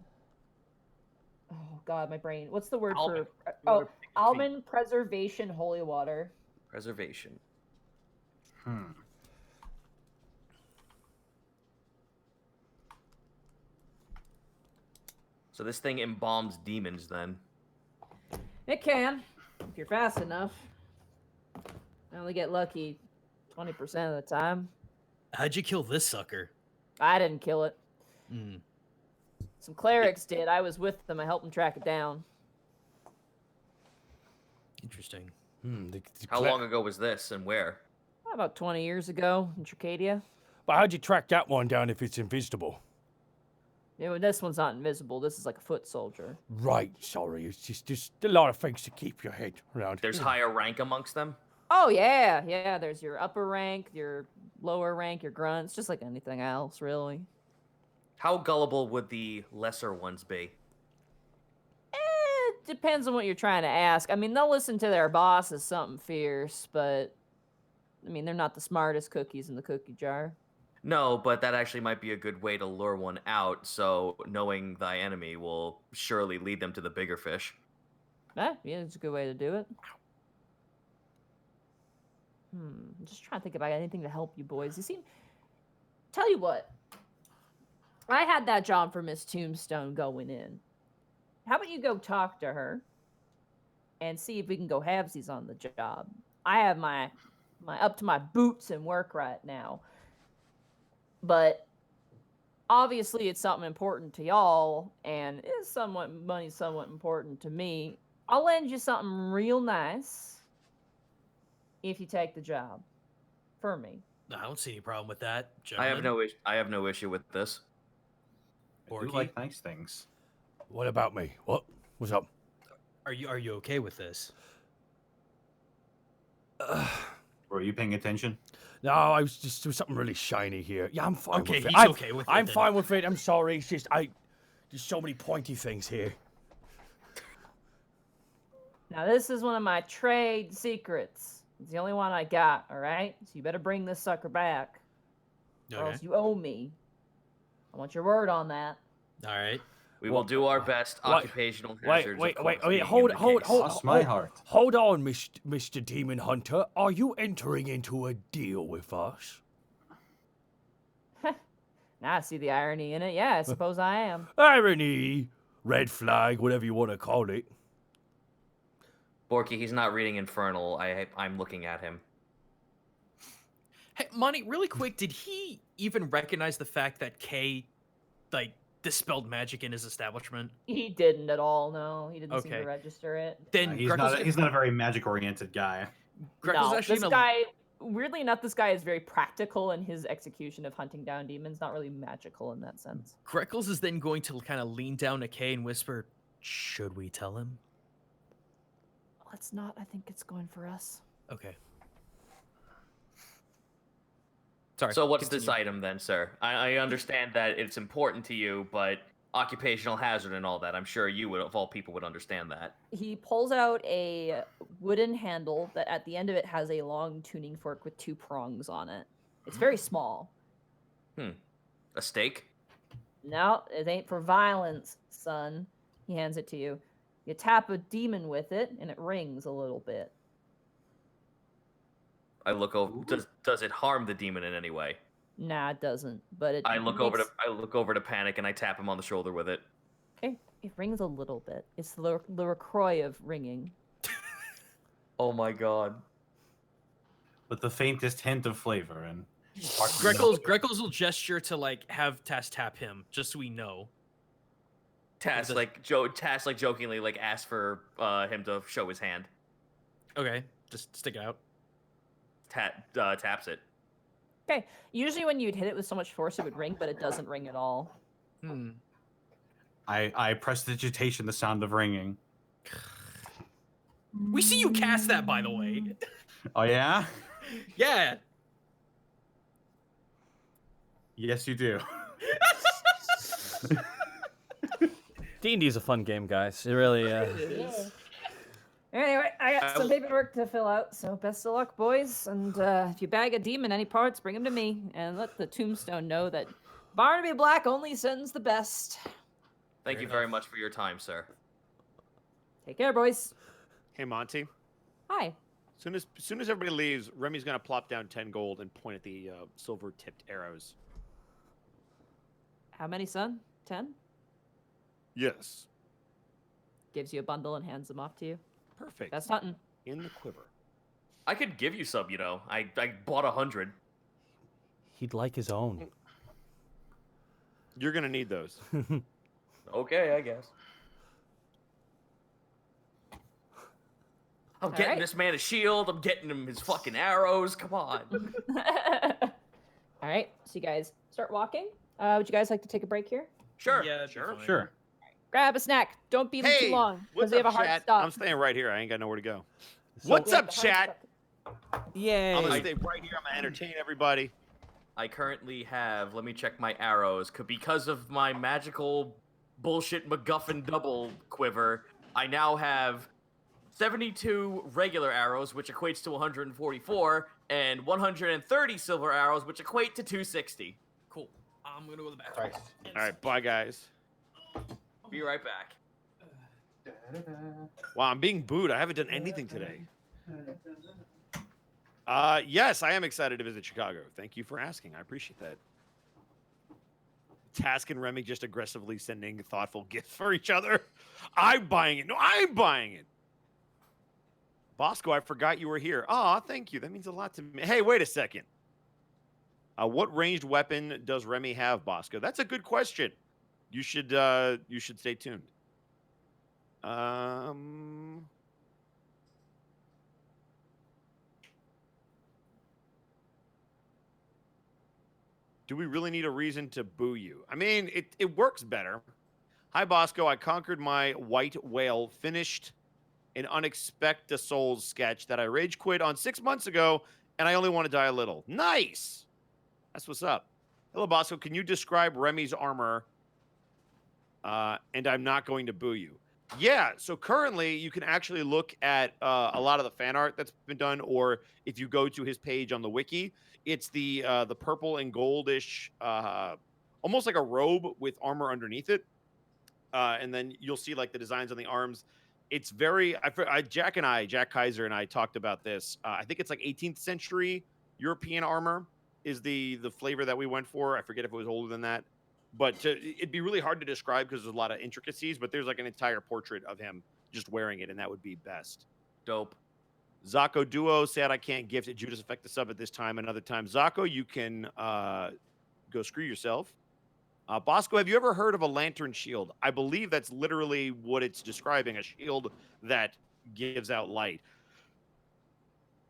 Oh god, my brain. What's the word Almond. for? Oh, almond preservation holy water. Preservation. So this thing embalms demons then. It can, if you're fast enough. I only get lucky 20% of the time. How'd you kill this sucker? I didn't kill it. Hmm. Some clerics did. I was with them. I helped them track it down. Interesting. How long ago was this and where? About 20 years ago in Tricadia. But how'd you track that one down if it's invisible? You know, this one's not invisible. This is like a foot soldier. Right, sorry. It's just a lot of things to keep your head around. There's higher rank amongst them? Oh, yeah. Yeah, there's your upper rank, your lower rank, your grunts, just like anything else, really. How gullible would the lesser ones be? It depends on what you're trying to ask. I mean, they'll listen to their boss as something fierce, but, I mean, they're not the smartest cookies in the cookie jar. No, but that actually might be a good way to lure one out, so knowing thy enemy will surely lead them to the bigger fish. Yeah, it's a good way to do it. I'm just trying to think about anything to help you boys. You seem... Tell you what. I had that job for Miss Tombstone going in. How about you go talk to her and see if we can go halvesies on the job? I have my up to my boots in work right now. But obviously it's something important to y'all, and money's somewhat important to me. I'll lend you something real nice if you take the job for me. I don't see any problem with that. I have gentlemen. I have no issue with this. I do Borky? like nice things. What about me? What? What's up? Are you okay with this? Were you paying attention? No, I was just doing something really shiny here. Yeah, I'm fine Okay, with it. he's okay with it I'm then. fine with it. I'm sorry. It's just there's so many pointy things here. Now, this is one of my trade secrets. It's the only one I got, all right? So you better bring this sucker back, or Okay. else you owe me. I want your word on that. All right. We will do our best. Wait, Occupational hazards. Wait, of wait, course, being hold, in the hold, case. hold, Cross my heart. Hold on, Mr. Demon Hunter. Are you entering into a deal with us? Now I see the irony in it. Yeah, I suppose I am. Irony, red flag, whatever you want to call it. Borky, he's not reading Infernal. I'm looking at him. Hey, Monty, really quick, did he even recognize the fact that Kay, like, dispelled magic in his establishment? He didn't at all, no. He didn't seem to Okay. register it. Then He's Greco's, not a very magic-oriented guy. Greco's No, actually this gonna- guy, weirdly enough, this guy is very practical in his execution of hunting down demons, not really magical in that sense. Greckles is then going to kind of lean down to Kay and whisper, "Should we tell him?" Let's not. I think it's going for us. Okay. Sorry. So what's this continue. item then, sir? I understand that it's important to you, but occupational hazard and all that, I'm sure you would, of all people, would understand that. He pulls out a wooden handle that at the end of it has a long tuning fork with 2 prongs on it. It's very small. A stake? No, it ain't for violence, son. He hands it to you. You tap a demon with it, and it rings a little bit. I look over. Does it harm the demon in any way? Nah, it doesn't. But it I look over makes- to I look over to Panic and I tap him on the shoulder with it. Okay, it rings a little bit. It's the LaCroix of ringing. Oh my god. With the faintest hint of flavor and. Greckles will gesture to like have Tass tap him, just so we know. Tass like jokingly like asks for him to show his hand. Okay, just stick it out. Taps it. Okay, usually when you'd hit it with so much force, it would ring, but it doesn't ring at all. I prestidigitation the sound of ringing. We see you cast that, by the way. Oh yeah? Yeah. Yes, you do. D&D is a fun game, guys. It really is. Anyway, I got some paperwork to fill out, so best of luck, boys. And if you bag a demon any parts, bring them to me, and let the tombstone know that Barnaby Black only sends the best. Thank you very much for your time, sir. Take care, boys. Hey, Monty. Hi. Soon as everybody leaves, Remy's gonna plop down 10 gold and point at the silver-tipped arrows. How many, son? 10? Yes. Gives you a bundle and hands them off to you. Perfect. Best hunting. In the quiver. I could give you some, you know. I bought 100. he'd like his own. You're gonna need those. Okay, I guess. I'm getting right. this man a shield. I'm getting him his fucking arrows. Come on. All right, so you guys start walking. Would you guys like to take a break here? Sure. Yeah, sure. Sure. Grab a snack. Don't be them Hey, too long what's because they have a up, hard chat? stop. I'm staying right here. I ain't got nowhere to go. So- What's Yeah, up, the hard chat? stop. Yay. I'm gonna stay right here. I'm gonna entertain everybody. I currently have, let me check my arrows, because of my magical bullshit MacGuffin double quiver, I now have 72 regular arrows, which equates to 144, and 130 silver arrows, which equate to 260. Cool. I'm gonna go to the bathroom. All right, bye, guys. Be right back. Wow, I'm being booed. I haven't done anything today. Yes, I am excited to visit Chicago. Thank you for asking. I appreciate that. Task and Remy just aggressively sending thoughtful gifts for each other. I'm buying it. No, I'm buying it. Bosco, I forgot you were here. Aw, thank you. That means a lot to me. Hey, wait a second. What ranged weapon does Remy have, Bosco? That's a good question. You should stay tuned. Do we really need a reason to boo you? I mean, it works better. Hi, Bosco. I conquered my white whale, finished an Unexpected Souls sketch that I rage quit on 6 months ago, and I only want to die a little. Nice! That's what's up. Hello, Bosco. Can you describe Remy's armor? And I'm not going to boo you. Yeah, so currently you can actually look at a lot of the fan art that's been done, or if you go to his page on the wiki, it's the purple and goldish, almost like a robe with armor underneath it. And then you'll see like the designs on the arms. It's very, Jack Kaiser and I talked about this. I think it's like 18th century European armor is the flavor that we went for. I forget if it was older than that. But it'd be really hard to describe because there's a lot of intricacies, but there's like an entire portrait of him just wearing it, and that would be best. Dope. Zako Duo said I can't gift it. Judas Effect the sub at this time. Another time. Zako, you can go screw yourself. Bosco, have you ever heard of a lantern shield? I believe that's literally what it's describing, a shield that gives out light.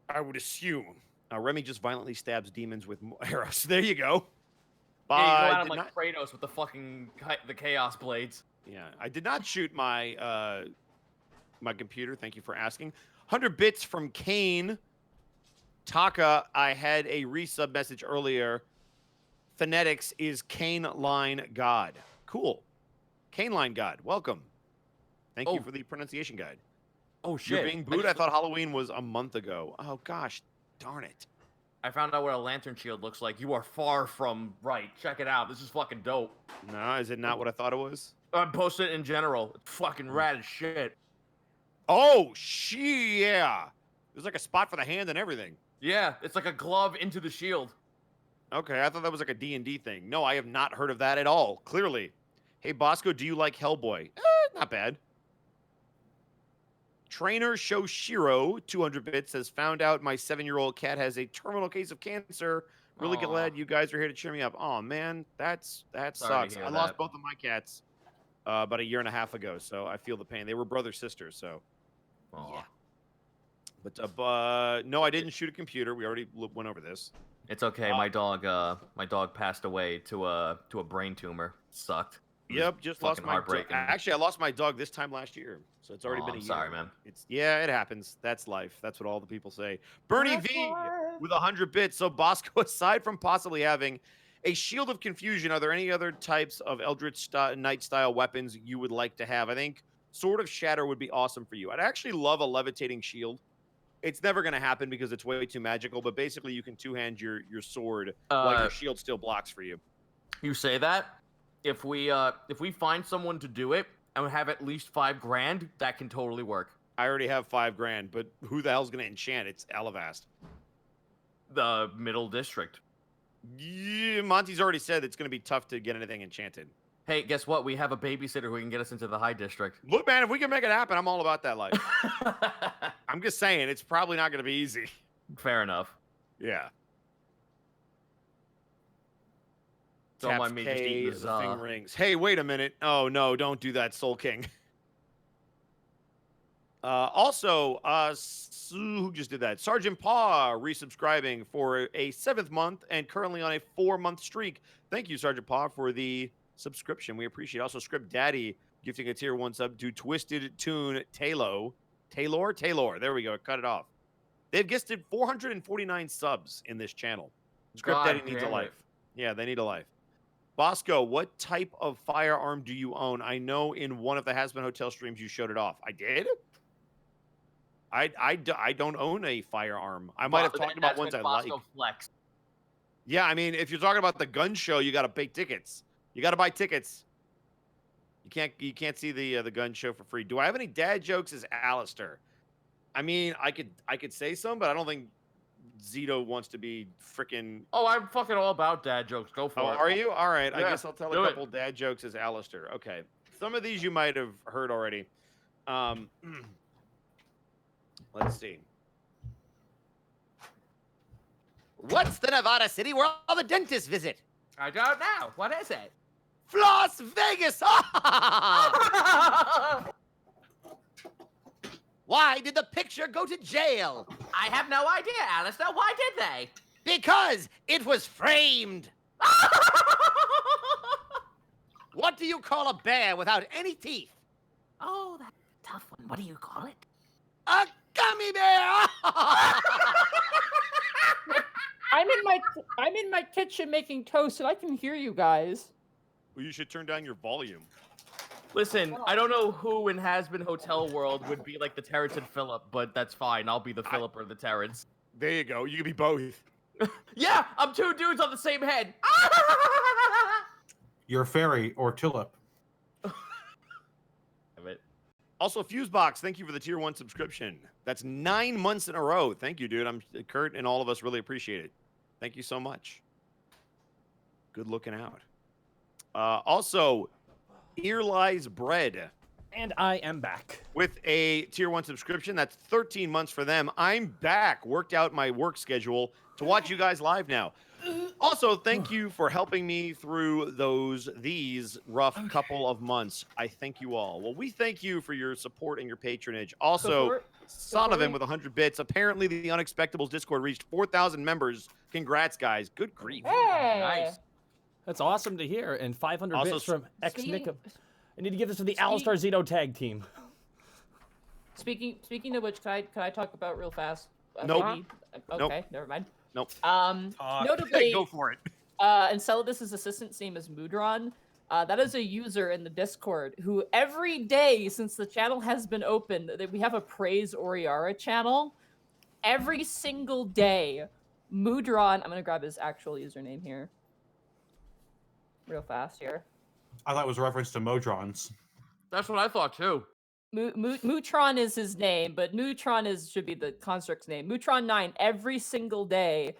I would assume. Remy just violently stabs demons with arrows. There you go. Yeah, you go at him like Kratos with the fucking the Chaos Blades. Yeah, I did not shoot my my computer. Thank you for asking. 100 bits from Kane. Taka, I had a resub message earlier. Phonetics is Cane-line God. Cool. Cane-line God, welcome. Thank you for the pronunciation guide. Oh, shit. You're being booed? I thought Halloween was a month ago. Oh, gosh, darn it. I found out what a lantern shield looks like. You are far from right. Check it out. This is fucking dope. No, is it not what I thought it was? I'm posting it in general. It's fucking rad as shit. Oh, yeah. There's like a spot for the hand and everything. Yeah, it's like a glove into the shield. Okay, I thought that was like a D&D thing. No, I have not heard of that at all, clearly. Hey, Bosco, do you like Hellboy? Not bad. Trainer Shoshiro, 200 bits, has found out my 7-year-old cat has a terminal case of cancer. Really Aw. glad you guys are here to cheer me up. Oh, man, that Sorry to sucks. hear I lost that. both of my cats about a year and a half ago, so I feel the pain. They were brother-sisters, so... Aw. Yeah. But no, I didn't shoot a computer. We already went over this. It's okay. My dog passed away to a brain tumor. Sucked. It was Yep, just lost fucking my dog. heartbreaking. Actually, I lost my dog this time last year, so it's already Aw, been a I'm year. sorry, man. It happens. That's life. That's what all the people say. Bernie That's V life. with 100 bits. So Bosco, aside from possibly having a shield of confusion, are there any other types of Eldritch Knight style weapons you would like to have? I think Sword of Shatter would be awesome for you. I'd actually love a levitating shield. It's never going to happen because it's way too magical, but basically you can two-hand your sword while your shield still blocks for you. You say that? If we find someone to do it and have at least 5 grand, that can totally work. I already have 5 grand, but who the hell's going to enchant? It's Elavast. The middle district. Yeah, Monty's already said it's going to be tough to get anything enchanted. Hey, guess what? We have a babysitter who can get us into the high district. Look, man, if we can make it happen, I'm all about that life. I'm just saying, it's probably not going to be easy. Fair enough. Yeah. Don't Taps mind me just K, eating the the thing rings. Hey, wait a minute. Oh, no, don't do that, Soul King. Also, who just did that? Sergeant Paw resubscribing for a 7th month and currently on a 4-month streak. Thank you, Sergeant Paw, for the subscription. We appreciate it. Also, Script Daddy gifting a tier 1 sub to Twisted Tune Taylor. There we go. Cut it off. They've gifted 449 subs in this channel. Script God Daddy needs a damn life. it. Yeah, they need a life. Bosco, what type of firearm do you own? I know in one of the Has-Been Hotel streams you showed it off. I did? I don't own a firearm. I might have talked about ones I like. Flex. Yeah, I mean, if you're talking about the gun show, you got to pay tickets. You got to buy tickets. You can't see the gun show for free. Do I have any dad jokes as Alistair? I mean, I could say some, but I don't think Zito wants to be freaking. Oh, I'm fucking all about dad jokes. Go for Oh, it. are you? All right. I Yeah, guess I'll tell do a it. couple dad jokes as Alistair. Okay. Some of these you might have heard already. Let's see. What's the Nevada city where all the dentists visit? I don't know. What is it? Las Vegas! Why did the picture go to jail? I have no idea, Alistair. Why did they? Because it was framed. What do you call a bear without any teeth? Oh, that's a tough one. What do you call it? A gummy bear! I'm in my kitchen making toast, and I can hear you guys. Well, you should turn down your volume. Listen, I don't know who in Has-Been Hotel World would be like the Terrence and Philip, but that's fine. I'll be the Philip or the Terrence. There you go. You can be both. Yeah, I'm 2 dudes on the same head. You're Fairy or Tulip. Damn it. Also, Fusebox, thank you for the tier 1 subscription. That's 9 months in a row. Thank you, dude. Kurt and all of us really appreciate it. Thank you so much. Good looking out. Also, Here Lies Bread And I am back. with a tier 1 subscription. That's 13 months for them. I'm back. Worked out my work schedule to watch you guys live now. Also, thank you for helping me through these rough couple of months. I thank you all. Well, we thank you for your support and your patronage. Also, Sonovan with 100 bits. Apparently, the Unexpectables Discord reached 4,000 members. Congrats, guys. Good grief. Hey! Nice. That's awesome to hear. And 500 Also, bits from X speaking- Nick. I need to give this to the Alistair Zito tag team. Speaking of which, can I talk about real fast? Nope. Maybe? Okay, never mind. Nope. Notably, Go for it. Enceladus's assistant's name is Mudron. That is a user in the Discord who every day since the channel has been opened, that we have a Praise Oriara channel. Every single day, Mudron. I'm gonna grab his actual username here, real fast here. I thought it was a reference to Modrons. That's what I thought too. Mutron is his name, but Mutron should be the construct's name. Mutron9 every single day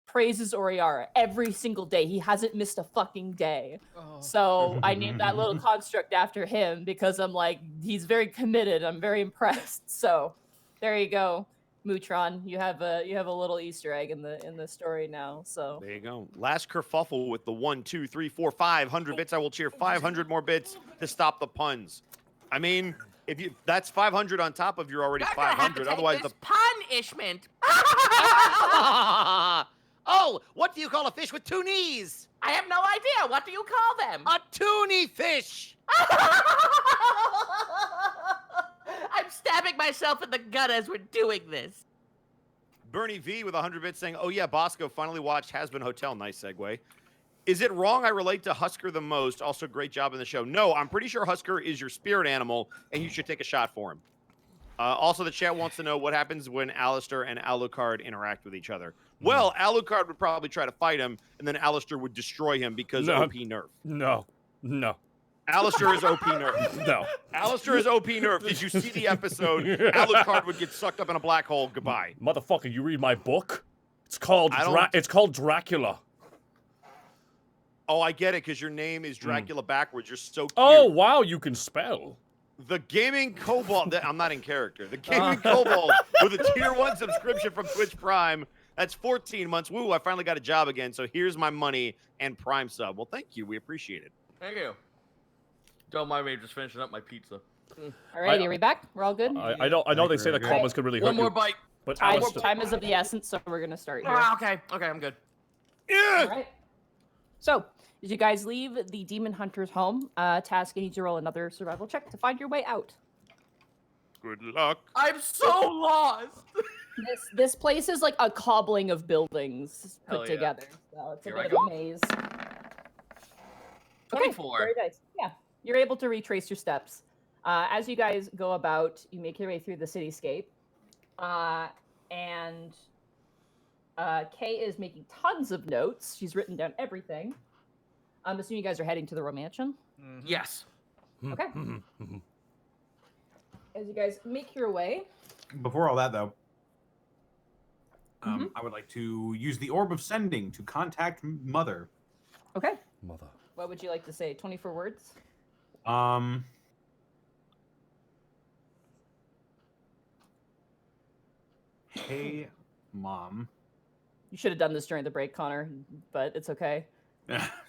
praises Oriara every single day. He hasn't missed a fucking day. So I named that little construct after him because I'm like, he's very committed. I'm very impressed. So there you go, Mutron. You have a little Easter egg in the story now. So There you go. Last kerfuffle with the 1, 2, 3, 4, 500 bits. I will cheer 500 more bits to stop the puns. I mean, that's 500 on top of your already 500. Otherwise, the punishment. Oh, what do you call a fish with 2 knees? I have no idea. What do you call them? A toonie fish. I'm stabbing myself in the gut as we're doing this. Bernie V with 100 bits saying, "Oh yeah, Bosco finally watched Has Been Hotel." Nice segue. Is it wrong I relate to Husker the most? Also, great job in the show. No, I'm pretty sure Husker is your spirit animal, and you should take a shot for him. Also, the chat wants to know what happens when Alistair and Alucard interact with each other. Well, Alucard would probably try to fight him, and then Alistair would destroy him because OP nerf. No. Alistair is OP nerf. No. Alistair is OP nerf. Did you see the episode? Alucard would get sucked up in a black hole. Goodbye. Motherfucker, you read my book? It's called Dracula. Oh, I get it, because your name is Dracula backwards. You're so cute. Oh, wow, you can spell. The Gaming Kobold. I'm not in character. The Gaming Kobold with a tier 1 subscription from Twitch Prime. That's 14 months. Woo, I finally got a job again, so here's my money and Prime sub. Well, thank you. We appreciate it. Thank you. Don't mind me just finishing up my pizza. alrighty, are we back? We're all good. I know they say the comments could really hurt One more you, bite. but Time is of the essence, so we're gonna start here. Okay, I'm good. Yeah. All right. So, as you guys leave the Demon Hunter's home, Task, you need to roll another survival check to find your way out. Good luck. I'm so lost. This place is like a cobbling of buildings put Hell yeah. together. So it's a Here I bit of go. a maze. 24. Very nice. Yeah, you're able to retrace your steps. As you guys go about, you make your way through the cityscape. And Kay is making tons of notes. She's written down everything. I'm assuming you guys are heading to the Romantion. Yes. Okay. As you guys make your way. Before all that, though, I would like to use the Orb of Sending to contact Mother. Okay. Mother. What would you like to say? 24 words? Hey, Mom. You should have done this during the break, Connor, but it's okay.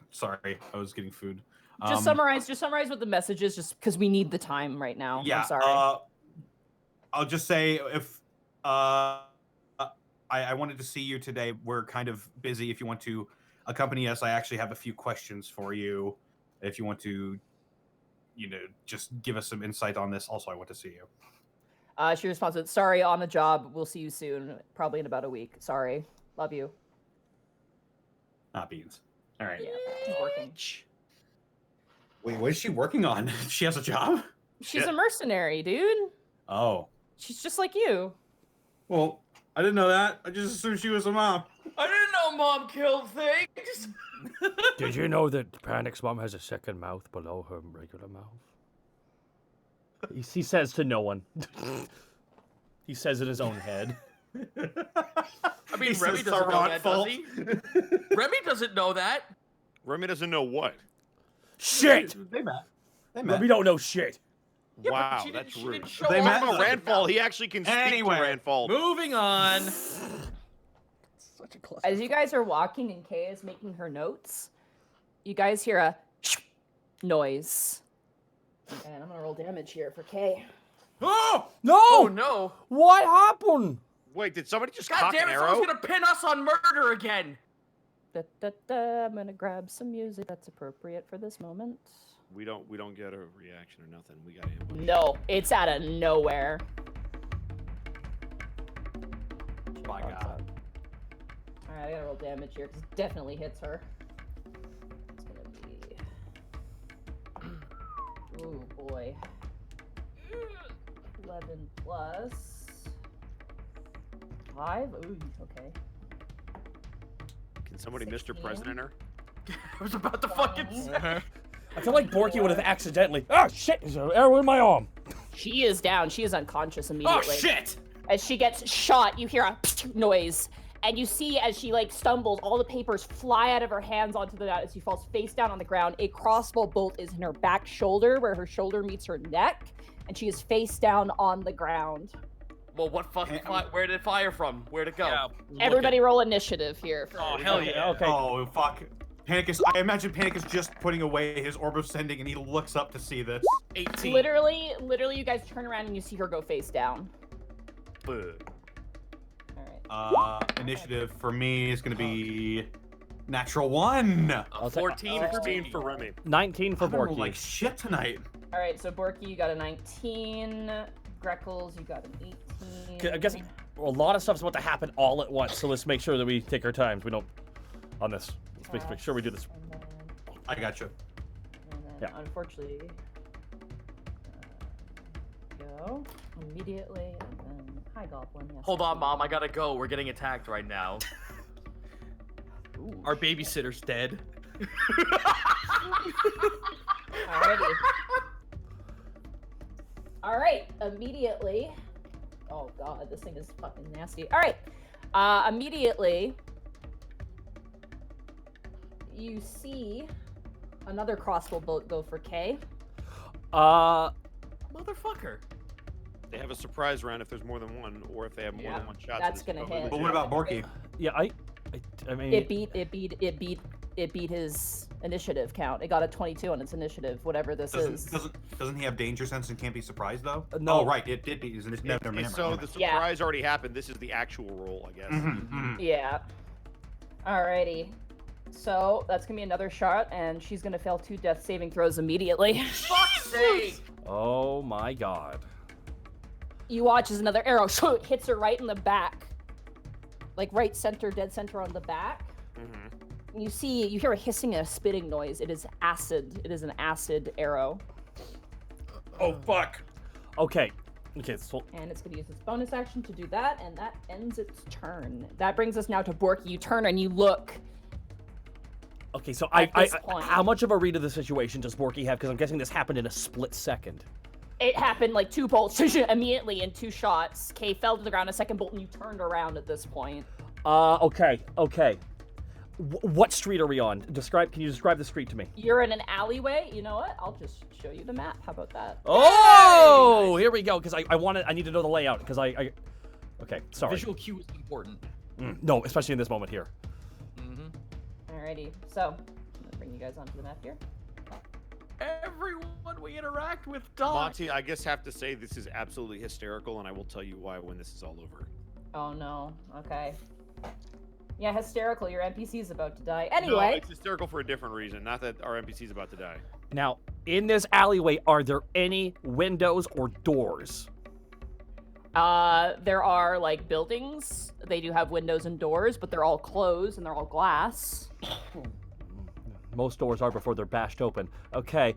Sorry, I was getting food. Just summarize what the message is, just because we need the time right now. Yeah. I'm sorry. I'll just say if I wanted to see you today. We're kind of busy. If you want to accompany us, I actually have a few questions for you. If you want to, just give us some insight on this. Also, I want to see you. She responds with, "Sorry, on the job. We'll see you soon. Probably in about a week. Sorry. Love you." Not beans. All right. Yeah, she's working. Wait, what is she working on? She has a job? She's a mercenary, dude. Oh. She's just like you. Well, I didn't know that. I just assumed she was a mom. I didn't know Mom killed things. Did you know that Panic's mom has a second mouth below her regular mouth? He says to no one. He says in his own head. I mean, Remy doesn't know that, does he? Remy doesn't know that. Remy doesn't know what. Shit! They met. We don't know shit. Yeah, Wow, but that's she rude. didn't show They off met her From a second Randfall, mouth. he actually can speak Anyway, to Randfall. Moving on. Such a cluster. As you guys are walking and Kay is making her notes, you guys hear a noise. And I'm gonna roll damage here for Kay. Oh! Oh No! no! What happened? Wait, did somebody just God cock damn an it! arrow? Someone's gonna pin us on murder again. I'm gonna grab some music that's appropriate for this moment. We don't get a reaction or nothing. We got ambush. No, it's out of nowhere. My God. Alright, I gotta roll damage here because it definitely hits her. It's gonna be. Ooh boy. 11 plus 5. Ooh, okay. somebody Mr. 16. President her? I was about to fucking say. I feel like Borky would have accidentally. Oh shit! There's an arrow in my arm. She is down. She is unconscious immediately. Oh shit! As she gets shot, you hear a noise, and you see as she like stumbles, all the papers fly out of her hands onto the ground as she falls face down on the ground. A crossbow bolt is in her back shoulder, where her shoulder meets her neck, and she is face down on the ground. Well, what fucking where did it fire from? Where'd it go? Yeah, Everybody roll initiative here. Oh hell yeah! Okay. Oh fuck. Panicus, I imagine Panicus just putting away his orb of sending, and he looks up to see this. 18. Literally, you guys turn around and you see her go face down. All right. Initiative for me is gonna be natural 1. I'll take- 14 for 16 me. for Remy. 19 for I'm gonna roll Borky. like shit tonight. All right. So Borky, you got a 19. Greckles, you got an 18. I'm guessing a lot of stuff's about to happen all at once, so let's make sure that we take our time. We don't on this. Let's make sure we do this. And then, I gotcha. and then unfortunately, go immediately, and then hi Goblin. Yes, Hold on, Mom. I gotta go. We're getting attacked right now. Ooh. Our babysitter's dead. Alrighty. All right, immediately. Oh god, this thing is fucking nasty. All right, immediately. You see another crossbow bolt go for Kay. Motherfucker. They have a surprise round if there's more than one, or if they have more than one shot. That's gonna hit. But what about Borky? Yeah, I mean. It beat his initiative count. It got a 22 on its initiative, whatever this is. Doesn't he have danger sense and can't be surprised though? No. Oh right, it did beat his initiative. Never mind, So never the mind. Yeah. surprise already happened. This is the actual roll, I guess. Yeah. Alrighty. So that's gonna be another shot, and she's gonna fail 2 death saving throws immediately. Fuck's sake! Oh my god. You watch as another arrow hits her right in the back, like right center, dead center on the back. You hear a hissing and a spitting noise. It is acid. It is an acid arrow. Oh fuck. Okay. So And it's going to use its bonus action to do that, and that ends its turn. That brings us now to Borky. You turn and you look. okay, so At this point. how much of a read of the situation does Borky have? Because I'm guessing this happened in a split second. It happened like 2 bolts immediately in 2 shots. Kay fell to the ground, a second bolt, and you turned around at this point. Okay. What street are we on? Can you describe the street to me? You're in an alleyway. You know what? I'll just show you the map. How about that? Oh, here we go. Because I need to know the layout. Because okay, sorry. Visual cue is important. No, especially in this moment here. Alrighty. So, I'm gonna bring you guys onto the map here. Everyone we interact with dies. Monty, I guess have to say this is absolutely hysterical, and I will tell you why when this is all over. Oh no. Okay. Yeah, hysterical. Your NPC is about to die. No, Anyway. it's hysterical for a different reason. Not that our NPC is about to die. Now, in this alleyway, are there any windows or doors? There are like buildings. They do have windows and doors, but they're all closed and they're all glass. Most doors are before they're bashed open. Okay.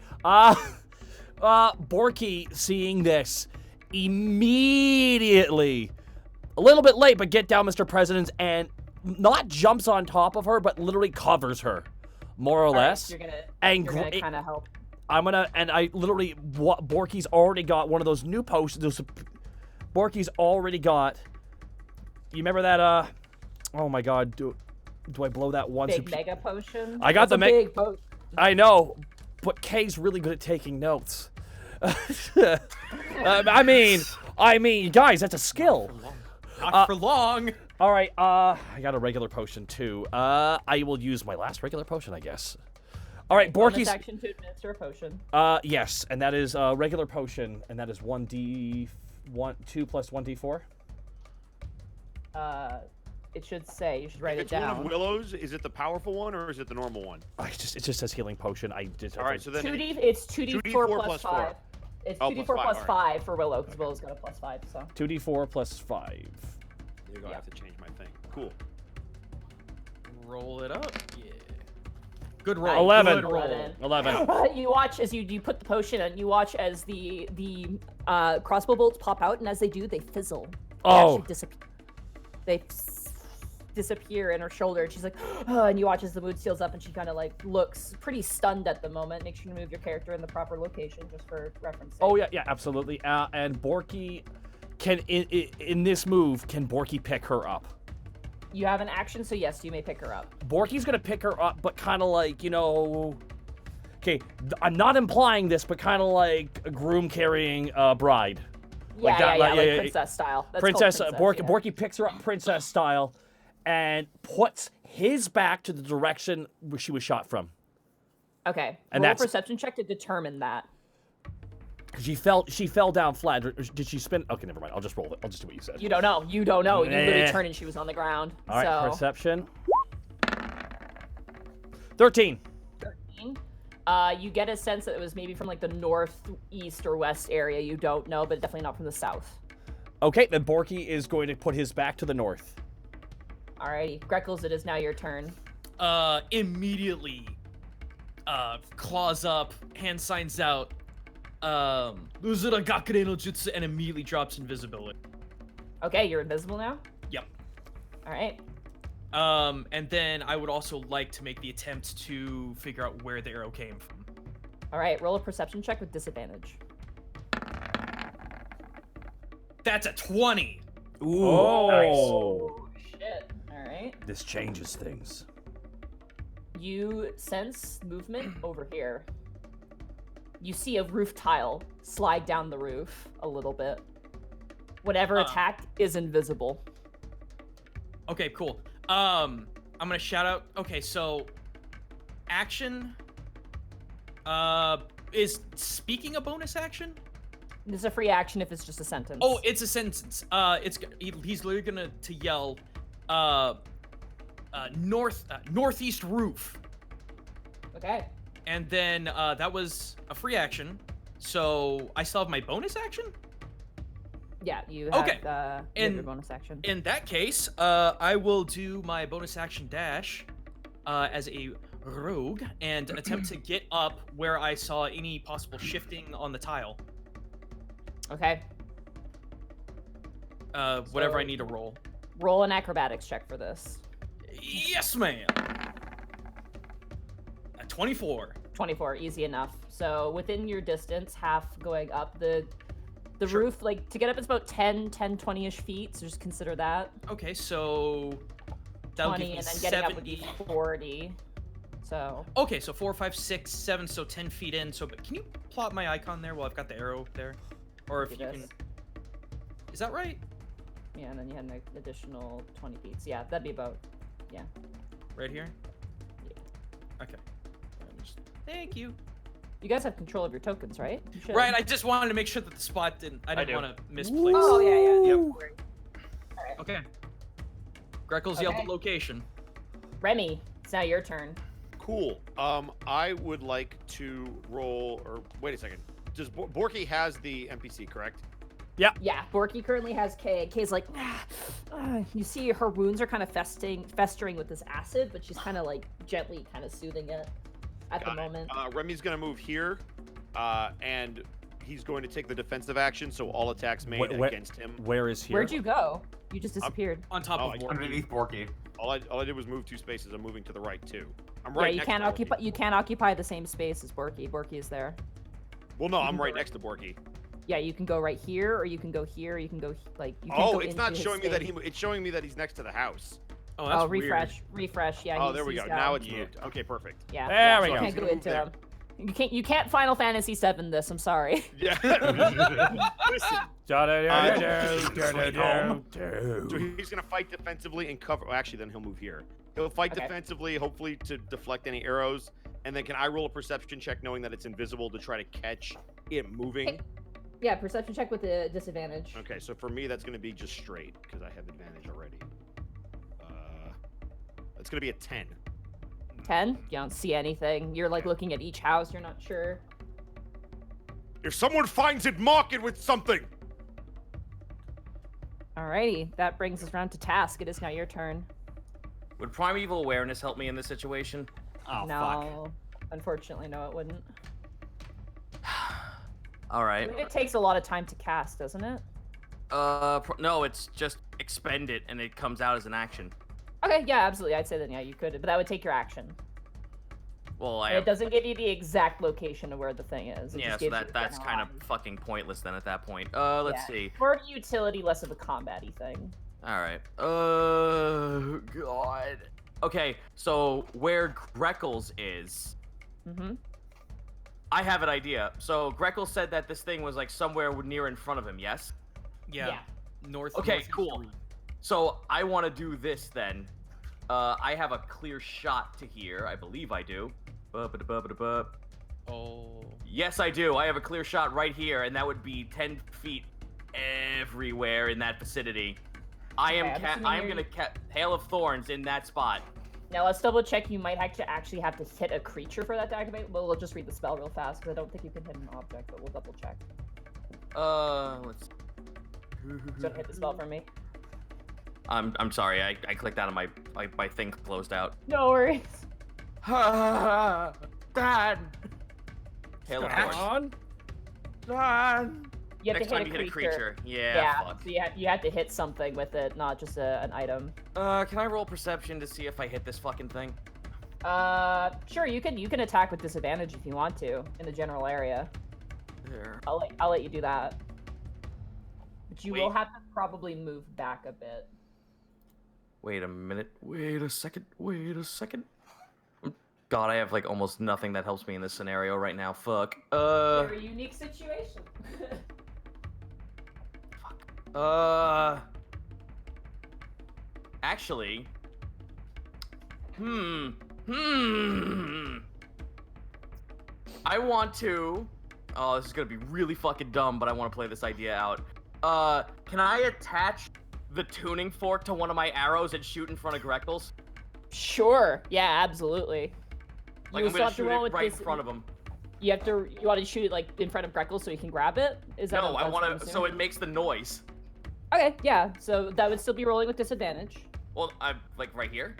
Borky, seeing this, immediately, a little bit late, but get down, Mr. President, and not jumps on top of her, but literally covers her, more or less. You're gonna and kind of help. Borky's already got one of those new potions. Borky's already got. You remember that? Oh my God, do I blow that one? Big mega potion. I got It's a the big potion. I know, but Kay's really good at taking notes. I mean, guys, that's a skill. Not for long. All right, I got a regular potion too. I will use my last regular potion, I guess. All right, Bonus Borky's. action to administer a potion. Yes, and that is a regular potion, and that is 2 plus 1d4. It should say. You should write If it it's one down. of Willow's, is it the powerful one or is it the normal one? It just says healing potion. All right, so then 2d. It's 2d4 2d4 plus 5. 4. It's Oh, 2d4 plus plus 5, 5 for Willow, because Willow's got a plus 5. So 2d4 plus 5. There you go. I have to change my thing. Cool. Roll it up. Yeah. Good roll. 11. Good roll. 11. you watch as you put the potion in. You watch as the crossbow bolts pop out, and as they do, they fizzle. They Oh. actually disappear. They disappear in her shoulder, and she's like, oh, and you watch as the mood steals up, and she kind of like looks pretty stunned at the moment. Make sure you move your character in the proper location, just for reference. Oh yeah, absolutely. And Borky can in this move, can Borky pick her up? You have an action, so yes, you may pick her up. Borky's gonna pick her up, but kind of like, okay, I'm not implying this, but kind of like a groom carrying a bride. Yeah, like princess style. That's princess, princess Borky picks her up princess style, and puts his back to the direction where she was shot from. Okay, and roll that's a perception check to determine that. She fell down flat. Did she spin? Okay, never mind. I'll just roll it. I'll just do what you said. You don't know. You literally turned and she was on the ground. All right, so. perception. 13. 13. You get a sense that it was maybe from like the northeast or west area. You don't know, but definitely not from the south. Okay, then Borky is going to put his back to the north. Alrighty, Greckles, it is now your turn. Immediately, claws up, hand signs out, Uzuragakure no Jutsu, and immediately drops invisibility. Okay, you're invisible now? Yep. Alright. And then I would also like to make the attempt to figure out where the arrow came from. Alright, roll a perception check with disadvantage. That's a 20. Ooh. Oh, shit. Alright. This changes things. You sense movement over here. You see a roof tile slide down the roof a little bit. Whatever attacked is invisible. Okay, cool. I'm gonna shout out. Okay, so action. Is speaking a bonus action? It's a free action if it's just a sentence. Oh, it's a sentence. He's literally gonna yell, northeast roof. Okay. And then that was a free action, so I still have my bonus action. Yeah, you have, okay. You have your bonus action. In that case, I will do my bonus action dash as a rogue and attempt to get up where I saw any possible shifting on the tile. Okay. Whatever I need to roll. Roll an acrobatics check for this. Yes, ma'am. 24. 24, easy enough. So within your distance, half going up, the roof, like to get up, it's about 20-ish feet. So just consider that. Okay, so that would 20, give me and then getting 70. up would be 40. So. Okay, so 4, 5, 6, 7, so 10 feet in. So, but can you plot my icon there while I've got the arrow there, or if you can? Is that right? Yeah, and then you had an additional 20 feet. So yeah, that'd be about, yeah. Right here. Yeah. Okay. Thank you. You guys have control of your tokens, right? You should. Right, I just wanted to make sure that the spot I didn't want to misplace. Oh, yeah. Yep. All right. Okay. Greckles yelled the location. Remy, it's now your turn. Cool. I would like to roll, or wait a second. Does Borky has the NPC, correct? Yeah. Yeah, Borky currently has Kay. Kay's like, you see her wounds are kind of festering with this acid, but she's kind of like gently kind of soothing it at the moment. Remy's going to move here, and he's going to take the defensive action, so all attacks made against him. Where is here? Where'd you go? You just disappeared. On top of Borky. Underneath Borky. All I did was move 2 spaces. I'm moving to the right too. I'm right. Yeah, you can't occupy the same space as Borky. Borky is there. Well, no, I'm right next to Borky. Yeah, you can go right here, or you can go here. You can go like. You can Oh, go it's into not his showing me that space. it's showing me that he's next to the house. Oh, that's refresh. Yeah. Oh, there we go. Now it's moved. moved. Okay, perfect. Yeah. There we You go. can't go into them. You can't Final Fantasy VII this. I'm sorry. Yeah. Listen. So he's gonna fight defensively and cover. Well, actually, then he'll move here. He'll fight defensively, hopefully to deflect any arrows. And then can I roll a perception check, knowing that it's invisible, to try to catch it moving? Yeah, perception check with the disadvantage. Okay, so for me, that's gonna be just straight because I have advantage already. That's gonna be a 10. 10? You don't see anything. You're like looking at each house. You're not sure. If someone finds it, mark it with something. Alrighty, that brings us around to task. It is now your turn. Would primeval awareness help me in this situation? Oh, No, unfortunately, no, it wouldn't. All right. It takes a lot of time to cast, doesn't it? No, it's just expend it and it comes out as an action. Okay, yeah, absolutely. I'd say then, yeah, you could, but that would take your action. Well, I And have... it doesn't give you the exact location of where the thing is. It Yeah, just so gives you the that's kind of general fucking pointless then at that point. Let's Yeah. see. More of a utility, less of a combat-y thing. All right. God. Okay, so where Greckles is, Mm-hmm. I have an idea. So Greckles said that this thing was like somewhere near in front of him. Yes. Yeah. North. Okay, northeast cool. 3. So I want to do this then. I have a clear shot to here. I believe I do. Ba-ba-da-ba-ba-da-ba. Oh. Yes, I do. I have a clear shot right here, and that would be 10 feet everywhere in that vicinity. I am gonna Hail of Thorns in that spot. Now let's double check. You might actually have to hit a creature for that to activate. Well, we'll just read the spell real fast because I don't think you can hit an object, but we'll double check. Let's. So hit the spell for me. I'm sorry. I clicked out of my thing closed out. No worries. Dad. Hail of Thorns. on. Dad. You have Next to time hit you a hit a creature. creature. Yeah. Yeah. Fuck. So you have to hit something with it, not just an item. Can I roll perception to see if I hit this fucking thing? Sure. You can attack with disadvantage if you want to in the general area. There. I'll let you do that. But you will Wait. have to probably move back a bit. Wait a minute. Wait a second. Wait a second. God, I have like almost nothing that helps me in this scenario right now. Fuck. Very unique situation. Actually. I want to. Oh, this is gonna be really fucking dumb, but I want to play this idea out. Can I attach the tuning fork to one of my arrows and shoot in front of Greckles? Sure. Yeah, absolutely. Like You I'm still gonna have to shoot roll it with right in this- front of him. You want to shoot it like in front of Greckles so he can grab it? Is that No, what I that's want what I'm to. So assuming? it makes the noise. Okay, yeah. So that would still be rolling with disadvantage. Well, I'm like right here.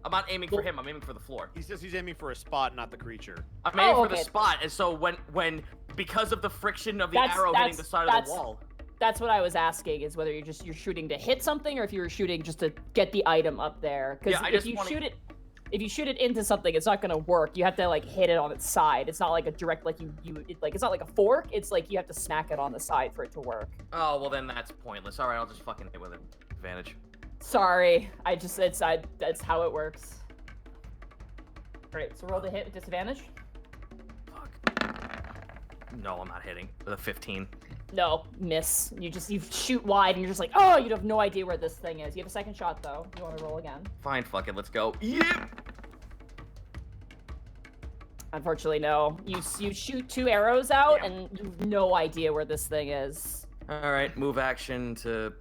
I'm not aiming for Well- him. I'm aiming for the floor. He says he's aiming for a spot, not the creature. I'm aiming Oh, for the okay. spot, and so when because of the friction of the That's- arrow hitting that's- the side of that's- the wall. That's what I was asking, is whether you're shooting to hit something or if you were shooting just to get the item up there. Because Yeah, I if just you wanna- if you shoot it into something, it's not gonna work. You have to like hit it on its side. It's not like a direct like it's not like a fork. It's like you have to smack it on the side for it to work. Oh well, then that's pointless. All right, I'll just fucking hit with it. Advantage. Sorry, that's how it works. Great. So roll the hit with disadvantage. No, I'm not hitting with a 15. No, miss. You shoot wide and you're just like, oh, you have no idea where this thing is. You have a second shot though. You want to roll again? Fine, fuck it, let's go. Yep. Unfortunately, no. You shoot 2 arrows out Damn. and you have no idea where this thing is. All right, move action to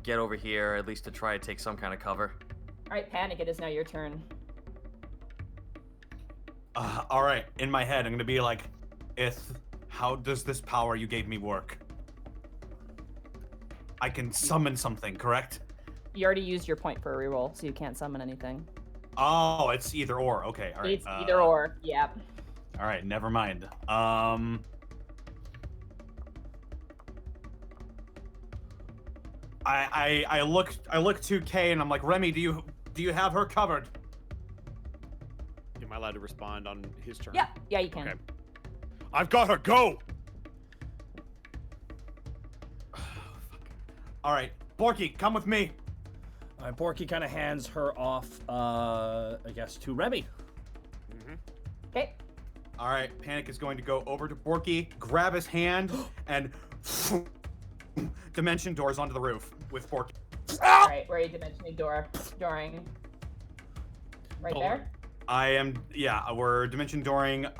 get over here, at least to try to take some kind of cover. All right, Panic. It is now your turn. All right, in my head, I'm gonna be like, how does this power you gave me work? I can summon something, correct? You already used your point for a reroll, so you can't summon anything. Oh, it's either or. Okay, all right. It's either or. Yep. All right, never mind. I look to Kay and I'm like, Remy, do you have her covered? Am I allowed to respond on his turn? Yeah, you can. Okay. I've got her. Go. All right, Borky, come with me. Porky kind of hands her off, I guess, to Remy. Okay. All right, Panic is going to go over to Borky, grab his hand, and dimension doors onto the roof with Borky. All right. Where are you dimensioning dooring? Right there. We're dimension dooring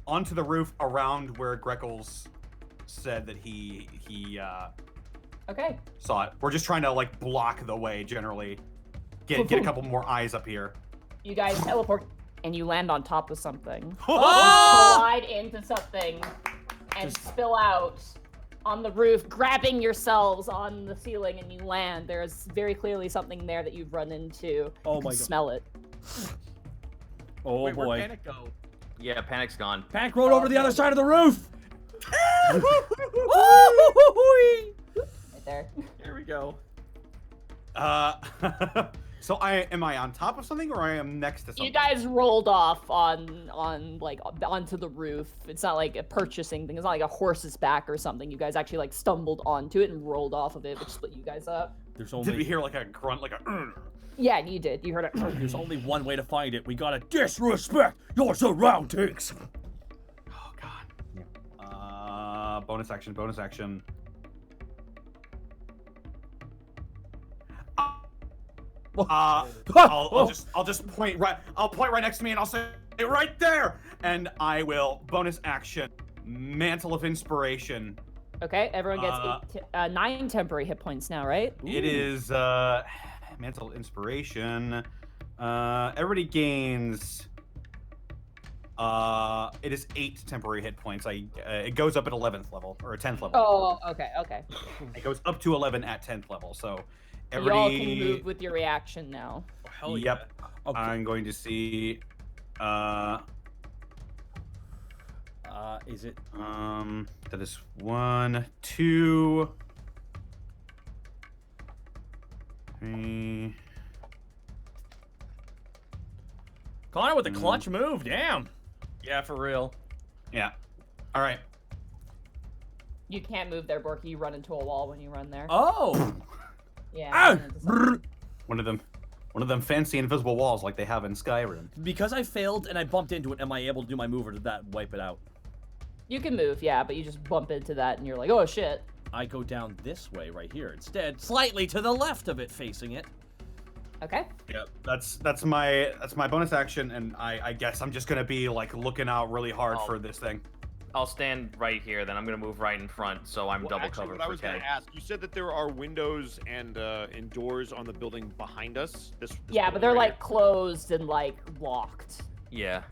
onto the roof around where Greckles said that he Okay. saw it. We're just trying to like block the way generally. Get a couple more eyes up here. You guys teleport and you land on top of something. You Oh! collide into something and spill out on the roof, grabbing yourselves on the ceiling, and you land. There's very clearly something there that you've run into. Oh You can my god. smell it. Oh Wait, boy. where'd Panic go? Yeah, Panic's gone. Panic rolled over to the other side of the roof. Right there. Here we go. So am I on top of something or I am next to something? You guys rolled off on like onto the roof. It's not like a purchasing thing. It's not like a horse's back or something. You guys actually like stumbled onto it and rolled off of it, which split you guys up. There's only Did we hear like a grunt, like a? Yeah, you did. You heard it. there's only one way to find it. We gotta Disrespect your surroundings. Oh God. Bonus action. Bonus action. I'll just point right. I'll point right next to me, and I'll say right there, and I will bonus action, Mantle of Inspiration. Okay, everyone gets 9 temporary hit points now, right? It is Mantle of Inspiration. Everybody gains. It is 8 temporary hit points. It goes up at 11th level or 10th level. Oh, okay. It goes up to 11 at 10th level. So You all can move with your reaction now. Oh, hell yeah. Yep. Okay. I'm going to see. Is it? That is 1, 2, 3. Connor with the clutch move, damn. Yeah, for real. Yeah. All right. You can't move there, Borky. You run into a wall when you run there. Oh. Yeah. One of them fancy invisible walls like they have in Skyrim. Because I failed and I bumped into it, am I able to do my move, or did that wipe it out? You can move, yeah, but you just bump into that and you're like, oh shit. I go down this way right here instead, slightly to the left of it, facing it. Okay. Yep. That's my bonus action, and I guess I'm just gonna be like looking out really hard for this thing. I'll stand right here, then I'm gonna move right in front, so I'm double actually, covered what I for was going K. to ask, you said that there are windows and doors on the building behind us. This Yeah, but building they're right like closed and like locked. Yeah.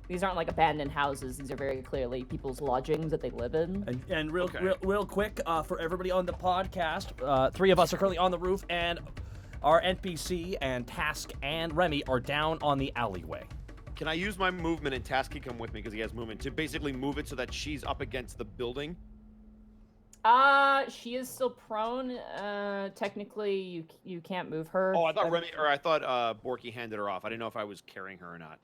These aren't like abandoned houses. These are very clearly people's lodgings that they live in. And real, Okay. real quick, for everybody on the podcast, 3 of us are currently on the roof, and our NPC and Task and Remy are down on the alleyway. Can I use my movement, and Tasky come with me because he has movement, to basically move it so that she's up against the building? She is still prone. Technically, you can't move her. Oh, I thought Borky handed her off. I didn't know if I was carrying her or not.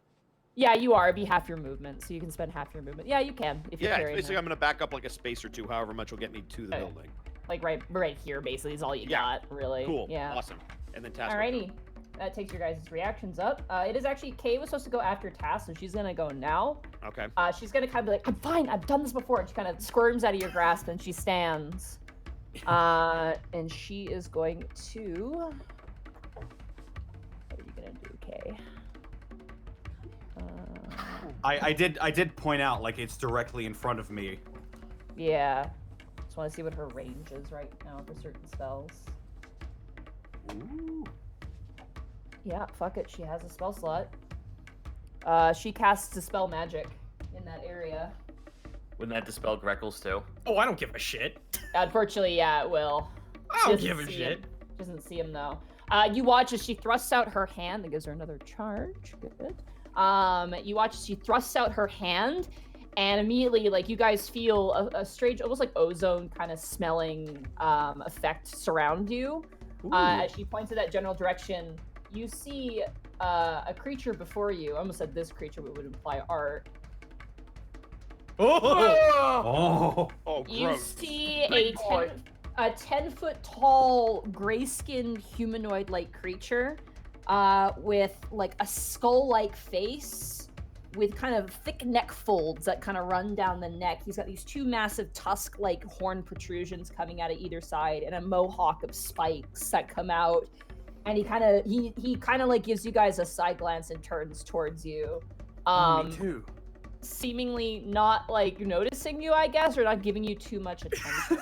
Yeah, you are. It'd be half your movement, so you can spend half your movement. Yeah, you can if you're Yeah, carrying basically her. I'm going to back up like a space or two, however much will get me to the Okay. building. Like right here, basically, is all you Yeah. got, really. Cool. Yeah. Awesome. And then Task. Alrighty. That takes your guys' reactions up. It is actually Kay was supposed to go after Task, so she's gonna go now. Okay. She's gonna kind of be like, I'm fine, I've done this before, and she kind of squirms out of your grasp and she stands. And she is going to. What are you gonna do, Kay? I did point out like it's directly in front of me. Yeah. Just want to see what her range is right now for certain spells. Ooh. Yeah, fuck it. She has a spell slot. She casts Dispel Magic in that area. Wouldn't that dispel Greckles too? Oh, I don't give a shit. Unfortunately, yeah, it will. I don't Doesn't give a see shit. him. Doesn't see him though. You watch as she thrusts out her hand. That gives her another charge. Good. You watch as she thrusts out her hand, and immediately, like, you guys feel a strange, almost like ozone kind of smelling effect surround you. As she points in that general direction, you see a creature before you. I almost said this creature, but would imply art. Oh. Oh, You gross. see a 10-foot tall, gray-skinned humanoid-like creature with like a skull-like face with kind of thick neck folds that kind of run down the neck. He's got these 2 massive tusk-like horn protrusions coming out of either side and a mohawk of spikes that come out. And he kind of like gives you guys a side glance and turns towards you. Me too. Seemingly not like noticing you, I guess, or not giving you too much attention.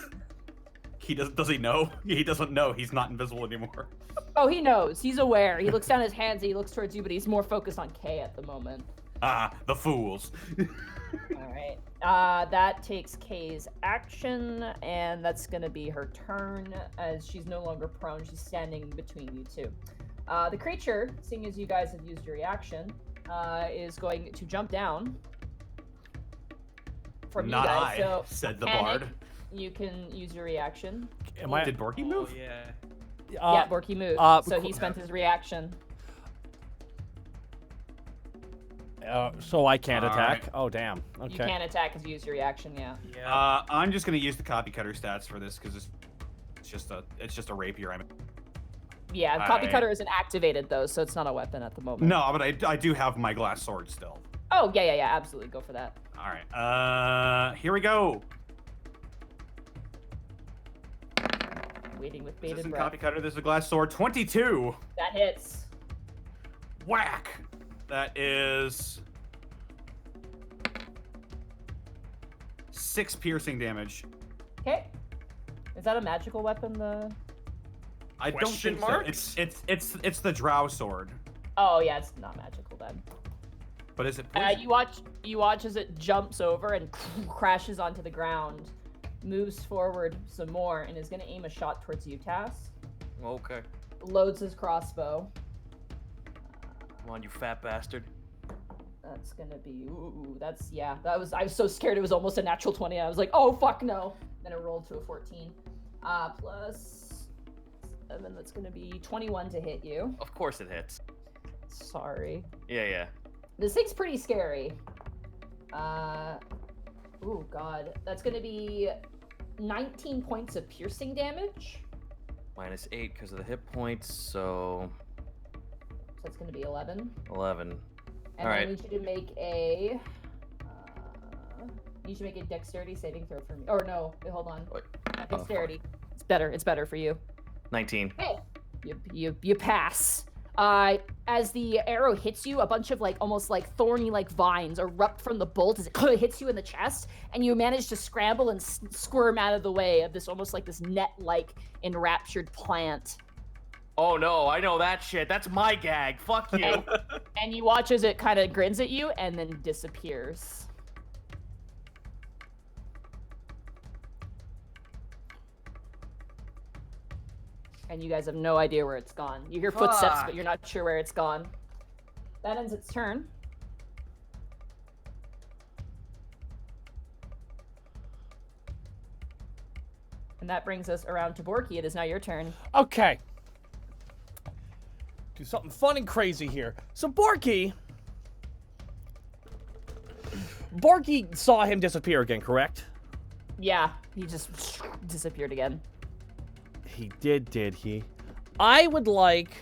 Does he know? He doesn't know. He's not invisible anymore. Oh, he knows. He's aware. He looks down his hands and he looks towards you, but he's more focused on Kay at the moment. Ah, the fools. All right. That takes Kay's action, and that's going to be her turn as she's no longer prone. She's standing between you two. The creature, seeing as you guys have used your reaction, is going to jump down from Not you guys. I, So said the Panic, bard. you can use your reaction. Am I? Did Borky Oh move? yeah. Yeah, Borky moved, so he spent his reaction. So I can't All attack. right. Oh damn. Okay. You can't attack because you use your reaction. Yeah. I'm just gonna use the copy cutter stats for this because it's just a rapier. Yeah, copy cutter isn't activated though, so it's not a weapon at the moment. No, but I do have my glass sword still. Oh yeah, absolutely, go for that. All right. Here we go. Waiting with This bated isn't breath. copy cutter. This is a glass sword. 22. That hits. Whack. That is 6 piercing damage. Okay. Is that a magical weapon? I don't think so. It's the drow sword. Oh yeah, it's not magical then. But is it poison? You watch as it jumps over and crashes onto the ground, moves forward some more, and is gonna aim a shot towards you, Tass. Okay. Loads his crossbow. Come on, you fat bastard. That's gonna be I was so scared it was almost a natural 20. I was like, oh fuck no. Then it rolled to a 14. Plus 7, that's gonna be 21 to hit you. Of course it hits. Sorry. Yeah. This thing's pretty scary. Oh god. That's gonna be 19 points of piercing damage. -8 because of the hit points, so that's gonna be 11. 11. And All I right. need you to make a dexterity saving throw for me. Or no, wait, hold on. What? Dexterity. It's better for you. 19. Hey, you pass. As the arrow hits you, a bunch of almost thorny vines erupt from the bolt as it hits you in the chest, and you manage to scramble and squirm out of the way of this almost this net-like enraptured plant. Oh no, I know that shit. That's my gag. Fuck you. And you watch as it kind of grins at you and then disappears. And you guys have no idea where it's gone. You hear footsteps, but you're not sure where it's gone. That ends its turn. And that brings us around to Borky. It is now your turn. Okay. Do something fun and crazy here. So Borky saw him disappear again, correct? Yeah, he just disappeared again. He did he? I would like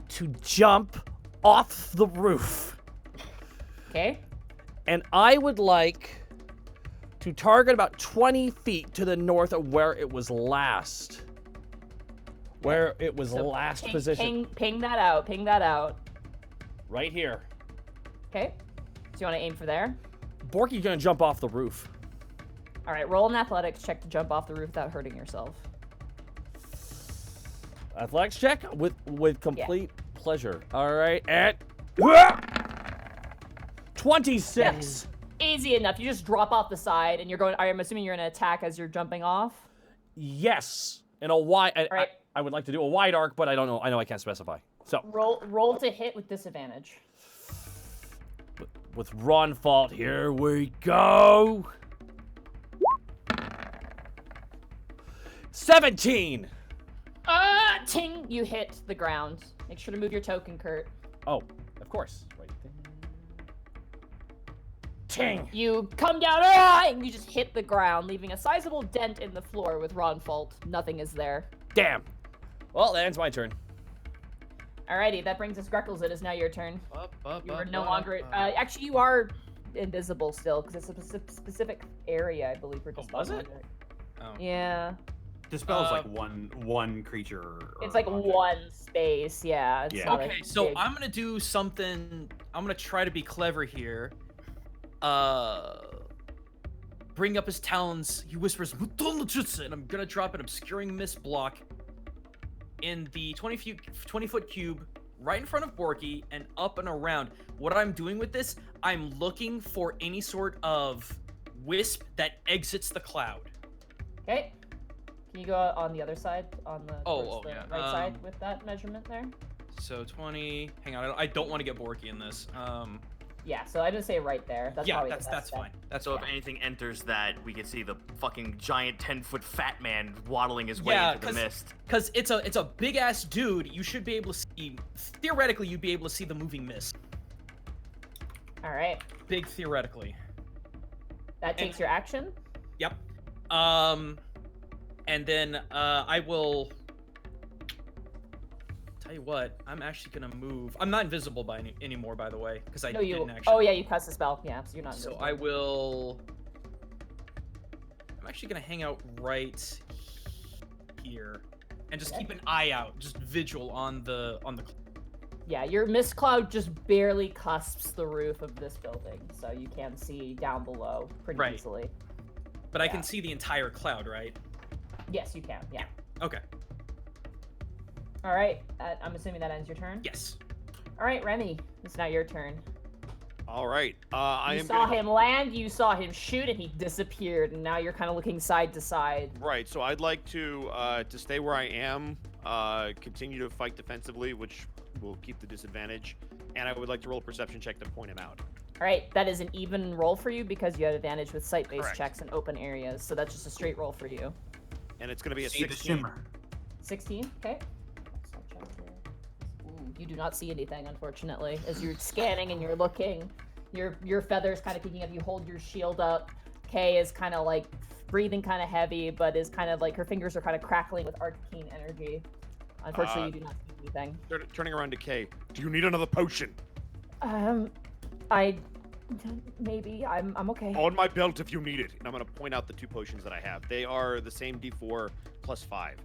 to jump off the roof. Okay. And I would like to target about 20 feet to the north of where it was last. Where it was last position. Ping that out. Right here. Okay. So you want to aim for there? Borky's gonna jump off the roof. All right, roll an athletics check to jump off the roof without hurting yourself. Athletics check with complete pleasure. All right, at 26. Yeah. Easy enough. You just drop off the side, and you're going. I'm assuming you're gonna attack as you're jumping off. Yes, in a wide. Right. I would like to do a wide arc, but I don't know. I know I can't specify. So roll to hit with disadvantage. With Ron fault, here we go. 17. Ting! You hit the ground. Make sure to move your token, Kurt. Oh, of course. Right there. Ting! You come down, and you just hit the ground, leaving a sizable dent in the floor with Ron fault. Nothing is there. Damn. Well, that ends my turn. Alrighty, that brings us Greckles. It is now your turn. You are no longer. Actually, you are invisible still because it's a specific area, I believe. Was it? Oh. Yeah. Dispel's like one creature. It's like one space, yeah. It's not Okay, so I'm gonna do something. I'm gonna try to be clever here. Bring up his talons. He whispers, and I'm gonna drop an obscuring mist block in the 20-foot cube right in front of Borky and up and around. What I'm doing with this, I'm looking for any sort of wisp that exits the cloud. Okay. Can you go on the other side, on the, right side with that measurement there? So 20. Hang on, I don't want to get Borky in this. Yeah, so I just say right there. That's Yeah, probably the best that's bet. fine. That's So fine. if anything enters that, we can see the fucking giant 10-foot fat man waddling his way Yeah, into the mist. Because it's a big ass dude. You should be able to see. Theoretically, you'd be able to see the moving mist. All right. Big theoretically. That takes your action. Yep. And then I will tell you what. I'm actually gonna move. I'm not invisible anymore, by the way, because I No, you. didn't actually. Oh yeah, you cast the spell. Yeah, so you're not. So invisible. I will. I'm actually gonna hang out right here, and just Okay. keep an eye out, just vigil on the. Yeah, your mist cloud just barely cusps the roof of this building, so you can see down below pretty Right. easily. But I Yeah. can see the entire cloud, right? Yes, you can. Yeah. Okay. All right. I'm assuming that ends your turn. Yes. All right, Remy, it's now your turn. All right. I You am saw gonna... him land, you saw him shoot, and he disappeared. And now you're kind of looking side to side. Right. So I'd like to stay where I am, continue to fight defensively, which will keep the disadvantage, and I would like to roll a perception check to point him out. All right, that is an even roll for you because you had advantage with sight-based Correct. checks in open areas. So that's just a straight roll for you. And it's going to be a See the 16. shimmer. 16. Okay. So check here. Ooh, you do not see anything, unfortunately, as you're scanning and you're looking. Your feathers kind of peeking up. You hold your shield up. Kay is kind of like breathing kind of heavy, but is kind of like her fingers are kind of crackling with arcane energy. Unfortunately, you do not see anything. Turning around to Kay. Do you need another potion? I maybe I'm okay. On my belt if you need it. And I'm going to point out the 2 potions that I have. They are the same D4 plus 5.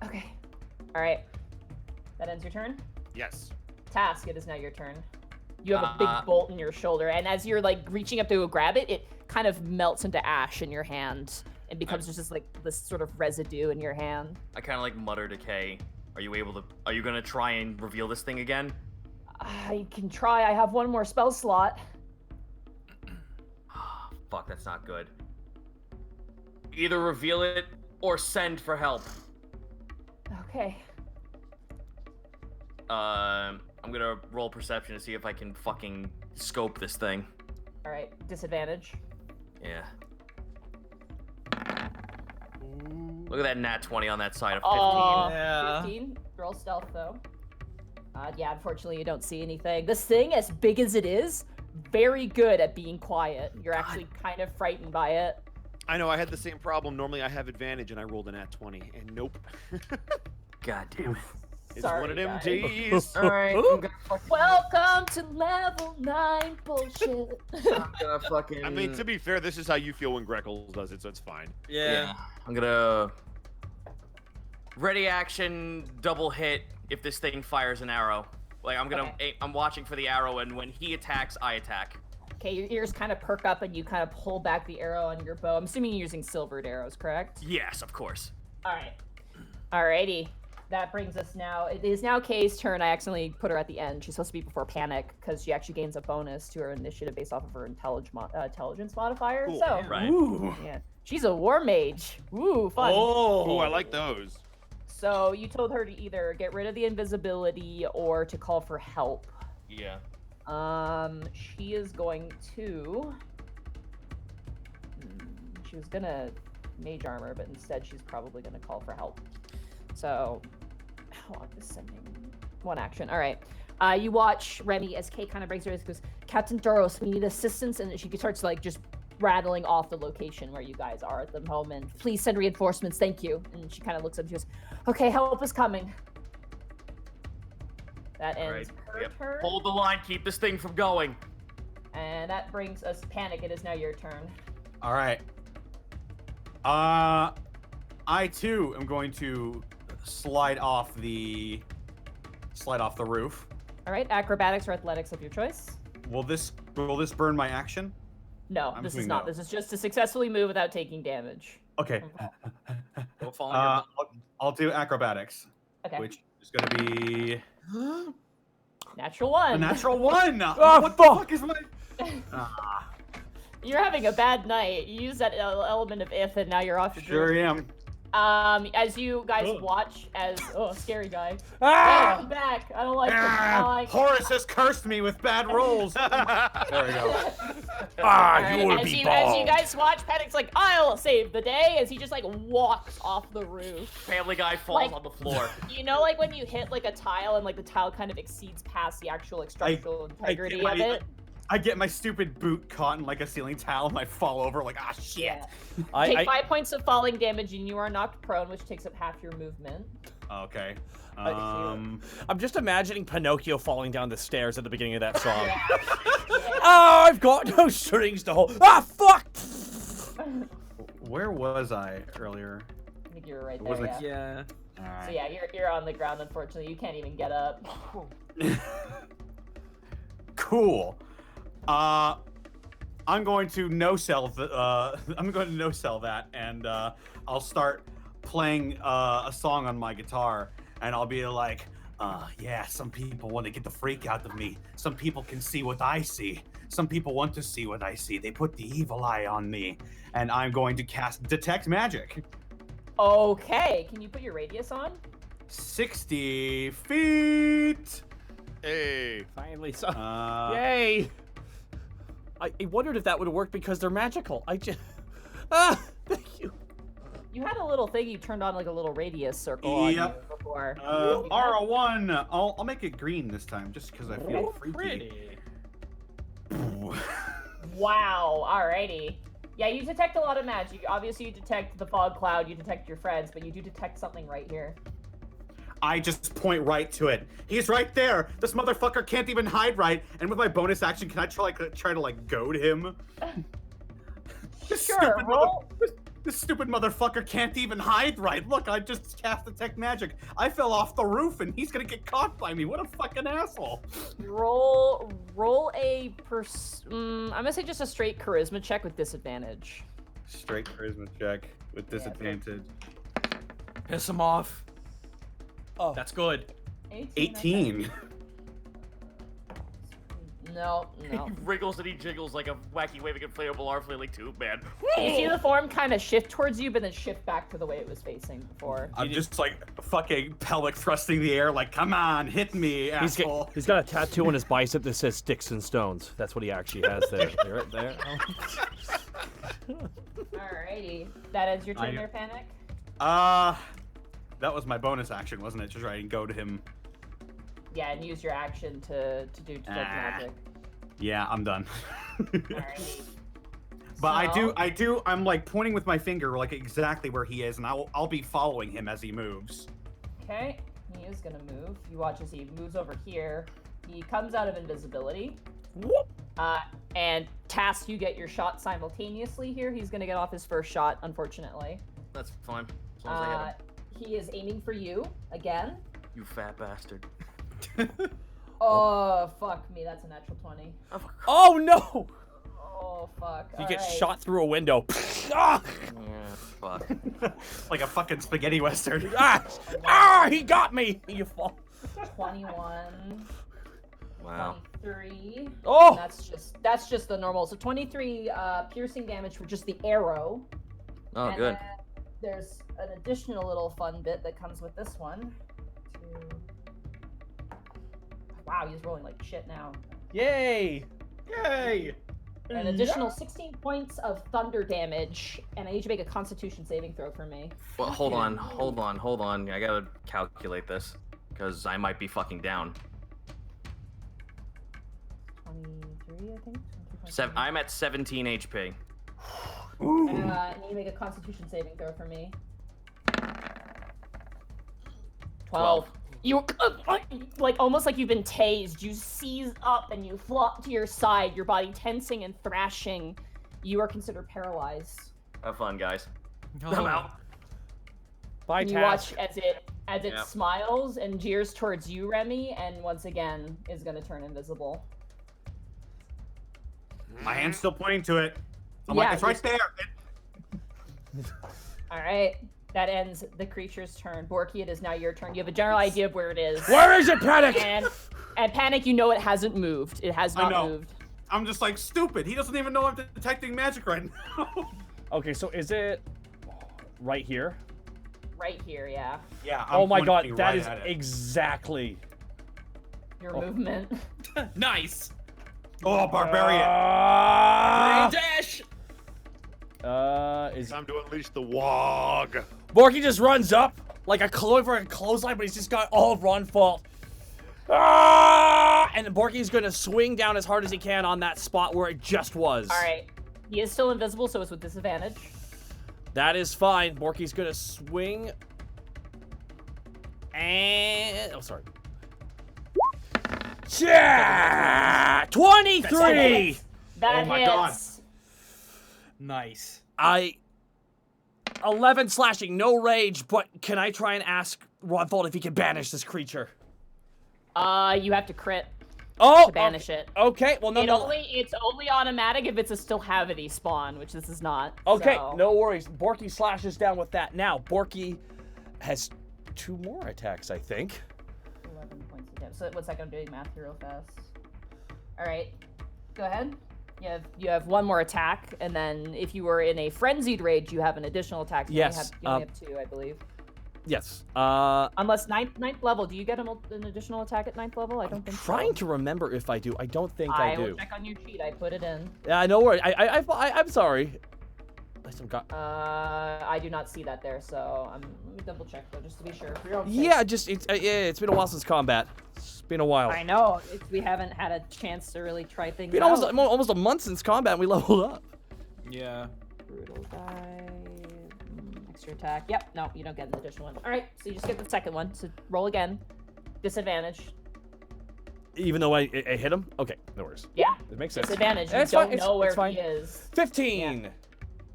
Okay. All right. That ends your turn. Yes. Task, it is now your turn. You have a big bolt in your shoulder, and as you're like reaching up to go grab it, it kind of melts into ash in your hand and becomes just like this sort of residue in your hand. I kind of like mutter to Kay, are you gonna try and reveal this thing again? I can try. I have one more spell slot. Fuck, that's not good. Either reveal it or send for help. Okay. I'm gonna roll perception to see if I can fucking scope this thing. All right. Disadvantage. Yeah. Look at that nat 20 on that side of 15. Yeah. 15. Roll stealth though. Yeah, unfortunately you don't see anything. This thing, as big as it is, very good at being quiet. You're actually kind of frightened by it. I know, I had the same problem. Normally I have advantage and I rolled a nat 20, and nope. God damn it. It's Sorry, one of them guys. days. Alright, I'm gonna Welcome to level 9 bullshit. fucking... I mean, to be fair, this is how you feel when Greckle does it, so it's fine. Yeah. I'm gonna... Ready action, double hit if this thing fires an arrow. Like, I'm watching for the arrow, and when he attacks, I attack. Okay, your ears kind of perk up and you kind of pull back the arrow on your bow. I'm assuming you're using silvered arrows, correct? Yes, of course. Alright. Alrighty. That brings us now. It is now Kay's turn. I accidentally put her at the end. She's supposed to be before panic because she actually gains a bonus to her initiative based off of her intelligence modifier. Cool. So, Right. yeah. She's a war mage. Ooh, fun. Oh, I like those. So you told her to either get rid of the invisibility or to call for help. Yeah. She is going to. She was gonna mage armor, but instead she's probably gonna call for help. So, how long is sending? One action. All right. You watch Remy as Kay kind of breaks her wrist, goes, Captain Duros, we need assistance, and she starts like just rattling off the location where you guys are at the moment. Please send reinforcements. Thank you. And she kind of looks up and she goes, okay, help is coming. That ends her turn. Hold the line, keep this thing from going. And that brings us Panic. It is now your turn. All right. I too am going to slide off the roof. All right, acrobatics or athletics of your choice. Will this burn my action? No, I'm this is assuming not. no. This is just to successfully move without taking damage. Okay. Don't fall on I'll do acrobatics, Okay. which is going to be Natural a one. natural one. Oh, What the fuck is my? You're having a bad night. You use that element of if, and now you're off your Sure group. am. As you guys watch, as scary guy. Ah! I'm back. I don't like him. I don't like him. Horace has cursed me with bad rolls. There we go. Alright, you will as be you bald. guys watch, Panic's like, I'll save the day, as he just like walks off the roof. Family Guy falls Like- on the floor. You know, like when you hit like a tile and like the tile kind of exceeds past the actual like structural integrity of it. I get my stupid boot caught in like a ceiling tile and I fall over like, ah, shit. Yeah. I- Take I- 5 points of falling damage and you are knocked prone, which takes up half your movement. Okay. I'm just imagining Pinocchio falling down the stairs at the beginning of that song. Yeah. Oh, I've got no strings to hold. Ah, fuck! Where was I earlier? I think you were right Was there. it- Yeah. Yeah. All So right. yeah, you're on the ground. Unfortunately, you can't even get up. Cool. I'm going to no-sell that, and I'll start playing a song on my guitar, and I'll be like, yeah, some people want to get the freak out of me. Some people can see what I see. Some people want to see what I see. They put the evil eye on me, and I'm going to cast Detect Magic. Okay, can you put your radius on? 60 feet. Hey. Finally, so Uh, yay! I wondered if that would work because they're magical. Thank you. You had a little thing you turned on, like a little radius circle on you Yep. before. R1. I'll make it green this time, just because I feel freaky. Pretty. Wow, alrighty. Yeah, you detect a lot of magic. Obviously, you detect the fog cloud, you detect your friends, but you do detect something right here. I just point right to it. He's right there. This motherfucker can't even hide right. And with my bonus action, can I try to goad him? Sure, roll. This stupid motherfucker can't even hide right. Look, I just cast Detect Magic. I fell off the roof and he's gonna get caught by me. What a fucking asshole. Roll a I'm gonna say just a straight charisma check with disadvantage. Straight charisma check with disadvantage. Piss him off. Oh, That's good. 18. No. He wriggles and he jiggles like a wacky waving inflatable arm flailing tube, man. You see the form kind of shift towards you, but then shift back to the way it was facing before. I'm just like fucking pelvic thrusting the air, like, come on, hit me, asshole. he's got a tattoo on his bicep that says "Sticks and Stones." That's what he actually has there. Right there. Alrighty. That ends your turn there, Panic? That was my bonus action, wasn't it? Just right and go to him. Yeah, and use your action to do detect magic. Yeah, I'm done. Alrighty. But So- I'm like pointing with my finger like exactly where he is, and I'll be following him as he moves. Okay, he is gonna move. You watch as he moves over here. He comes out of invisibility. Whoop. And task you get your shot simultaneously here. He's gonna get off his first shot, unfortunately. That's fine. As long as I hit him. He is aiming for you again. You fat bastard. Oh, fuck me. That's a natural 20. Oh no! Oh, fuck. He gets Alright. shot through a window. Ah! Yeah, fuck. Like a fucking spaghetti western. He got me! You fall. 21. Wow. 23. Oh! And that's just the normal. So 23 piercing damage for just the arrow. Oh, And good. then there's an additional little fun bit that comes with this one. Wow, he's rolling like shit now. Yay! Yay! An additional 16 points of thunder damage, and I need you to make a Constitution saving throw for me. Well, hold on. I gotta calculate this, because I might be fucking down. 23, I think. I'm at 17 HP. I need to make a Constitution saving throw for me. 12. You like almost like you've been tased. You seize up and you flop to your side, your body tensing and thrashing. You are considered paralyzed. Have fun, guys. Oh. I'm out. Bye, And you Task. watch as it Yep. smiles and jeers towards you, Remy, and once again is going to turn invisible. My hand's still pointing to it. I'm Yeah, like, it's right there. All right. That ends the creature's turn. Borky, it is now your turn. You have a general idea of where it is. Where is it, Panic? And Panic, you know it hasn't moved. It has I not know. moved. I'm just like stupid. He doesn't even know I'm detecting magic right now. Okay, so is it right here? right here, yeah. Yeah. Oh my god, pointing that right is at it. exactly. Your movement. Nice. Oh, barbarian. Brain dash. Is Time to unleash the wog. Borky just runs up like a clothesline, but he's just got all of run fault. And Borky's gonna swing down as hard as he can on that spot where it just was. All right. He is still invisible, so it's with disadvantage. That is fine. Borky's gonna swing. And oh, sorry. Yeah, 23. That Oh my God. hits. Nice. 11 slashing, no rage, but can I try and ask Ronfold if he can banish this creature? You have to crit Oh, to banish it. Okay, well, It's only automatic if it's a still havity spawn, which this is not. Okay, so. no worries. Borky slashes down with that. Now, Borky has 2 more attacks, I think. 11 points of damage. So what's that gonna do? Math here real fast. All right, go ahead. You have 1 more attack, and then if you were in a frenzied rage, you have an additional attack. So Yes, you only have 2, I believe. Yes. Unless ninth level. Do you get an additional attack at 9th level? I don't think Trying so. to remember if I do. I don't think I I do. will check on your sheet. I put it in. Yeah, no worries. I'm sorry. I do not see that there, so let me double check though, just to be sure. For your own sake. Yeah, it's been a while since combat. It's been a while. I know. We haven't had a chance to really try things Been out. almost a month since combat and we leveled up. Yeah. Brutal die. Extra attack. Yep. No, you don't get an additional one. All right. So you just get the second one. So roll again. Disadvantage. Even though I hit him? Okay, no worries. Yeah. It makes sense. Disadvantage. You It's don't fine, know it's where fine. he is. 15. Yeah.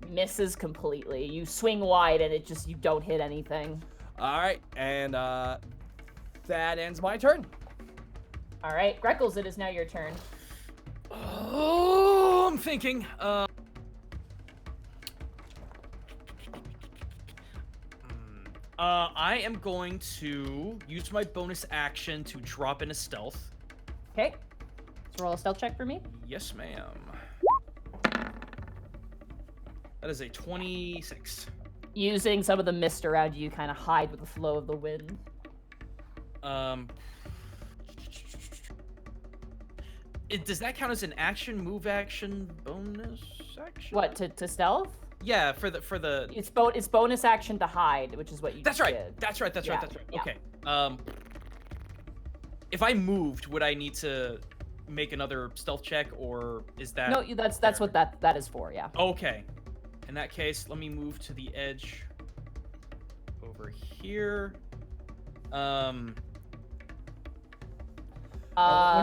Misses completely. You swing wide and you don't hit anything. All right, and that ends my turn. All right, Greckles, it is now your turn. Oh, I'm thinking. I am going to use my bonus action to drop into stealth. Okay. Let's roll a stealth check for me. Yes, ma'am. That is a 26. Using some of the mist around you, kind of hide with the flow of the wind. Does that count as an action, move action, bonus action? What, to stealth? Yeah, for the. It's bonus action to hide, which is what you That's did. right. That's right. That's Yeah, right. That's right. yeah. Okay. If I moved, would I need to make another stealth check, or is that? No, that's what that is for. Yeah. Okay. In that case, let me move to the edge over here. When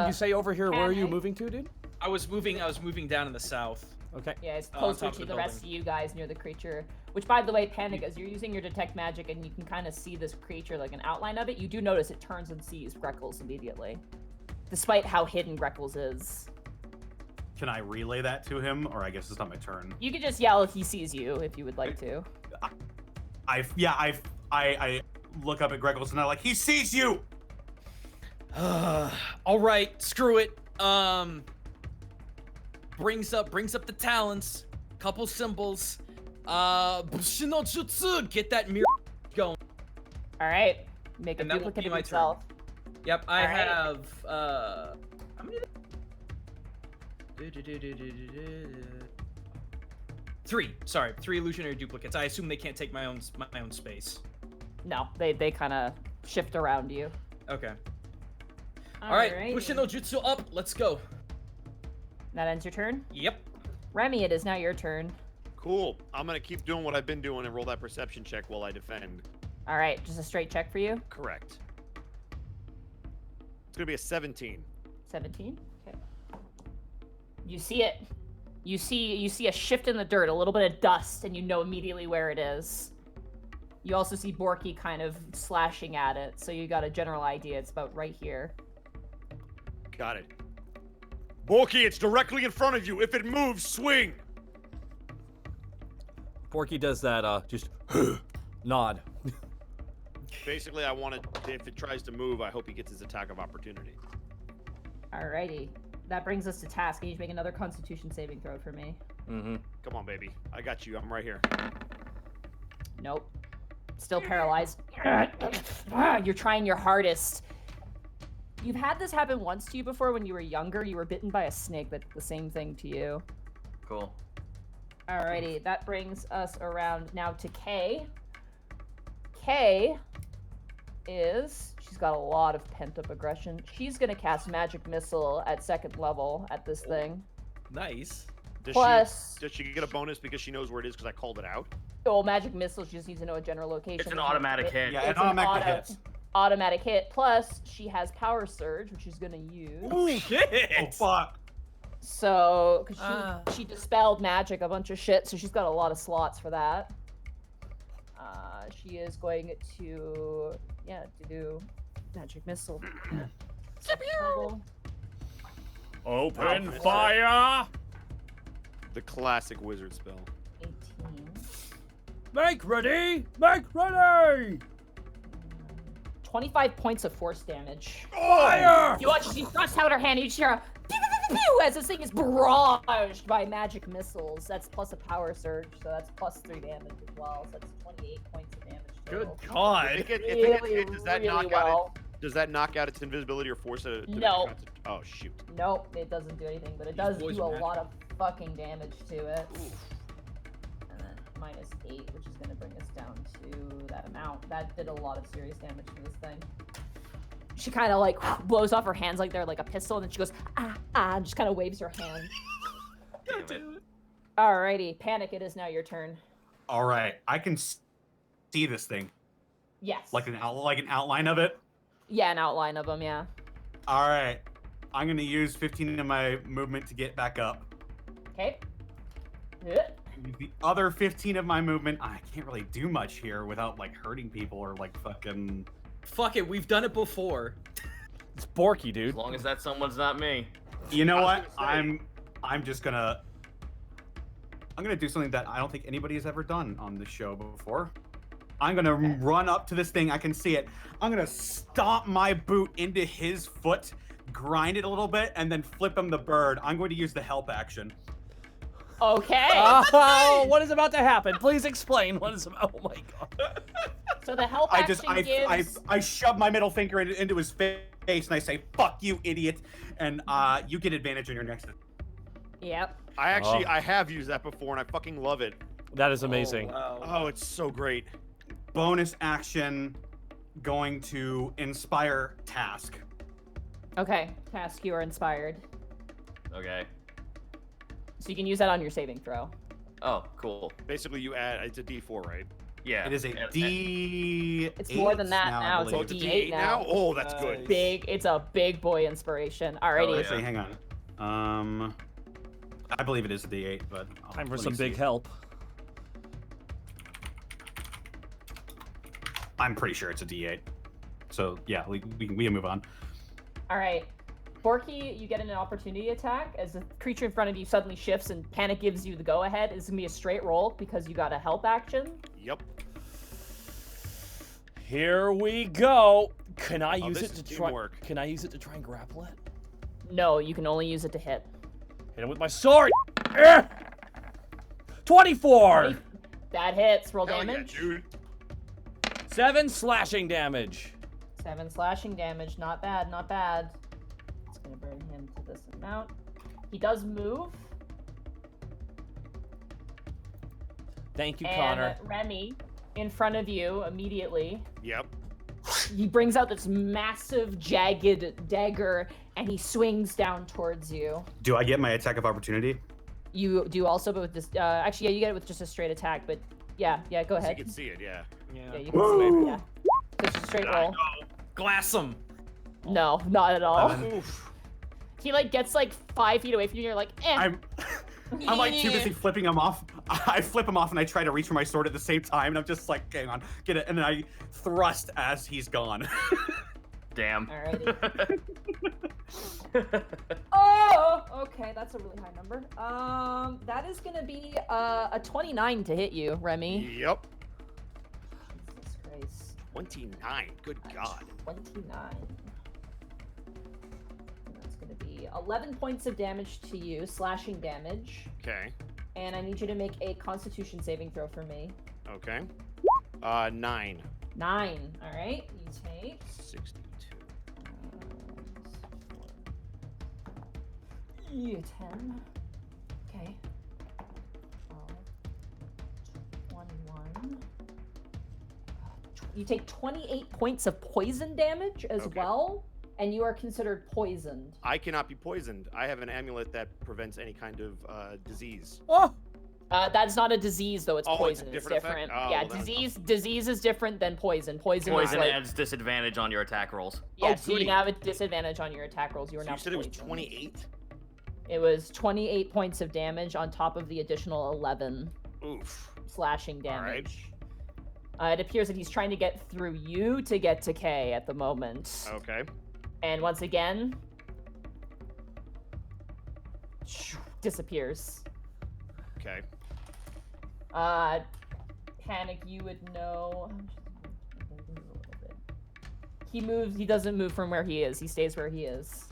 you say over here, where are you moving to, dude? I was moving down in the south. Okay. Yeah, it's on closer top of to the the rest of building. you guys near the creature. Which, by the way, Panic, as you're using your detect magic and you can kind of see this creature, like an outline of it, you do notice it turns and sees Greckles immediately. Despite how hidden Greckles is. Can I relay that to him, or I guess it's not my turn? You could just yell if he sees you, if you would like to. I look up at Greggles and I'm like, he sees you. All right, screw it. Brings up the talents, couple symbols. Bushido Jutsu, get that mirror going. All right, make a And that will duplicate be of my yourself. Yep, I All right. have how many? 3. Sorry, 3 illusionary duplicates. I assume they can't take my own space. No, they kind of shift around you. Okay. All right, Bushido Jutsu up. Let's go. That ends your turn. Yep. Remy, it is now your turn. Cool. I'm gonna keep doing what I've been doing and roll that perception check while I defend. All right, just a straight check for you. Correct. It's gonna be a 17. 17. Okay. You see it. You see a shift in the dirt, a little bit of dust, and you know immediately where it is. You also see Borky kind of slashing at it, so you got a general idea. It's about right here. Got it. Borky, it's directly in front of you. If it moves, swing. Borky does that, just nod. Basically, I want to. If it tries to move, I hope he gets his attack of opportunity. Alrighty. That brings us to task. I need you to make another Constitution saving throw for me. Mm-hmm. Come on, baby. I got you. I'm right here. Nope. still paralyzed. You're trying your hardest. You've had this happen once to you before when you were younger. You were bitten by a snake that did the same thing to you. Cool. Alrighty, that brings us around now to Kay. Kay she's got a lot of pent-up aggression. She's gonna cast Magic Missile at 2nd level at this thing. Nice. Does she get a bonus because she knows where it is because I called it out? Oh, Magic Missile, she just needs to know a general location. It's an automatic hit. Yeah, It's it automatically hits. Automatic hit. Plus, she has Power Surge, which she's gonna use. Oh shit! Oh fuck! So, because she dispelled magic, a bunch of shit, so she's got a lot of slots for that. She is going to do Magic Missile. Open fire! The classic wizard spell. 18. Make ready! Make ready! 25 points of force damage. Fire! You watch, she thrusts out her hand, you just hear a pew, pew, pew, pew, as this thing is barraged by magic missiles. That's plus a power surge, so that's plus 3 damage as well. So that's 28 points of damage total. Good God. If it gets hit, does that Really knock well. Does that knock out its invisibility or force it to No. Oh shoot. Nope, it doesn't do anything, but it These does boys do are a magic. lot of fucking damage to it. And then minus 8, which is going to bring us down to that amount. That did a lot of serious damage to this thing. She kind of like blows off her hands like they're like a pistol, and then she goes, and just kind of waves her hand. Alrighty, Panic, it is now your turn. All right, I can see this thing, Yes. like an outline of it. Yeah, an outline of them, yeah. All right, I'm gonna use 15 of my movement to get back up. Okay. The other 15 of my movement, I can't really do much here without like hurting people or like fucking. Fuck it, we've done it before. It's Borky, dude. As long as that someone's not me. You know I was what? gonna say. I'm just gonna. I'm gonna do something that I don't think anybody has ever done on this show before. I'm gonna run up to this thing. I can see it. I'm gonna stomp my boot into his foot, grind it a little bit, and then flip him the bird. I'm going to use the help action. Okay. Oh, what is about to happen? Please explain what is about. Oh my god. So the help I action just gives... I shove my middle finger into his face and I say, "Fuck you, idiot!" And you get advantage on your next. Yep. I have used that before and I fucking love it. That is amazing. Oh, wow. Oh, it's so great. Bonus action, going to inspire task. Okay. Task, you are inspired. Okay. So you can use that on your saving throw. Oh, cool. Basically, you add it's a D4, right? Yeah. It is a And- D. It's more than that now. It's Oh, a it's a D8 D8 now. Oh, that's Nice. good. Big. It's a big boy inspiration. Alrighty. Oh, yeah. Actually, hang on. I believe it is a D8, but Time for let me some big see. help. I'm pretty sure it's a D8. So yeah, we can move on. All right. Borky, you get an opportunity attack as the creature in front of you suddenly shifts and Panic gives you the go-ahead. It's going to be a straight roll because you got a help action. Yep. Here we go. Can I Oh, use this it is to try? teamwork. Can I use it to try and grapple it? No, you can only use it to hit. Hit him with my sword. Eh! 24. That hits. Roll Hell yeah, damage. dude. 7 slashing damage. 7 slashing damage. Not bad, not bad. It's going to bring him to this amount. He does move. Thank you, And Connor. Remy, in front of you immediately, Yep. he brings out this massive, jagged dagger, and he swings down towards you. Do I get my attack of opportunity? You do also, but with this, actually, yeah, you get it with just a straight attack, but yeah, go So ahead. you can see it, yeah. Yeah, you can see it, yeah. Just a straight roll. Glass him. No, not at all. Oof. He, like, gets, like, 5 feet away from you, and you're like, eh. I'm like too busy flipping him off. I flip him off and I try to reach for my sword at the same time, and I'm just like, hang on, get it, and then I thrust as he's gone. Damn. Alrighty. Oh, okay, that's a really high number. That is gonna be a 29 to hit you, Remy. Yep. Jesus Christ. 29. Good God. 29. That's gonna be 11 points of damage to you, slashing damage. Okay. And I need you to make a Constitution saving throw for me. Okay. 9. 9. All right. You take 62. 10. Okay. 21. You take 28 points of poison damage as Okay. well, and you are considered poisoned. I cannot be poisoned. I have an amulet that prevents any kind of disease. Oh, That's not a disease, though. It's Oh, it's a poison. different effect? different. Oh, yeah, well, then- disease is different than poison. Poison Poison is like, adds disadvantage on your attack rolls. yeah, Oh, so you goody. now have a disadvantage on your attack rolls. You are So now you said it was poisoned. 28? It was 28 points of damage on top of the additional 11 Oof. slashing All right. damage. It appears that he's trying to get through you to get to Kay at the moment. Okay. And once again, disappears. Okay. Panic, you would know. He moves. He doesn't move from where he is. He stays where he is.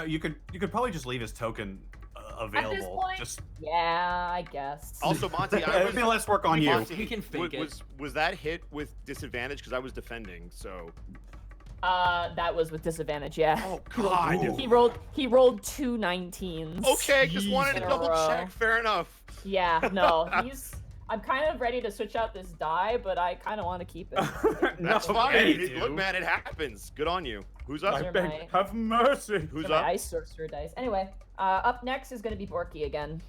You could probably just leave his token available. point? Just Yeah, I guess. Also, Monty, I it'd be was, less work on you. Monty, We can fake it. was that hit with disadvantage? Because I was defending, so. That was with disadvantage. Yeah. Oh God. He rolled 2 19s. Okay, just wanted to in a double row. check. Fair enough. Yeah. No, I'm kind of ready to switch out this die, but I kind of want to keep it. That's No, fine. okay, Look, dude. man, it happens. Good on you. Who's up? Those are my- have mercy. Who's my up? ice sorcerer dice. Anyway, up next is going to be Borky again.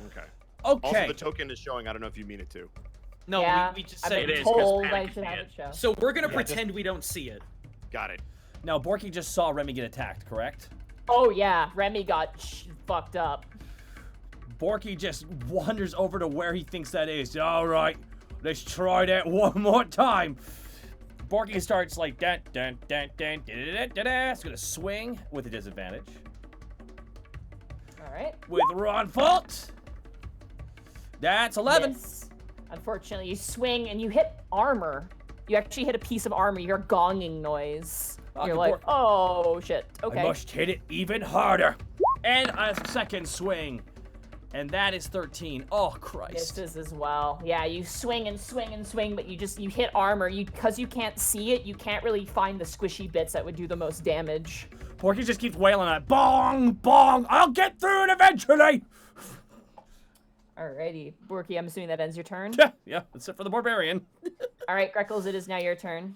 Okay. okay. Also, the token is showing. I don't know if you mean it to. No, Yeah, we just I've said been it is, 'cause told I Panic should can have see it show. So we're gonna Yeah, pretend we don't see it. Got it. Now, Borky just saw Remy get attacked, correct? Oh yeah, Remy got fucked up. Borky just wanders over to where he thinks that is. All right, let's try that one more time. Borky starts like dun dun dun dun dun dun dun dun. It's gonna swing with a disadvantage All right. with Ron Fault. That's 11. Miss. Unfortunately, you swing and you hit armor. You actually hit a piece of armor. You hear a gonging noise. Oh, You're good like, work. oh shit. Okay. I must hit it even harder. And a second swing, and that is 13. Oh Christ! Misses as well. Yeah, you swing and swing and swing, but you hit armor. Because you can't see it, you can't really find the squishy bits that would do the most damage. Borky just keeps wailing on it. Bong, bong. I'll get through it eventually. Alrighty, Borky, I'm assuming that ends your turn. Yeah. Except for the barbarian. All right, Greckles, it is now your turn.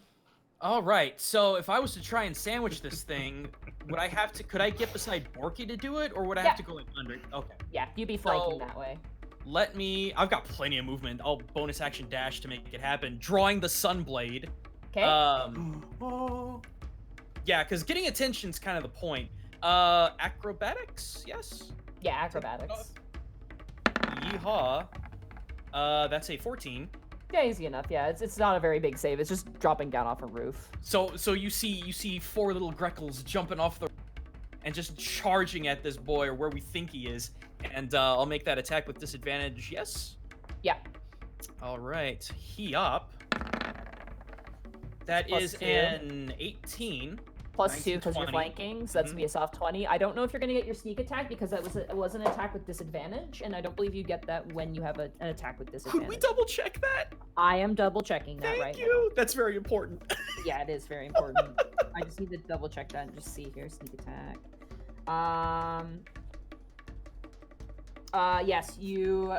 All right. So if I was to try and sandwich this thing, would I have to? Could I get beside Borky to do it, or would I Yeah. have to go like under? Okay. Yeah, you'd be flanking So- that way. Let me. I've got plenty of movement. I'll bonus action dash to make it happen. Drawing the Sunblade. Okay. Yeah, because getting attention's kind of the point. Acrobatics, yes. Yeah, acrobatics. Yeehaw. That's a 14. Yeah, easy enough. Yeah, it's not a very big save. It's just dropping down off a roof. So you see 4 little Greckles jumping off the and just charging at this boy, or where we think he is. And I'll make that attack with disadvantage. Yes. Yeah. All right. He up. That Plus is 2. an 18. Plus 2 19, because you're 20. flanking, so that's gonna be a soft 20. I don't know if you're gonna get your sneak attack because it was an attack with disadvantage, and I don't believe you get that when you have an attack with Could disadvantage. we double check that? I am double checking that Thank right you. That's very important. now. Yeah, it is very important. I just need to double check that and just see here. Sneak attack. Yes, you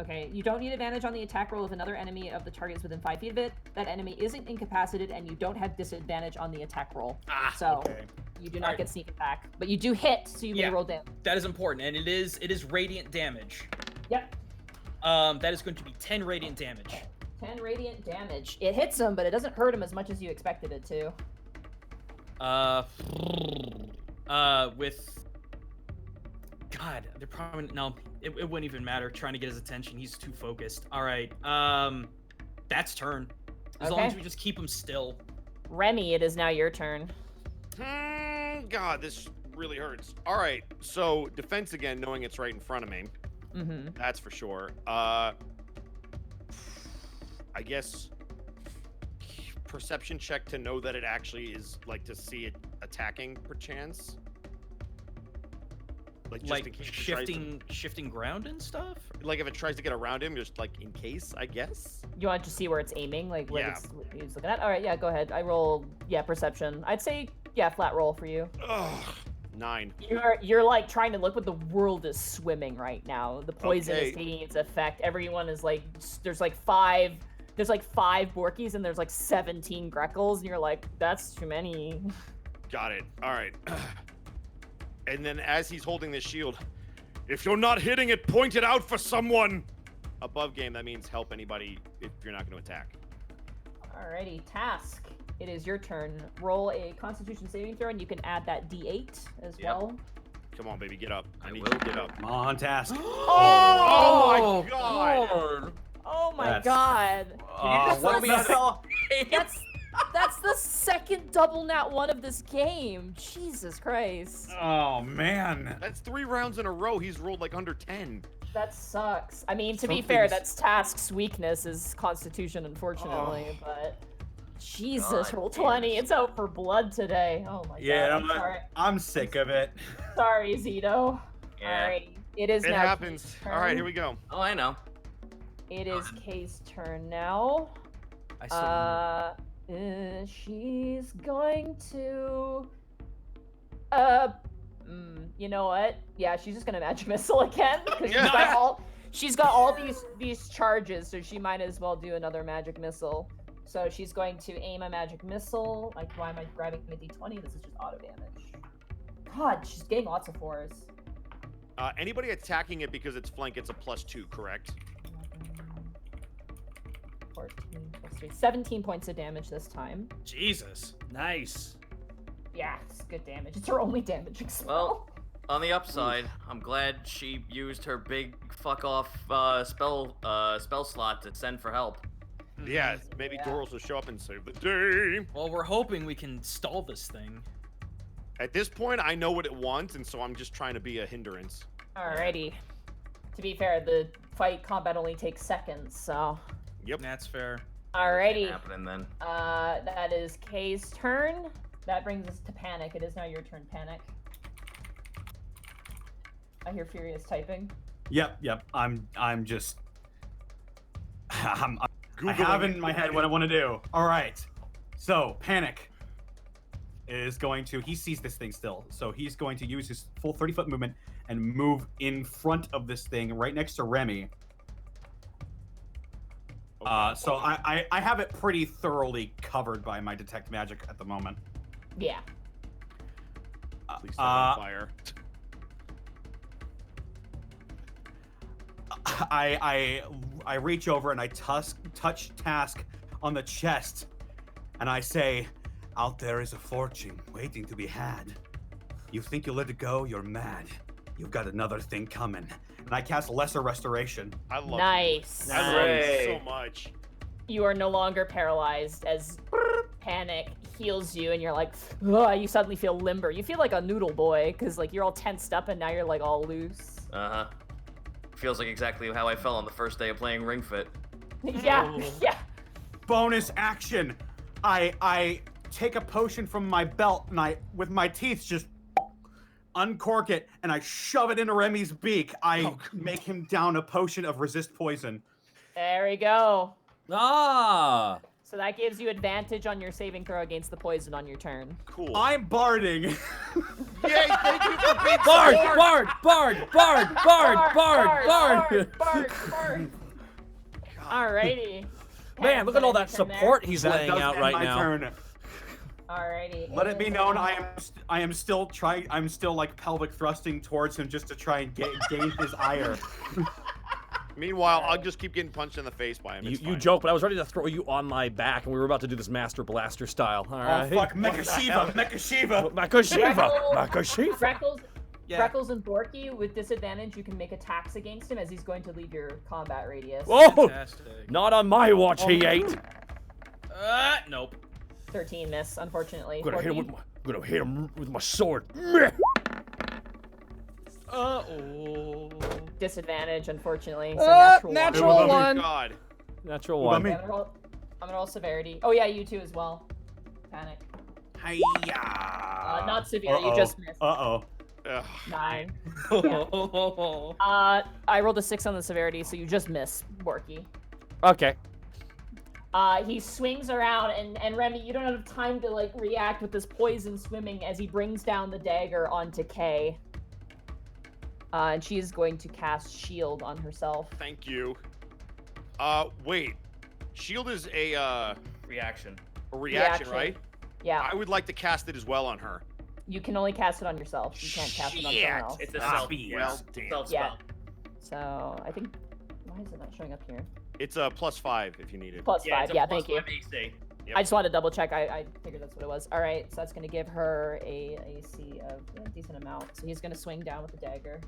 okay, you don't need advantage on the attack roll if another enemy of the target is within 5 feet of it. That enemy isn't incapacitated, and you don't have disadvantage on the attack roll. So okay. you do not Alright. get sneak attack, but you do hit, so you may Yeah. roll damage. That is important, and it is radiant damage. Yep, That is going to be 10 radiant damage. 10 radiant damage. It hits him, but it doesn't hurt him as much as you expected it to. With God, they're probably no. It wouldn't even matter trying to get his attention. He's too focused. All right. That's turn. As long as Okay. we just keep him still. Remy, it is now your turn. God, this really hurts. All right, so defense again, knowing it's right in front of me. Mm-hmm. That's for sure. I guess perception check to know that it actually is like to see it attacking, perchance. Like, just Like in case it tries to- shifting ground and stuff. like if it tries to get around him, just like in case, I guess. You want to see where it's aiming, like what Yeah. he's looking at? All right, yeah, go ahead. I roll, perception. I'd say, flat roll for you. Ugh, 9. You're like trying to look, but the world is swimming right now. The poison is Okay. taking its effect. Everyone is like, there's like 5 Borkies and there's like 17 Greckles, and you're like, that's too many. Got it. All right. And then as he's holding this shield, if you're not hitting it, point it out for someone. Above game, that means help anybody if you're not going to attack. Alrighty, task. It is your turn. Roll a Constitution saving throw, and you can add that D8 as Yep. well. Come on, baby, get up. I need will you to get up. Come on, task. Oh my god! Lord. Oh my That's- god. What the hell? That's the second double nat 1 of this game. Jesus Christ. Oh man. That's 3 rounds in a row. He's rolled like under 10. That sucks. I mean, to be fair, Something's- that's Task's weakness is Constitution, unfortunately, but Jesus, God roll damn 20. it. It's out for blood today. Oh my Yeah, god. I'm sorry. I'm sick of it. Sorry, Zito. Yeah. Alright. It is It now happens. Kay's All right, turn. here we go. Oh, I know. It is Kay's turn now. I still She's going to. You know what? Yeah, she's just gonna magic missile again because she's got all these charges, so she might as well do another magic missile. So she's going to aim a magic missile. Like, why am I grabbing a D20? This is just auto damage. God, she's getting lots of 4s. Anybody attacking it because it's flank gets a +2, correct? 14 plus 3. 17 points of damage this time. Jesus. Nice. Yeah, it's good damage. It's her only damaging spell. Well, on the upside, I'm glad she used her big fuck off spell slot to send for help. Yeah, maybe Yeah. Doros will show up and save the day. Well, we're hoping we can stall this thing. At this point, I know what it wants, and so I'm just trying to be a hindrance. Alrighty. To be fair, the combat only takes seconds, so. Yep. That's fair. Alrighty. Happening then. That is Kay's turn. That brings us to Panic. It is now your turn, Panic. I hear furious typing. Yep. I'm just. I Googling have it. in my head what I want to do. All right. So Panic is going to. He sees this thing still, so he's going to use his full 30-foot movement and move in front of this thing, right next to Remy. So I have it pretty thoroughly covered by my detect magic at the moment. Yeah. Please set on fire. I reach over and I touch Task on the chest, and I say, "Out there is a fortune waiting to be had. You think you'll let it go? You're mad. You've got another thing coming." And I cast Lesser Restoration. I love Nice. you. I love you Hooray. so much. You are no longer paralyzed as Panic heals you, and you're like, ugh, you suddenly feel limber. You feel like a noodle boy, because like you're all tensed up and now you're like all loose. Uh-huh. Feels like exactly how I felt on the first day of playing Ring Fit. Yeah, yeah. Bonus action. I take a potion from my belt and I, with my teeth, just uncork it and I shove it into Remy's beak. I make him down a potion of resist poison. There we go. Ah. So that gives you advantage on your saving throw against the poison on your turn. Cool. I'm barding. Yay, thank you for being Bard, support. Bard. Alrighty. Man, look at all that Panic, anything support he's That laying does out end right my now. turn. there? Alrighty. Let it be known I am still trying. I'm still like pelvic thrusting towards him just to try and gain his ire. Meanwhile, I'll just keep getting punched in the face by him. You It's fine. joke, but I was ready to throw you on my back, and we were about to do this Master Blaster style. All right. Oh fuck, Mecha Shiva. Makashiva. Freckles and Borky, with disadvantage, you can make attacks against him as he's going to leave your combat radius. Oh, Fantastic. not on my watch, he ain't. Nope. 13 miss, unfortunately. Gonna hit him Borky, with my sword. Meh. Uh-oh. disadvantage, unfortunately. So natural Oh one. my God. Natural What one. about me? I'm gonna roll severity. Oh yeah, you too as well. Panic. Hiya. Not severe, you just missed. Uh-oh. Ugh. 9. I rolled a 6 on the severity, so you just miss, Borky. Okay. He swings around, and Remy, you don't have time to like react with this poison swimming as he brings down the dagger onto Kay. And she's going to cast Shield on herself. Thank you. Wait. Shield is a Reaction. reaction, right? Yeah. I would like to cast it as well on her. You can only cast it on yourself. You can't cast it on someone else. It's a Ah, self. well, damn. Self Yeah. spell. So I think why is it not showing up here? It's a +5 if you need it. +5. It's a Yeah, plus thank you. 5 AC. Yep. I just wanted to double check. I figured that's what it was. All right, so that's going to give her a AC of a decent amount. So he's going to swing down with the dagger.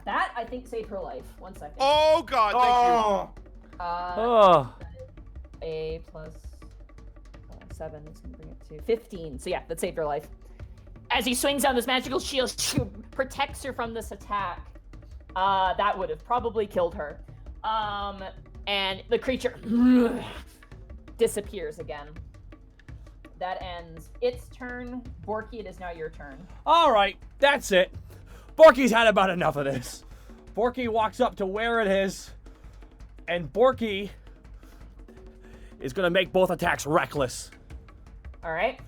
That I think saved her life. 1 second. Oh God! Thank you. Oh. A plus 7 is going to bring it to 15. So yeah, that saved her life. As he swings down this magical shield, protects her from this attack. That would have probably killed her. And the creature disappears again. That ends its turn. Borky, it is now your turn. All right, that's it. Borky's had about enough of this. Borky walks up to where it is, and Borky is going to make both attacks reckless. All right.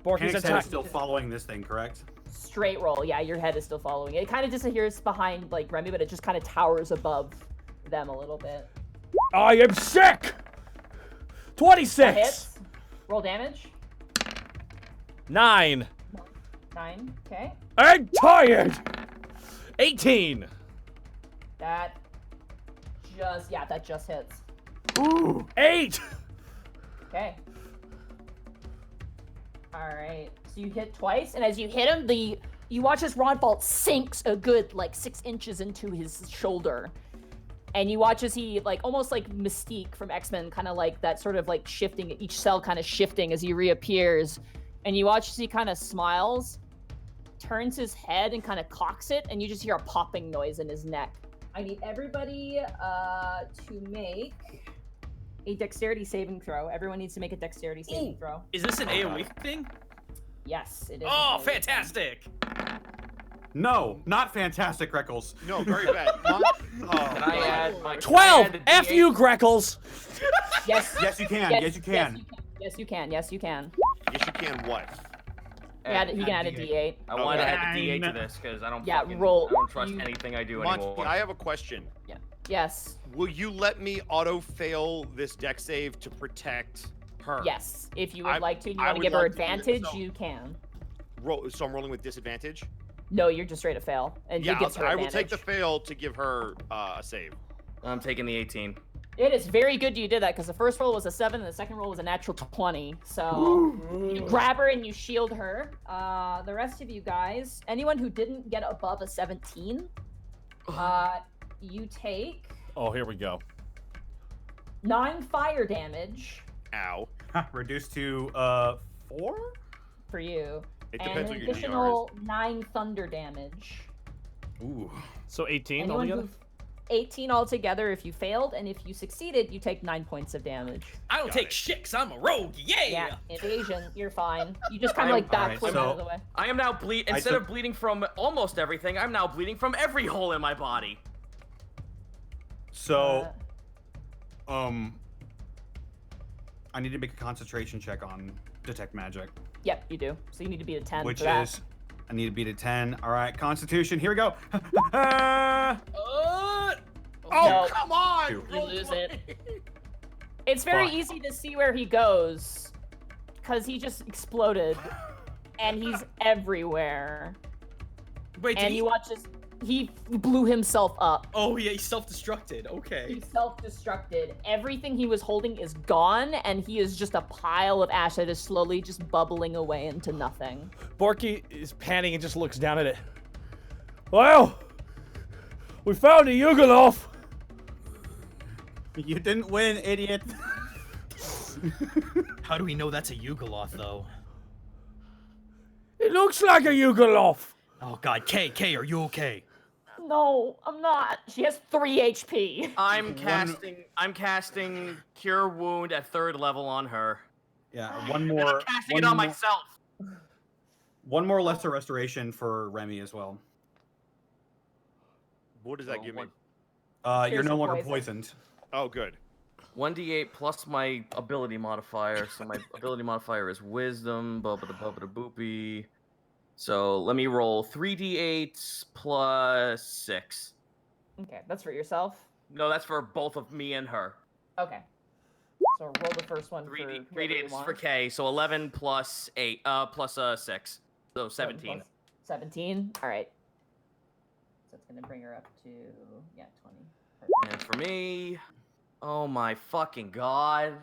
Borky's Panic attack. is still following this thing, correct? Straight roll. Yeah, your head is still following it. It kind of disappears behind like Remy, but it just kind of towers above them a little bit. I am sick. That 26. hits. Roll damage. 9. 9. Okay. I'm tired. 18. That just hits. Ooh. 8. Okay. All right. So you hit twice, and as you hit him, you watch this rod bolt sinks a good like 6 inches into his shoulder, and you watch as he like almost like Mystique from X-Men, kind of like that sort of like shifting, each cell kind of shifting as he reappears, and you watch as he kind of smiles, turns his head, and kind of cocks it, and you just hear a popping noise in his neck. I need everybody to make a dexterity saving throw. Everyone needs to make a dexterity saving throw. Is this an AoE thing? Yes, it is. Oh, an AoE. fantastic! No, not fantastic, Reckles. No, very bad. Can I add my 12. can I add F the you, Greckles. Yes. Yes, you can. Yes, you can. Yes, you can. Yes, you can. Yes, you can. What? He can add a D8. I want to Okay. add the D8 to this because I don't. Yeah, fucking, roll. I don't trust You- anything I do Monty, anymore. I have a question. Yes. Will you let me auto-fail this deck save to protect her? Yes. If you would I- like to, and you I want to would give her like to do it, advantage, so- you can. So I'm rolling with disadvantage? No, you're just straight to fail, and Yeah, it gives her I advantage. will take the fail to give her a save. I'm taking the 18. It is very good you did that because the first roll was a 7 and the second roll was a natural 20. So you grab her and you shield her. The rest of you guys, anyone who didn't get above a 17, you take Oh, here we go. 9 fire damage Ow. Reduced to 4? for you, It and depends an what your DR is. additional 9 thunder damage. Ooh. So 18 Anyone altogether? who 18 altogether if you failed, and if you succeeded, you take 9 points of damage. I don't take shit 'cause I'm a rogue. Yeah. Yeah, evasion, you're fine. You just kind of like Alright, backflip so- out of the way. I am now instead took- of bleeding from almost everything, I'm now bleeding from every hole in my body. So, I need to make a concentration check on detect magic, Yep, you do. So you need to be a 10 which for that. is I need to beat a 10. All right, Constitution. Here we go. No, Come on! You you lose it. It's very Fuck. easy to see where he goes, because he just exploded, and he's everywhere. Wait, did And he? you watch as he blew himself up. Oh yeah, he self-destructed. Okay. He self-destructed. Everything he was holding is gone, and he is just a pile of ash that is slowly just bubbling away into nothing. Borky is panting and just looks down at it. Well, we found a Yugoloth. You didn't win, idiot. How do we know that's a Yugoloth, though? It looks like a Yugoloth. Oh God, Kay, are you okay? No, I'm not. She has 3 HP. I'm casting Cure Wound at 3rd level on her. Yeah, one And I'm more. casting one it on more- myself. One more lesser restoration for Remy as well. What does that give me? You're Here's no some longer poison. poisoned. Oh, good. 1d8 plus my ability modifier. So my ability modifier is wisdom. Boopy. So let me roll 3d8 plus 6. Okay, that's for yourself. No, that's for both of me and her. Okay. So roll the first one 3d for whoever you 3d8 is want. for K. So 11 plus 8 plus 6. So 17. 17. All right. So it's gonna bring her up to 20. And for me, oh my fucking god.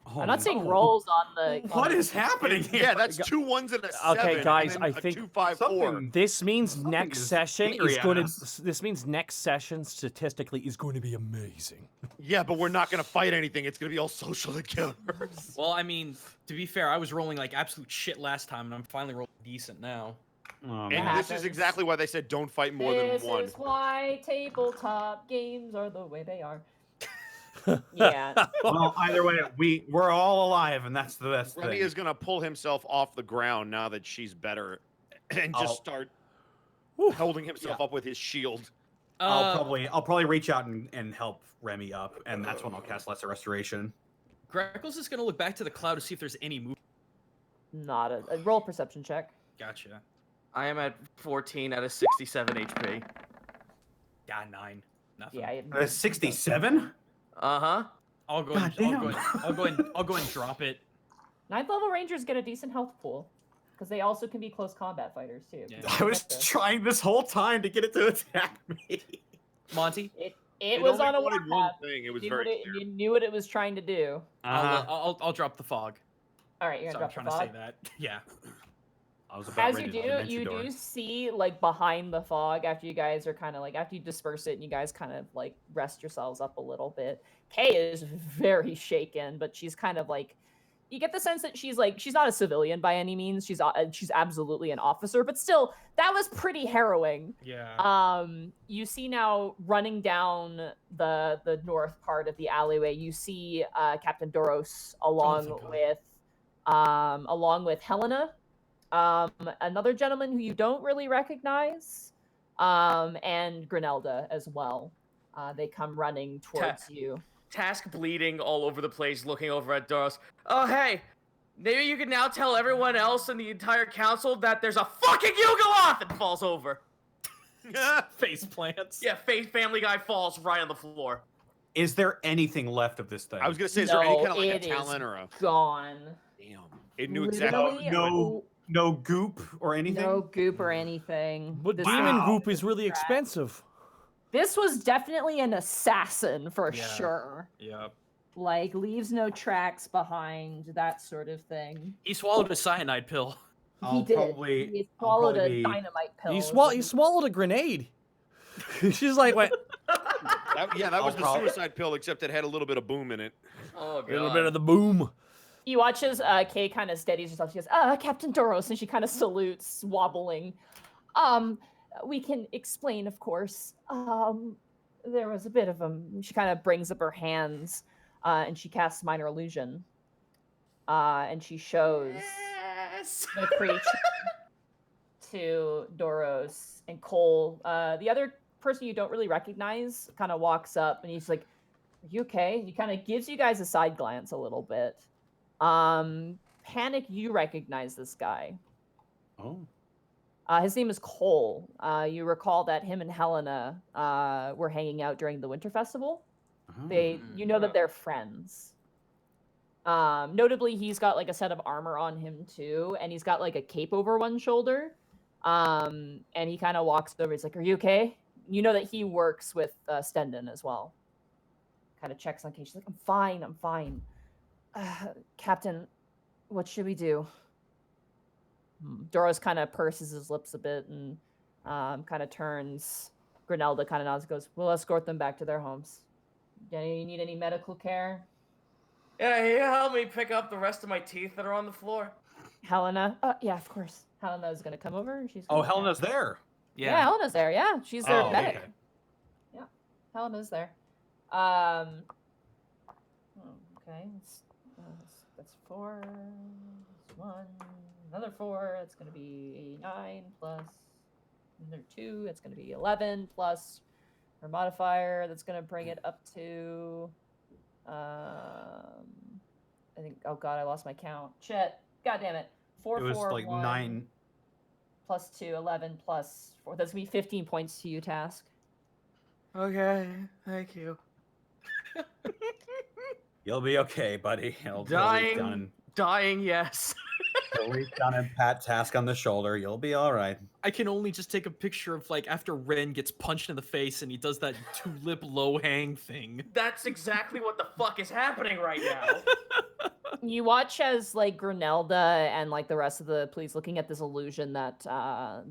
Oh, I'm not seeing no. rolls on the. What is happening here? Yeah, that's 2 1s and a 7. Okay, guys, and then I a think 2, 5, 4. Something- This means Something next is session angry is at going to. us. This means next session statistically is going to be amazing. Yeah, but we're not gonna fight anything. It's gonna be all social encounters. Well, I mean, to be fair, I was rolling like absolute shit last time, and I'm finally rolling decent now. Oh, And man. this is happens. exactly why they said don't fight more than This one. is why tabletop games are the way they are. Yeah. Well, either way, we're all alive, and that's the best Remy thing. is gonna pull himself off the ground now that she's better, and just I'll- start holding himself up with his shield. I'll probably reach out and help Remy up, and that's when I'll cast Lesser Restoration. Greckles is gonna look back to the cloud to see if there's any movement. Not a roll perception check. Gotcha. I am at 14 out of 67 HP. Yeah, 9. Nothing. Yeah. 67? Uh-huh. I'll go. God And, damn. I'll go and drop it. 9th level rangers get a decent health pool because they also can be close combat fighters too. Yeah. I was trying this whole time to get it to attack me. Monty, It was only on a wanted one warpath. thing. It was You knew very what clear. you knew what it was trying to do. I'll drop the fog. All right, you're Sorry, gonna I'm drop trying the to fog. say that. Yeah. I was about As you ready do, to dimension you door. do see like behind the fog after you guys are kind of like after you disperse it and you guys kind of like rest yourselves up a little bit. Kay is very shaken, but she's kind of like you get the sense that she's not a civilian by any means. She's absolutely an officer, but still that was pretty harrowing. Yeah. You see now running down the north part of the alleyway, you see Captain Doros along with Helena. Another gentleman who you don't really recognize, and Grinelda as well. They come running towards you. Task bleeding all over the place, looking over at Doros. Oh, hey! Maybe you can now tell everyone else in the entire council that there's a fucking Yugoloth and falls over. Face plants. Yeah, Family Guy falls right on the floor. Is there anything left of this thing? I was gonna say, is there any No, kind of like a it is talent or a? Gone. Damn. It knew exactly. Literally, No goop or anything? no goop or anything. But This demon was- goop is really expensive. This was definitely an assassin for Yeah. sure. Yep. Like leaves no tracks behind, that sort of thing. He swallowed a cyanide pill. I'll He did. probably- He I'll swallowed probably a be- dynamite pill. He swallowed a grenade. She's like, wait, That was the probably- suicide pill, except it had a little bit of boom in it. Oh, God. a little bit of the boom. You watch as Kay kind of steadies herself. She goes, Captain Doros, and she kind of salutes, wobbling. We can explain, of course. There was a bit of she kind of brings up her hands, and she casts minor illusion. And she shows the creature to Doros and Cole. The other person you don't really recognize kind of walks up, and he's like, "Are you okay?" He kind of gives you guys a side glance a little bit. Panic, you recognize this guy. Oh. His name is Cole. You recall that him and Helena were hanging out during the Winter Festival. You know that they're friends. Notably, he's got like a set of armor on him too, and he's got like a cape over one shoulder. And he kind of walks over. He's like, "Are you okay?" You know that he works with Stendon as well. Kind of checks on Kay. She's like, "I'm fine. I'm fine." Captain, what should we do? Doros kind of purses his lips a bit and kind of turns. Grinelda kind of nods and goes, "We'll escort them back to their homes. Do you need any medical care?" Yeah, can you help me pick up the rest of my teeth that are on the floor? Helena? Yeah, of course. Helena's going to come over. And she's Oh, gonna Helena's there. Yeah, Helena's there. Yeah, she's their Oh, medic. okay. Yeah, Helena's there. Okay, that's 4. That's 1, another 4. That's going to be 9 plus another 2. That's going to be 11 plus her modifier. That's going to bring it up to, I think, oh god, I lost my count. Shit. God damn it. 4, It was 4, like 1 9. plus 2, 11 plus 4. That's going to be 15 points to you, Task. Okay, thank you. You'll be okay, buddy. He'll reach down Dying, yes. he'll reach down and pat Task on the shoulder. You'll be all right. I can only just take a picture of like after Ren gets punched in the face and he does that two-lip low hang thing. That's exactly what the fuck is happening right now. You watch as like Granelda and like the rest of the police looking at this illusion that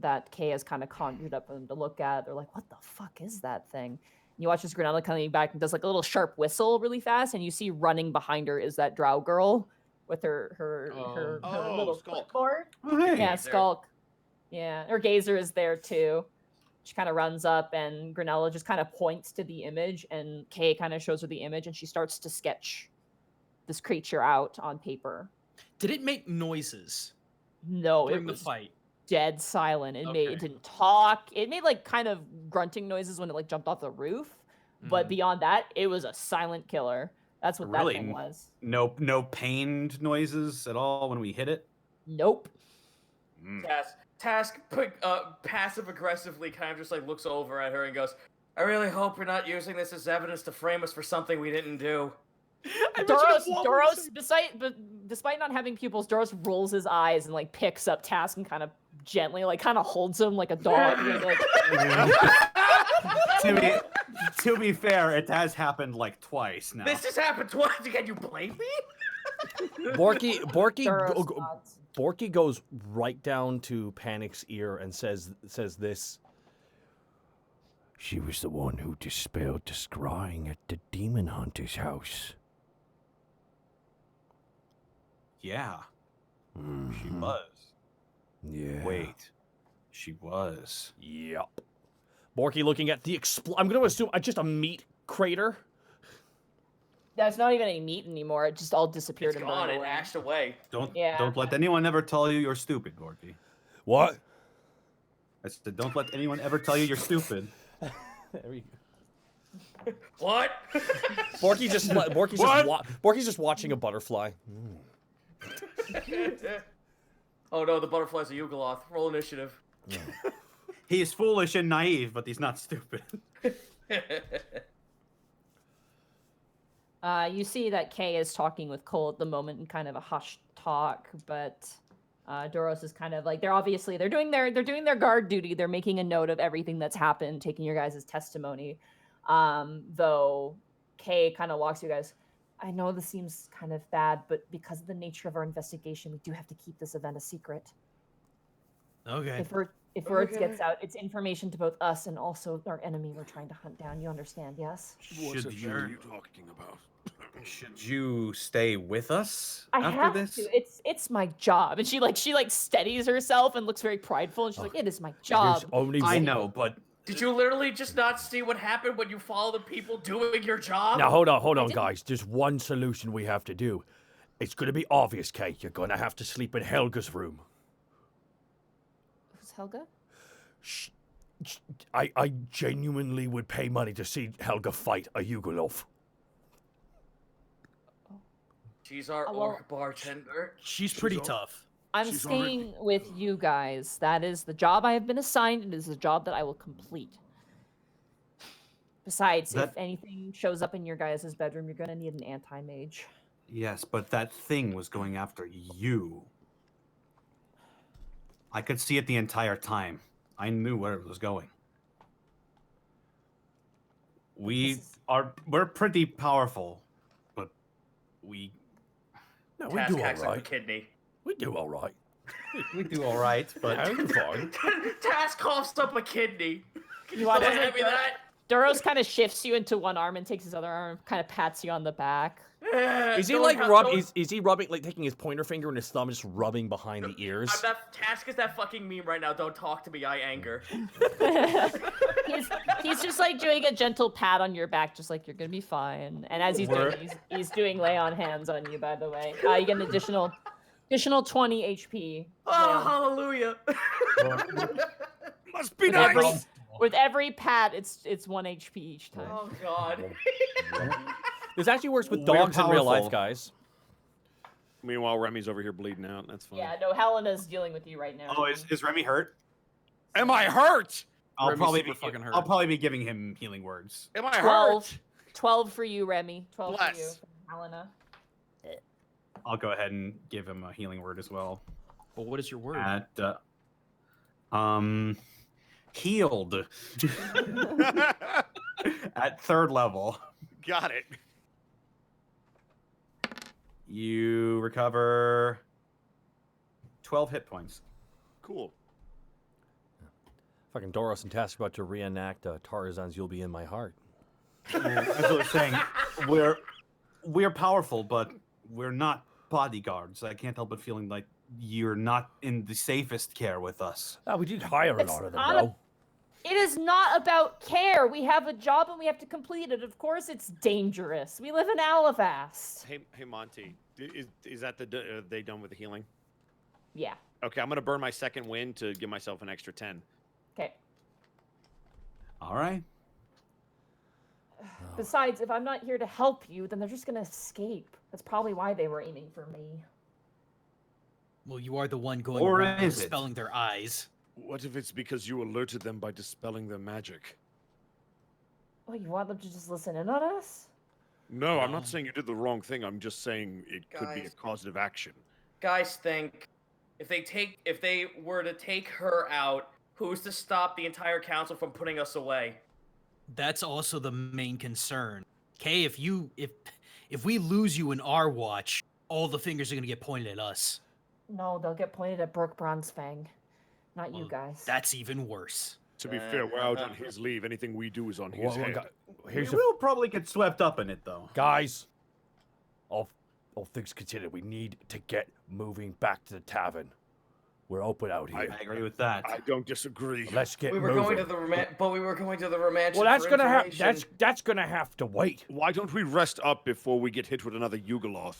that Kay has kind of conjured up for them to look at. They're like, "What the fuck is that thing?" You watch as Granelda coming back and does like a little sharp whistle really fast, and you see running behind her is that drow girl with her little Skulk. clipboard. Oh, hey. Yeah, Gazer. Skulk. Yeah, her Gazer is there too. She kind of runs up, and Granella just kind of points to the image, and Kay kind of shows her the image, and she starts to sketch this creature out on paper. Did it make noises No, during it the was fight? dead silent. It Okay. didn't talk. It made like kind of grunting noises when it like jumped off the roof, but Mhm. beyond that, it was a silent killer. That's what Really? that thing was. No pained noises at all when we hit it. Nope. Task passive aggressively kind of just like looks over at her and goes, "I really hope you're not using this as evidence to frame us for something we didn't do." Doros, despite not having pupils, Doros rolls his eyes and like picks up Task and kind of gently, like kind of holds him like a dog. like, To be fair, it has happened like twice now. This has happened twice. Can you blame me? Borky Doros nods. Borky goes right down to Panic's ear and says this. She was the one who dispelled the scrying at the demon hunter's house. Yeah, she Mhm. was. Yeah. Wait, she was. Yep. Borky looking at the I'm going to assume just a meat crater. That's not even any meat anymore. It just all disappeared It's and gone. burned It away. ashed away. Yeah. Don't let anyone ever tell you you're stupid, Gorky. What? I said, don't let anyone ever tell you you're stupid. There we go. What? Borky's just watching a butterfly. Oh no, the butterfly's a Yugoloth. Roll initiative. He's foolish and naive, but he's not stupid. You see that Kay is talking with Cole at the moment in kind of a hushed talk, but Doros is kind of like they're doing their guard duty. They're making a note of everything that's happened, taking your guys' testimony. Though Kay kind of walks you guys. I know this seems kind of bad, but because of the nature of our investigation, we do have to keep this event a secret. Okay. If word gets out, it's information to both us and also our enemy we're trying to hunt down. You understand, yes? What Should event are you- you talking about? Should you stay with us I after have this? to. It's my job. And she steadies herself and looks very prideful. And she's like, "It is my job." There's only I one- know, but Did you literally just not see what happened when you follow the people doing your job? Now, hold on, didn't- guys. There's one solution we have to do. It's going to be obvious, Kate. You're going to have to sleep in Helga's room. Who's Helga? I genuinely would pay money to see Helga fight a Yugoloth. She's our Well- orc bartender. She's pretty tough. I'm She's staying with you guys. That is the job I have been assigned. It is the job that I will complete. Besides, if That- anything shows up in your guys' bedroom, you're gonna need an anti-mage. yes, but that thing was going after you. I could see it the entire time. I knew where it was going. We're pretty powerful, but we No, we Task do all hacks up a right. kidney. We do all right. do all right, but Yeah, we're fine. Task coughs up a kidney. Can you wanna- someone hand me that? Duros kind of shifts you into one arm and takes his other arm, kind of pats you on the back. Is he Don't like have- rub? don't- Is he rubbing, like taking his pointer finger and his thumb, just rubbing behind the ears? Task is that fucking meme right now. Don't talk to me. I anger. he's just like doing a gentle pat on your back, just like you're gonna be fine. And as he's doing, he's doing lay on hands on you. By the way, you get an additional Additional 20 HP. Oh, hallelujah. Must be With nice. every, with every pat, it's 1 HP each time. Oh, God. This actually works with We're dogs in real life, powerful. guys. Meanwhile, Remy's over here bleeding out. That's fine. Yeah, no, Helena's dealing with you right now. Oh, is Remy hurt? Am I hurt? I'll Remy's probably super be fucking hurt. I'll probably be giving him healing words. Am I 12. hurt? 12 for you, Remy. 12 for you, Bless. Helena. I'll go ahead and give him a healing word as well. Well, what is your word? At healed at 3rd level. Got it. You recover 12 hit points. Cool. Fucking Doros and Task about to reenact Tarzan's "You'll Be in My Heart." As I was saying, we're powerful, but we're not bodyguards. I can't help but feeling like you're not in the safest care with us. We did hire a It's lot of them, not though. It is not about care. We have a job and we have to complete it. Of course it's dangerous. We live in Alavast. Hey, Monty. Is that are they done with the healing? Yeah. Okay, I'm gonna burn my second wind to give myself an extra 10. Okay. All right. Besides, if I'm not here to help you, then they're just gonna escape. That's probably why they were aiming for me. Well, you are the one going Or around is it? dispelling their eyes. What if it's because you alerted them by dispelling their magic? Oh, you want them to just listen in on us? No, I'm not saying you did the wrong thing. I'm just saying it could be a Guys. causative action. Guys think if they were to take her out, who's to stop the entire council from putting us away? That's also the main concern. Okay, if we lose you in our watch, all the fingers are gonna get pointed at us. No, they'll get pointed at Brooke Bronzefang. Not you Well, guys. That's even worse. To be fair, we're out on his leave. Anything we do is on his head. Here's We the will probably get swept up in it, though. guys. All things considered, we need to get moving back to the tavern. We're open out here. I agree with that. I don't disagree. Let's get We were moving. going to the but we were going to the romantic. Well, that's gonna have that's gonna have to wait. Why don't we rest up before we get hit with another Yugoloth?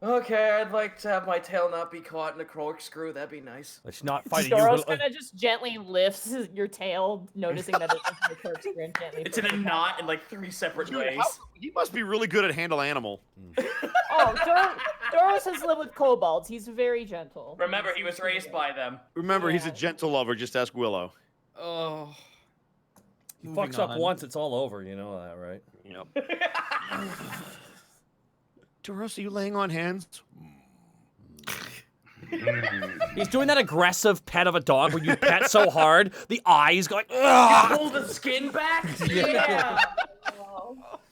Okay, I'd like to have my tail not be caught in a corkscrew. That'd be nice. Let's not fight a Doros Yugoloth. kind of just gently lifts your tail, noticing that it's a corkscrew and gently. It's in a knot in like 3 separate Dude, ways. he must be really good at handle animal. Oh, Doros has lived with kobolds. He's very gentle. Remember, he was raised by them. Remember, he's a Yeah. gentle lover. Just ask Willow. Oh. He fucks up once, it's all over. You know that, right? Yep. Doros, are you laying on hands? He's doing that aggressive pet of a dog where you pet so hard, the eyes go like, ugh! Pull the skin back? Yeah!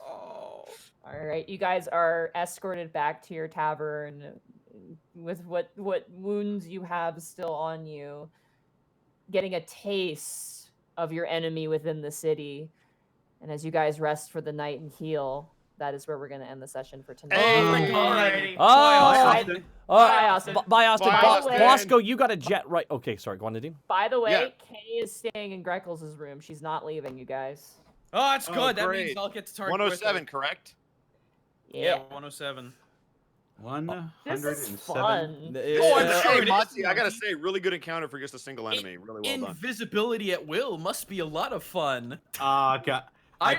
All right, you guys are escorted back to your tavern with what wounds you have still on you, getting a taste of your enemy within the city. And as you guys rest for the night and heal, that is where we're going to end the session for tonight. Alrighty. Oh, Austin. Bye, Austin. Bye, Austin. Bye, Austin. Bosco, you got a jet right. Okay, sorry. Go on, Nadine. By the way, Yeah. Kay is staying in Greckles' room. She's not leaving, you guys. Oh, that's Oh, good. That great. means I'll get to target. 107, correct? Yeah, 107. This is 107. fun. Oh, I'm Yeah. hey, Sure it Monty, is, I gotta Monty. say, really good encounter for just a single enemy. Really well done. Invisibility at will must be a lot of fun. God. I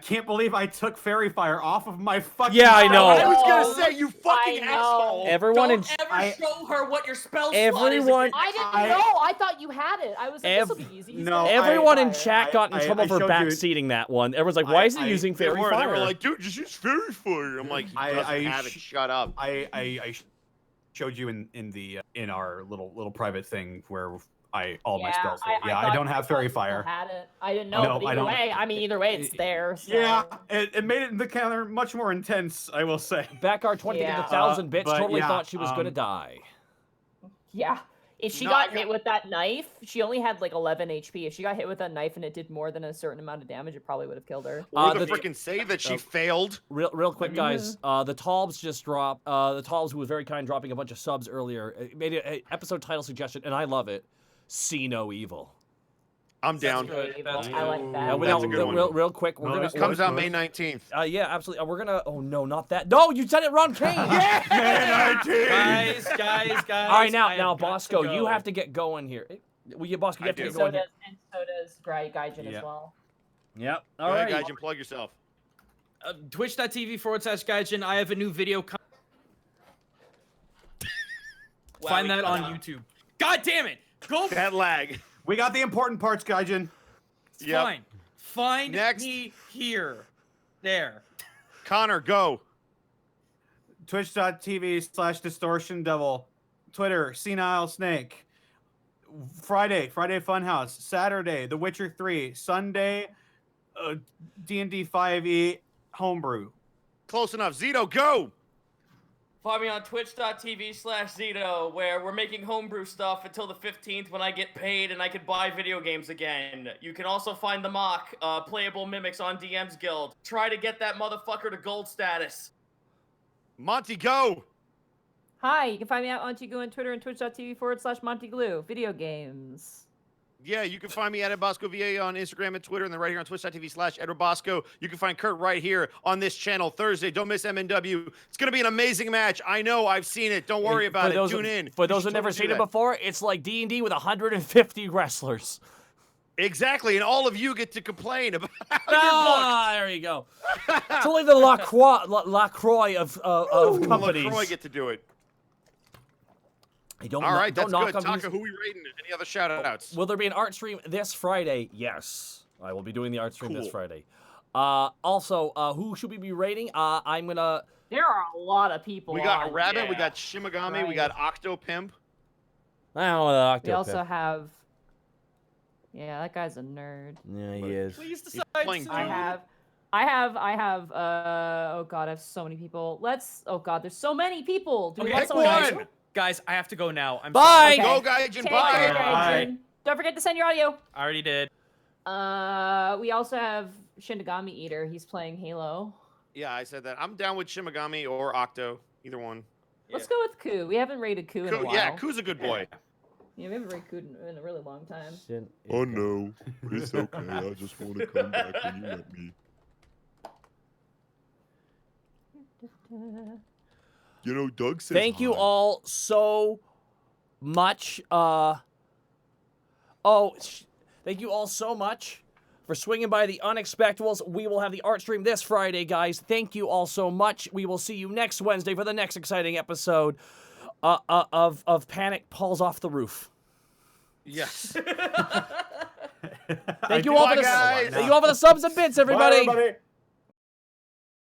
can't believe I took fairy fire off of my fucking. Yeah, I know. I was Oh, gonna say, you fucking I know. asshole. Everyone in Don't ever show her what your spell slot everyone is. I didn't I- know. I thought you had it. I was like, this will be easy. He's No, gonna everyone in fire. chat got in trouble I for showed you- backseating that one. Everyone's like, why is he using They fairy were fire? like, dude, just use fairy fire. I'm like, he doesn't have it. Shut up. I showed you in our little private thing where all my spells. I thought- don't have fairy thought you fire. Had it. I didn't know. No, but I either don't. way, I mean, either way, it's there. So. Yeah, it made it the counter much more intense. I will say. Backguard 20 to get Yeah. 1,000 bits. But Totally yeah, thought she was gonna die. Yeah. If she No, got I hit with that knife, she only had like 11 HP. If she got hit with that knife and it did more than a certain amount of damage, it probably would have killed her. Or the the- freaking say that she failed. Real quick, guys. The Talbs just dropped. The Talbs, who was very kind, dropping a bunch of subs earlier, made an episode title suggestion, and I love it. See no evil. I'm down. Creative. That's I like good. that. That's a good one. real quick, we're gonna. Comes out May 19th. Yeah, absolutely. We're gonna. Oh no, not that. No, you said it wrong, Kane. Guys. All right, now, I have got Bosco, to you go. have to get going here. Well, you, Bosco, you have to I get do. going here. And so does Gaijin Yeah. as well. Yep. Go All ahead, right. guys, and plug yourself. Twitch.tv/Gaijin. I have a new video. Find that on YouTube. God damn it! Go. That lag. We got the important parts, Gaijin. Yep. Fine. Find Next. me here. There. Connor, go. Twitch.tv/Distortion Devil. Twitter, Senile Snake. Friday Funhouse. Saturday, The Witcher 3. Sunday, D&D 5e Homebrew. Close enough. Zito, go. Find me on twitch.tv/Zito, where we're making homebrew stuff until the 15th when I get paid and I can buy video games again. You can also find the mock, playable mimics on DM's Guild. Try to get that motherfucker to gold status. Monty, go. Hi, you can find me at Montyglue on Twitter and twitch.tv/Montyglue. Video games. Yeah, you can find me at EdBoscoVA on Instagram and Twitter, and then right here on twitch.tv/EdwardBosco. You can find Kurt right here on this channel Thursday. Don't miss MNW. It's going to be an amazing match. I know. I've seen it. Don't worry about it. Tune in. For You those should who've never totally seen do it that. before, it's like D&D with 150 wrestlers. Exactly, and all of you get to complain about how Ah, there you go. It's only the LaCroix of you're companies. LaCroix get to do it. Hey, don't All right, don't that's knock good. on Taka, these- who we rating? Any other shout-outs? Will there be an art stream this Friday? Yes. I will be doing the art stream this Cool. Friday. Also, who should we be rating? I'm going to... There are a lot of people. We got on. Rabbit, we yeah. got Shimigami, we got Octopimp. I don't know. We also have. Yeah, that guy's a nerd. Yeah, he is. Please He's decide playing soon. I have. Oh god, I have so many people. Oh god, there's so many people. Do we Okay, want someone guys. else? Guys, I have to go now. I'm Bye! sorry. Go, Gaijin, Take bye! care, Bye. Gaijin. Don't forget to send your audio. I already did. We also have Shinigami Eater. He's playing Halo. Yeah, I said that. I'm down with Shimigami or Octo. Either one. Let's go with Ku. We haven't rated Ku in a while. Yeah, Ku's a good boy. Yeah, we haven't rated Ku in a really long time. Oh no, it's okay. I just want to come back when you let me. You know, Doug says Thank you hi. all so much. Thank you all so much for swinging by the Unexpectables. We will have the art stream this Friday, guys. Thank you all so much. We will see you next Wednesday for the next exciting episode of Panic Falls Off the Roof. Yes. Thank you all for the subs and bits, everybody. Bye, everybody.